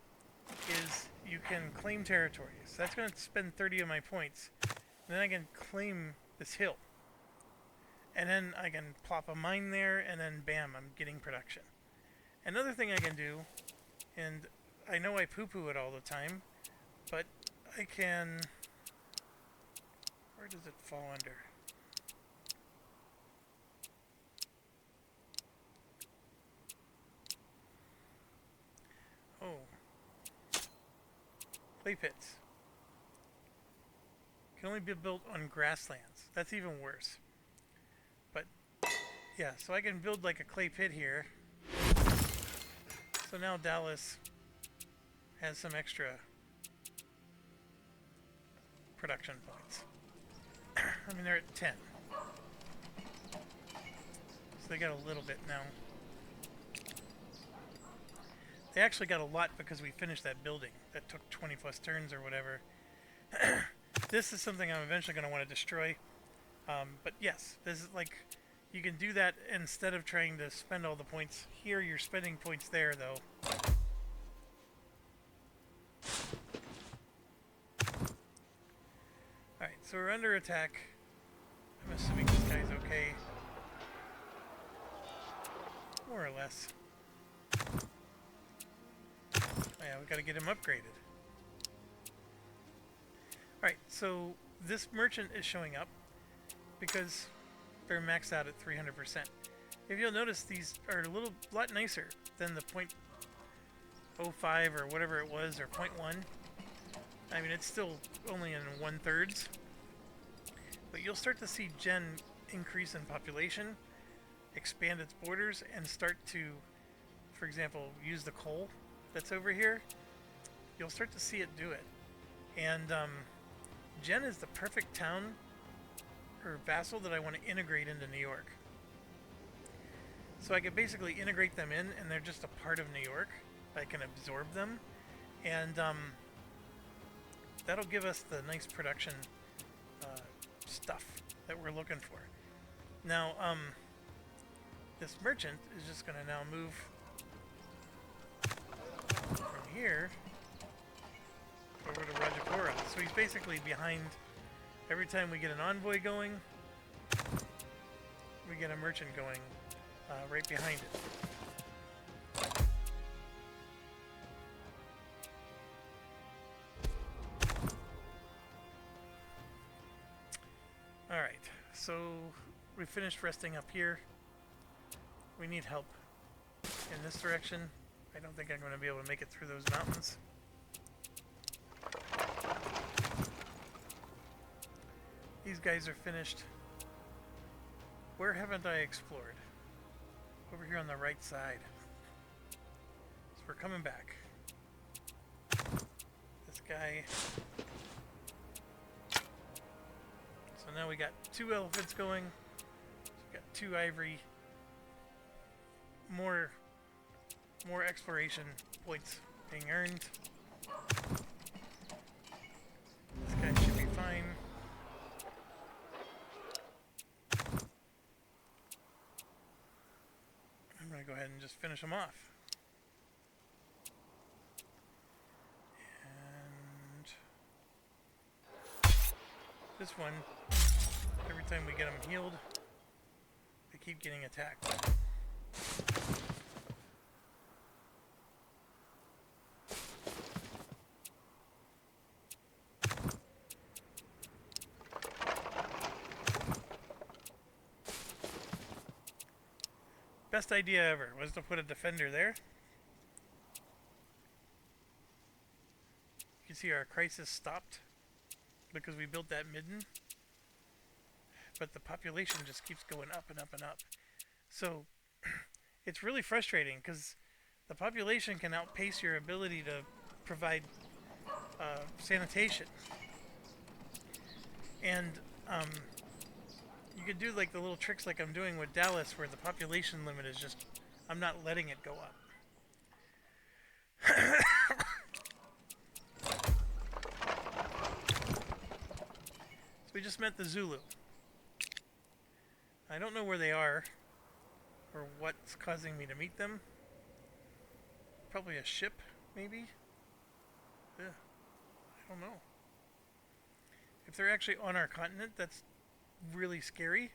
is you can claim territories. That's going to spend 30 of my points. And then I can claim this hill. And then I can plop a mine there, and then bam, I'm getting production. Another thing I can do, and I know I poo-poo it all the time, but I can... Where does it fall under? Oh. Clay pits. Can only be built on grasslands. That's even worse. But, yeah, so I can build like a clay pit here. So now Dallas has some extra production points. I mean, they're at 10. So they got a little bit now. They actually got a lot because we finished that building. That took 20 plus turns or whatever. This is something I'm eventually going to want to destroy. But yes, this is like, you can do that instead of trying to spend all the points here. You're spending points there, though. Alright, so we're under attack. I'm assuming this guy's okay. More or less. Oh yeah, we gotta get him upgraded. Alright, so this merchant is showing up because they're maxed out at 300%. If you'll notice, these are a lot nicer than the 0.05 or whatever it was, or 0.1. I mean, it's still only in 1/3. But you'll start to see Gen increase in population, expand its borders, and start to, for example, use the coal that's over here, you'll start to see it do it. And Jen is the perfect town or vassal that I want to integrate into New York. So I could basically integrate them in, and they're just a part of New York. I can absorb them, and that'll give us the nice production stuff that we're looking for. Now, this merchant is just going to now move from here over to Rajapura. So he's basically behind. Every time we get an envoy going, we get a merchant going right behind it. Alright, so we finished resting up here. We need help in this direction. I don't think I'm going to be able to make it through those mountains. These guys are finished. Where haven't I explored? Over here on the right side. So we're coming back. This guy. So now we got 2 elephants going. So we got 2 ivory. More exploration points being earned. This guy should be fine. I'm going to go ahead and just finish them off. And this one, every time we get them healed, they keep getting attacked. Best idea ever was to put a defender there. You can see our crisis stopped because we built that midden. But the population just keeps going up and up and up. So it's really frustrating because the population can outpace your ability to provide sanitation. And you could do like the little tricks like I'm doing with Dallas where the population limit is just, I'm not letting it go up. So we just met the Zulu. I don't know where they are or what's causing me to meet them. Probably a ship, maybe? Yeah, I don't know. If they're actually on our continent, that's really scary.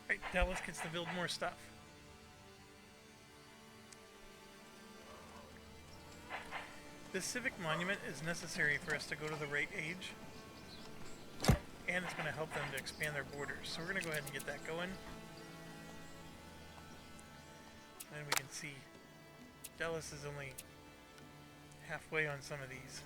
Right, Dallas gets to build more stuff. This civic monument is necessary for us to go to the right age. And it's going to help them to expand their borders. So we're going to go ahead and get that going. And we can see Dallas is only halfway on some of these.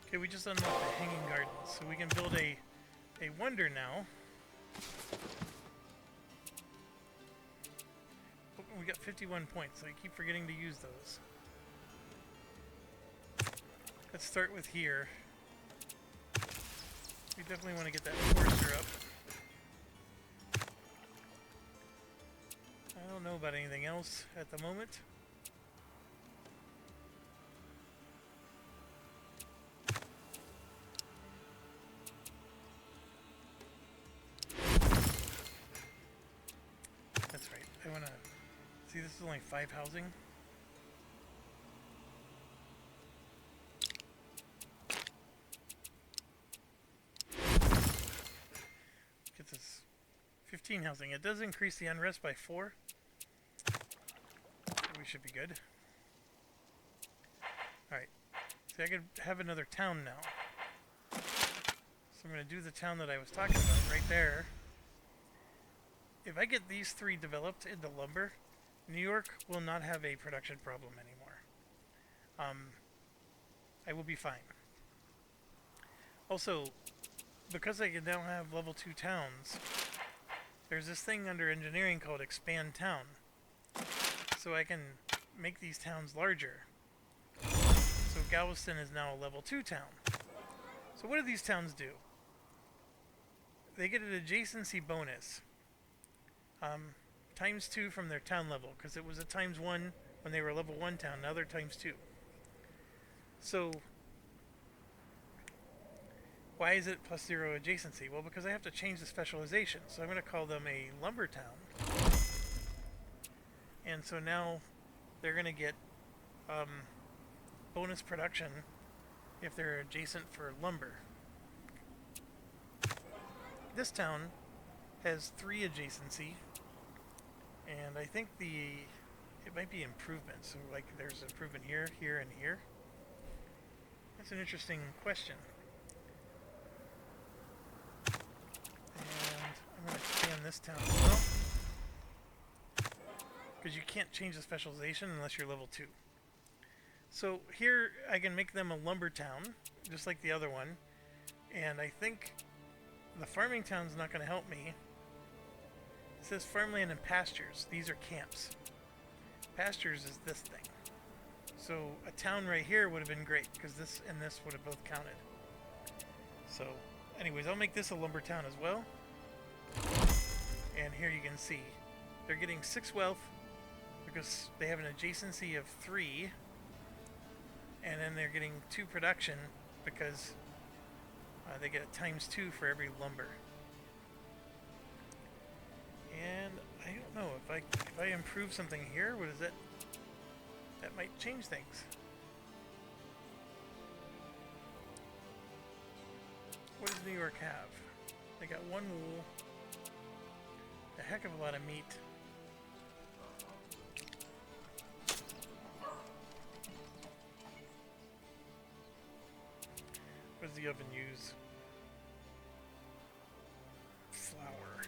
Okay, we just unlocked the hanging gardens, so we can build a wonder now. Oh, we got 51 points, so I keep forgetting to use those. Let's start with here. We definitely want to get that forester up. I don't know about anything else at the moment. See, this is only 5 housing. Gets us 15 housing. It does increase the unrest by 4. So we should be good. Alright. See, I could have another town now. So I'm going to do the town that I was talking about right there. If I get these 3 developed into lumber, New York will not have a production problem anymore. I will be fine. Also, because I can now have level 2 towns, there's this thing under engineering called expand town. So I can make these towns larger. So Galveston is now a level 2 town. So what do these towns do? They get an adjacency bonus. Times 2 from their town level, because it was a times 1 when they were a level 1 town, now they're times 2. So, why is it plus 0 adjacency? Well, because I have to change the specialization, so I'm going to call them a lumber town. And so now they're going to get bonus production if they're adjacent for lumber. This town has 3 adjacency, and I think it might be improvements. So like there's improvement here, here, and here. That's an interesting question. And I'm going to expand this town as well, because you can't change the specialization unless you're level 2. So here I can make them a lumber town, just like the other one, and I think the farming town's not going to help me. It says farmland and pastures. These are camps. Pastures is this thing. So a town right here would have been great, because this and this would have both counted. So anyways, I'll make this a lumber town as well. And here you can see they're getting 6 wealth because they have an adjacency of 3. And then they're getting 2 production because they get a times 2 for every lumber. And I don't know if I improve something here, what is that? That might change things. What does New York have? They got 1 wool, a heck of a lot of meat. What does the oven use? Flour.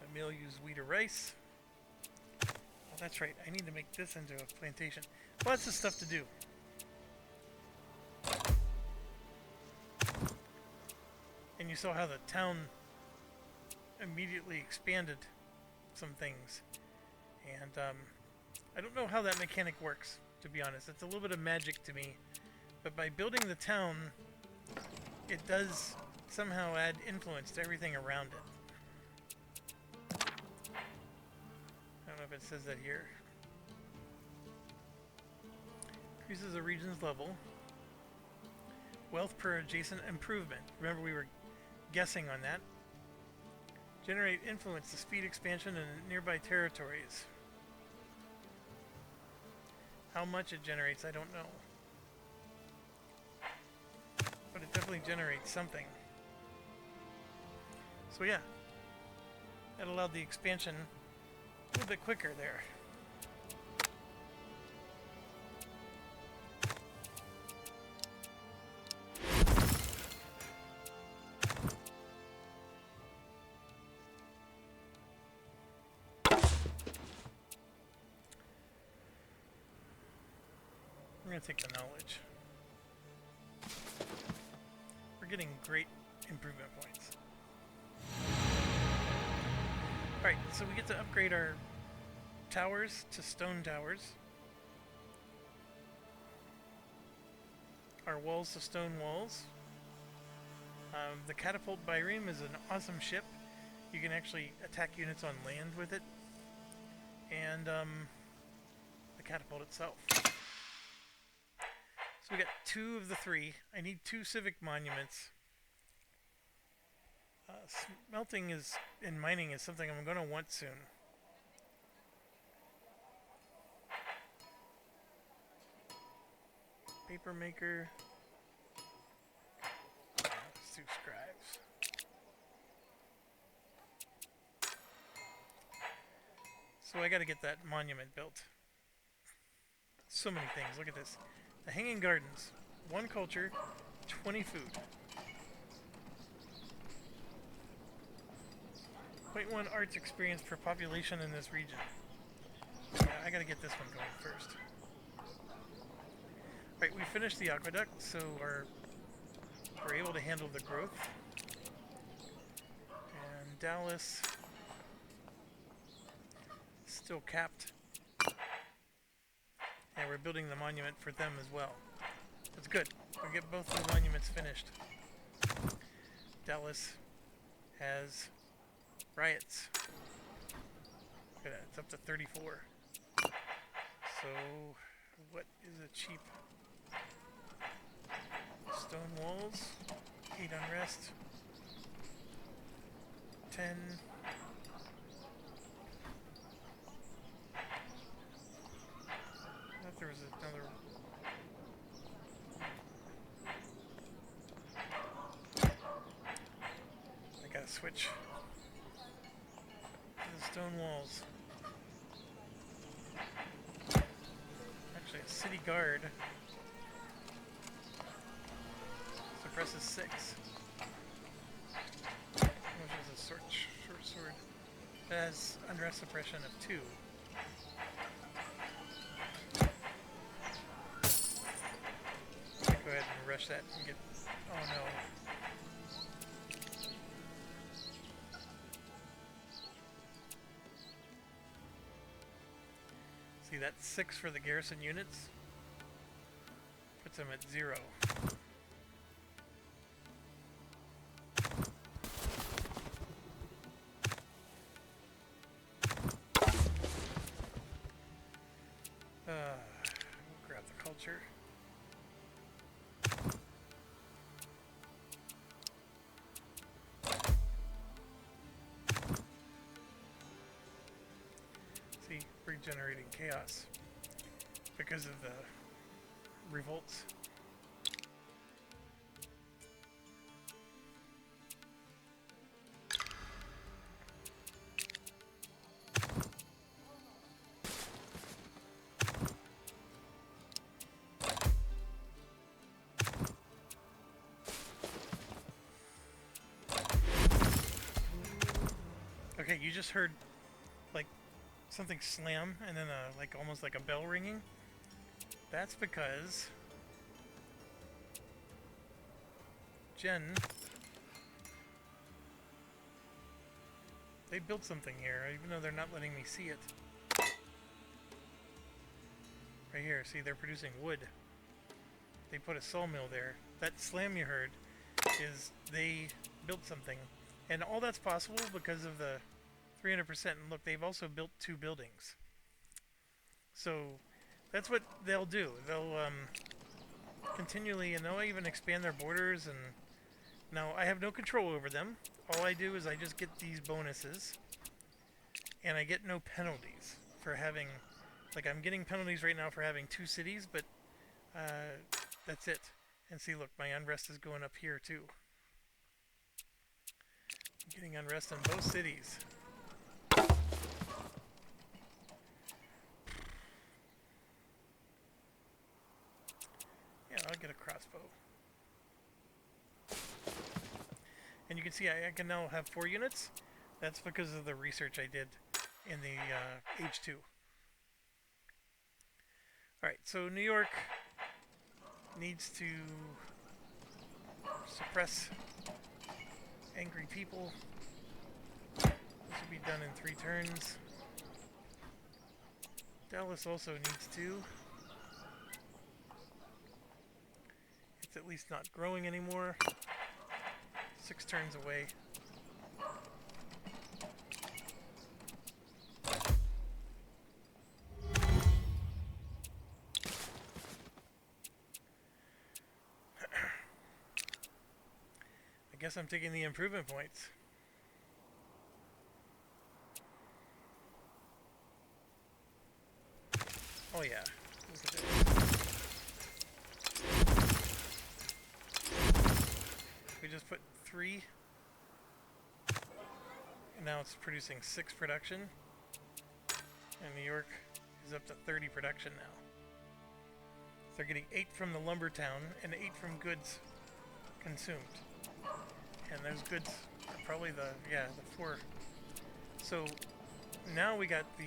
The mill use wheat or rice. Oh, that's right. I need to make this into a plantation. Lots of stuff to do. And you saw how the town immediately expanded some things. And I don't know how that mechanic works, to be honest. It's a little bit of magic to me. But by building the town, it does somehow add influence to everything around it. I don't know if it says that here. Increases the region's level. Wealth per adjacent improvement. Remember, we were guessing on that. Generate influence to speed expansion in nearby territories. How much it generates, I don't know. But it definitely generates something. So yeah, that allowed the expansion a little bit quicker there. I'm going to take the knowledge. We're getting great improvement points. Alright, so we get to upgrade our towers to stone towers. Our walls to stone walls. The catapult bireme is an awesome ship. You can actually attack units on land with it. And the catapult itself. So we got 2 of the 3. I need 2 civic monuments. Smelting is and mining is something I'm going to want soon. Paper maker. Let's do scribes. So I got to get that monument built. So many things. Look at this. The Hanging Gardens. 1 culture, 20 food. 0.1 arts experience per population in this region. Yeah, I gotta get this one going first. Right, we finished the aqueduct, so we're able to handle the growth. And Dallas still capped. And we're building the monument for them as well. That's good. We'll get both the monuments finished. Dallas has riots. Look at that, it's up to 34. So, what is a cheap stone walls? 8 unrest. 10. I thought there was another. I gotta switch to the stone walls. Actually, a city guard suppresses 6. Which is a short sword. It has unrest suppression of 2. Go ahead and rush that and get. Oh no. See, that's 6 for the garrison units. Puts them at 0. We'll grab the culture. See, we're generating chaos because of the revolts. Okay, you just heard like something slam and then like almost like a bell ringing. That's because Jen, they built something here, even though they're not letting me see it. Right here, see, they're producing wood. They put a sawmill there. That slam you heard is they built something. And all that's possible because of the 300%. And look, they've also built 2 buildings. So that's what they'll do. They'll continually, and they'll even expand their borders. And now I have no control over them. All I do is I just get these bonuses, and I get no penalties for having. Like, I'm getting penalties right now for having 2 cities, but that's it. And see, look, my unrest is going up here too. I'm getting unrest in both cities. Yeah, I'll get a crossbow. And you can see I can now have 4 units. That's because of the research I did in the H2. Alright, so New York needs to suppress angry people. This will be done in 3 turns. Dallas also needs to. It's at least not growing anymore. 6 turns away. I guess I'm taking the improvement points. put 3. And now it's producing 6 production. And New York is up to 30 production now. So they're getting 8 from the lumber town and 8 from goods consumed. And those goods are probably the 4. So now we got the...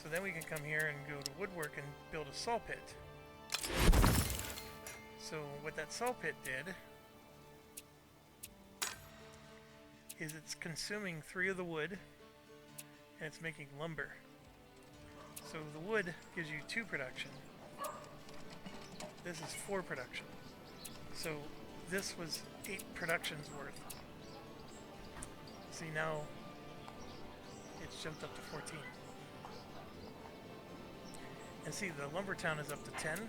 So then we can come here and go to woodwork and build a saw pit. So what that saw pit did is it's consuming 3 of the wood and it's making lumber. So the wood gives you 2 production. This is 4 production. So this was 8 productions worth. See, now it's jumped up to 14. And see, the lumber town is up to 10.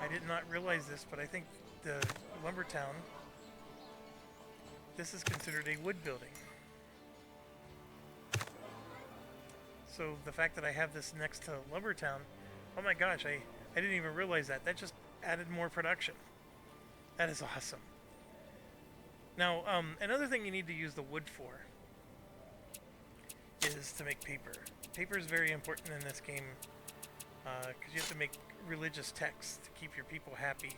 I did not realize this, but I think the lumber town, this is considered a wood building. So the fact that I have this next to lumber town, oh my gosh, I didn't even realize that. That just added more production. That is awesome. Now, another thing you need to use the wood for is to make paper. Paper is very important in this game because you have to make religious texts to keep your people happy.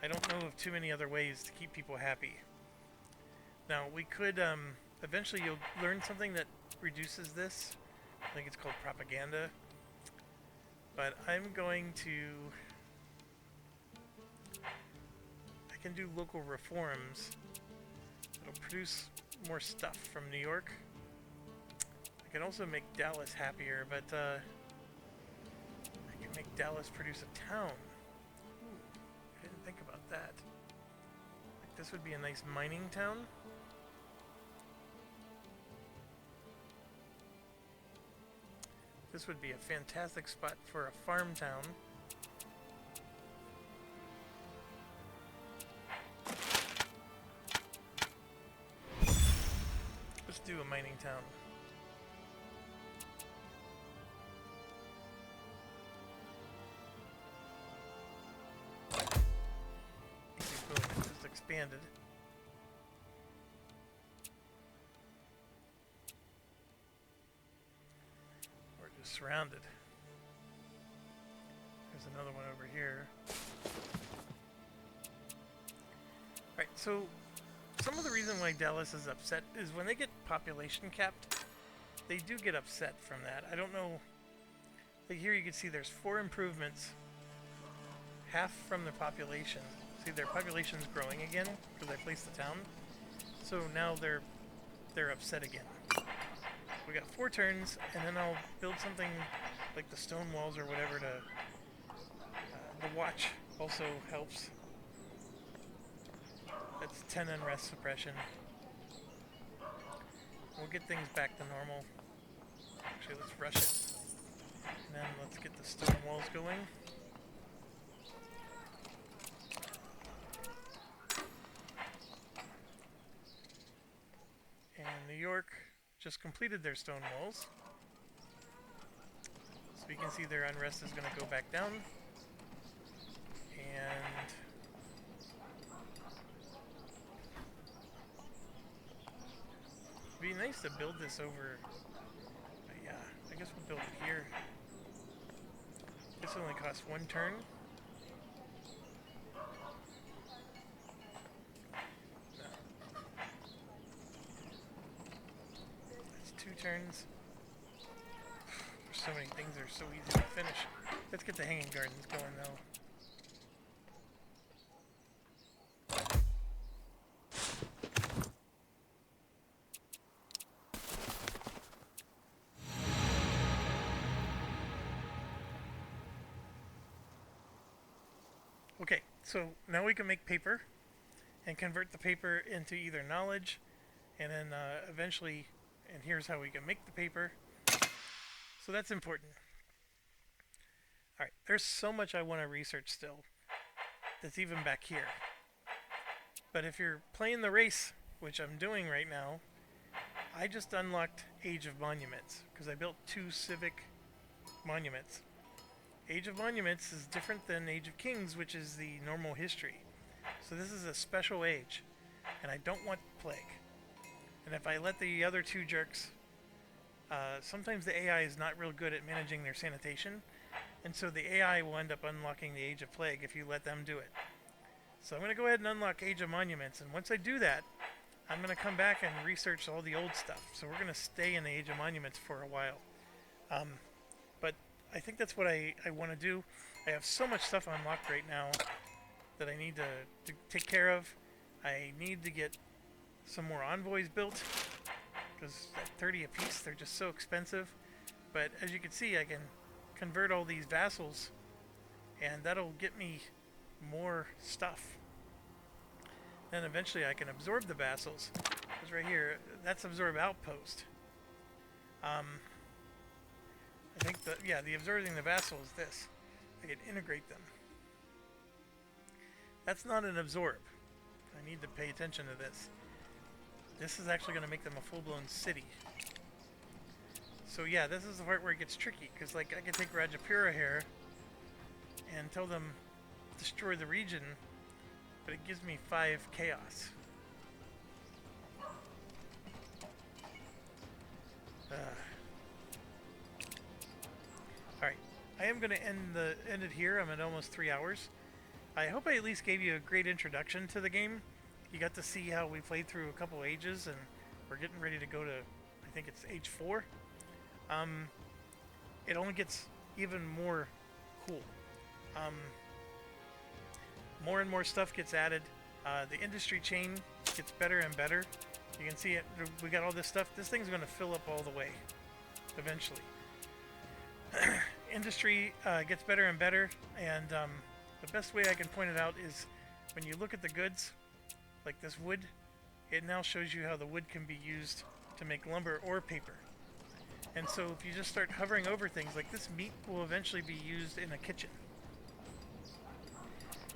I don't know of too many other ways to keep people happy. Now, we could, eventually you'll learn something that reduces this. I think it's called propaganda. But I'm going to... I can do local reforms. It'll produce more stuff from New York. I can also make Dallas happier, but I can make Dallas produce a town. Ooh, I didn't think about that. Like, this would be a nice mining town. This would be a fantastic spot for a farm town. Let's do a mining town. Boom, it just expanded. We're just surrounded. There's another one over here. Alright, so some of the reason why Dallas is upset is when they get population capped, they do get upset from that. I don't know. Like here you can see there's 4 improvements, half from the population. See, their population's growing again because I placed the town. So now they're upset again. We got 4 turns, and then I'll build something like the stone walls or whatever to... the watch also helps. That's 10 unrest suppression. We'll get things back to normal. Actually, let's rush it. And then let's get the stone walls going. And New York just completed their stone walls. So you can see their unrest is going to go back down. And it'd be nice to build this over, but yeah, I guess we'll build it here. This only costs 1 turn. No. That's 2 turns. There's so many things that are so easy to finish. Let's get the hanging gardens going though. Okay, so now we can make paper and convert the paper into either knowledge and then eventually, and here's how we can make the paper. So that's important. Alright, there's so much I want to research still that's even back here. But if you're playing the race, which I'm doing right now, I just unlocked Age of Monuments because I built 2 civic monuments. Age of Monuments is different than Age of Kings, which is the normal history. So this is a special age, and I don't want plague. And if I let the other two jerks, sometimes the AI is not real good at managing their sanitation, and so the AI will end up unlocking the Age of Plague if you let them do it. So I'm going to go ahead and unlock Age of Monuments, and once I do that, I'm going to come back and research all the old stuff. So we're going to stay in the Age of Monuments for a while. But I think that's what I want to do. I have so much stuff unlocked right now that I need to take care of. I need to get some more envoys built, because at 30 apiece, they're just so expensive. But as you can see, I can convert all these vassals, and that'll get me more stuff. Then eventually I can absorb the vassals. Because right here, that's absorb outpost. I think the absorbing the vassal is this. I can integrate them. That's not an absorb. I need to pay attention to this. This is actually going to make them a full-blown city. So yeah, this is the part where it gets tricky, because like I can take Rajapura here and tell them destroy the region, but it gives me 5 chaos. Alright, I am going to end it here. I'm at almost 3 hours. I hope I at least gave you a great introduction to the game. You got to see how we played through a couple ages, and we're getting ready to go to, I think it's age 4. It only gets even more cool. More and more stuff gets added. The industry chain gets better and better. You can see it. We got all this stuff. This thing's going to fill up all the way eventually. Industry gets better and better, and the best way I can point it out is when you look at the goods, like this wood, it now shows you how the wood can be used to make lumber or paper. And so if you just start hovering over things, like this meat will eventually be used in a kitchen.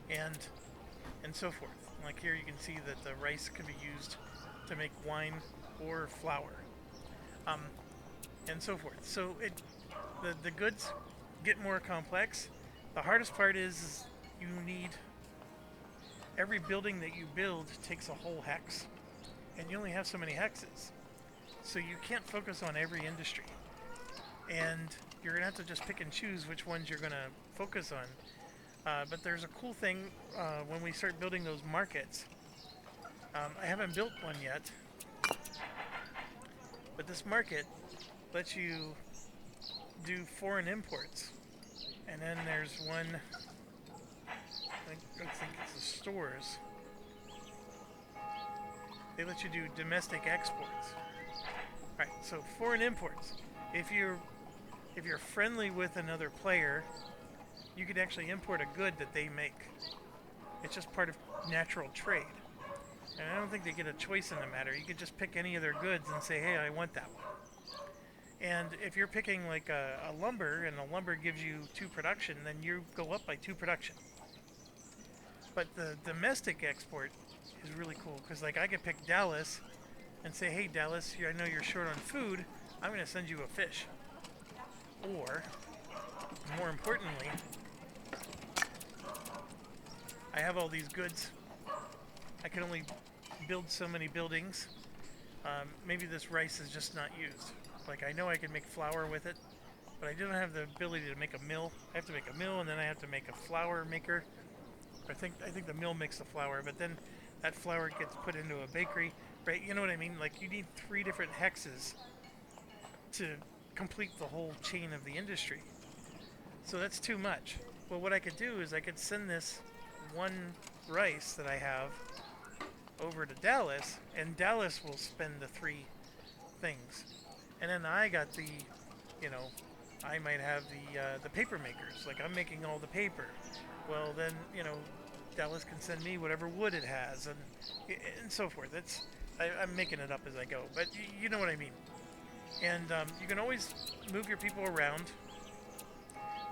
And so forth. Like here you can see that the rice can be used to make wine or flour. And so forth. So the goods get more complex. The hardest part is you need, every building that you build takes a whole hex, and you only have so many hexes. So you can't focus on every industry, and you're going to have to just pick and choose which ones you're going to focus on. But there's a cool thing when we start building those markets. I haven't built one yet, but this market lets you do foreign imports. And then there's one, I think it's the stores. They let you do domestic exports. Alright, so foreign imports. If you're friendly with another player, you could actually import a good that they make. It's just part of natural trade. And I don't think they get a choice in the matter. You could just pick any of their goods and say, hey, I want that one. And if you're picking like a lumber, and the lumber gives you 2 production, then you go up by 2 production. But the domestic export is really cool, because like I could pick Dallas and say, hey Dallas, I know you're short on food, I'm going to send you a fish. Or, more importantly, I have all these goods. I can only build so many buildings. Maybe this rice is just not used. Like I know I can make flour with it, but I don't have the ability to make a mill. I have to make a mill, and then I have to make a flour maker. I think the mill makes the flour, but then that flour gets put into a bakery, right? You know what I mean? Like you need 3 different hexes to complete the whole chain of the industry. So that's too much. Well, what I could do is I could send this one rice that I have over to Dallas, and Dallas will spend the 3 things. And then I got the, I might have the paper makers. Like I'm making all the paper. Well, then, Dallas can send me whatever wood it has, and so forth. I'm making it up as I go, but you know what I mean. And you can always move your people around.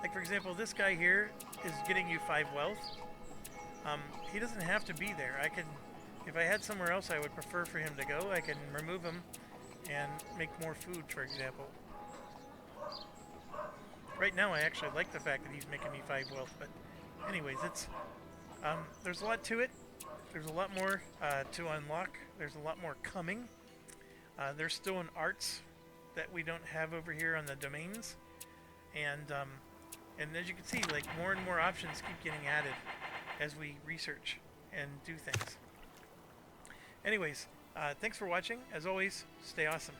Like for example, this guy here is getting you 5 wealth. He doesn't have to be there. If I had somewhere else I would prefer for him to go, I can remove him and make more food, for example. Right now I actually like the fact that he's making me 5 wealth, but anyways, there's a lot to it. there's a lot more to unlock. There's a lot more coming. There's still an arts that we don't have over here on the domains, and as you can see, like more and more options keep getting added as we research and do things. Anyways, thanks for watching. As always, stay awesome.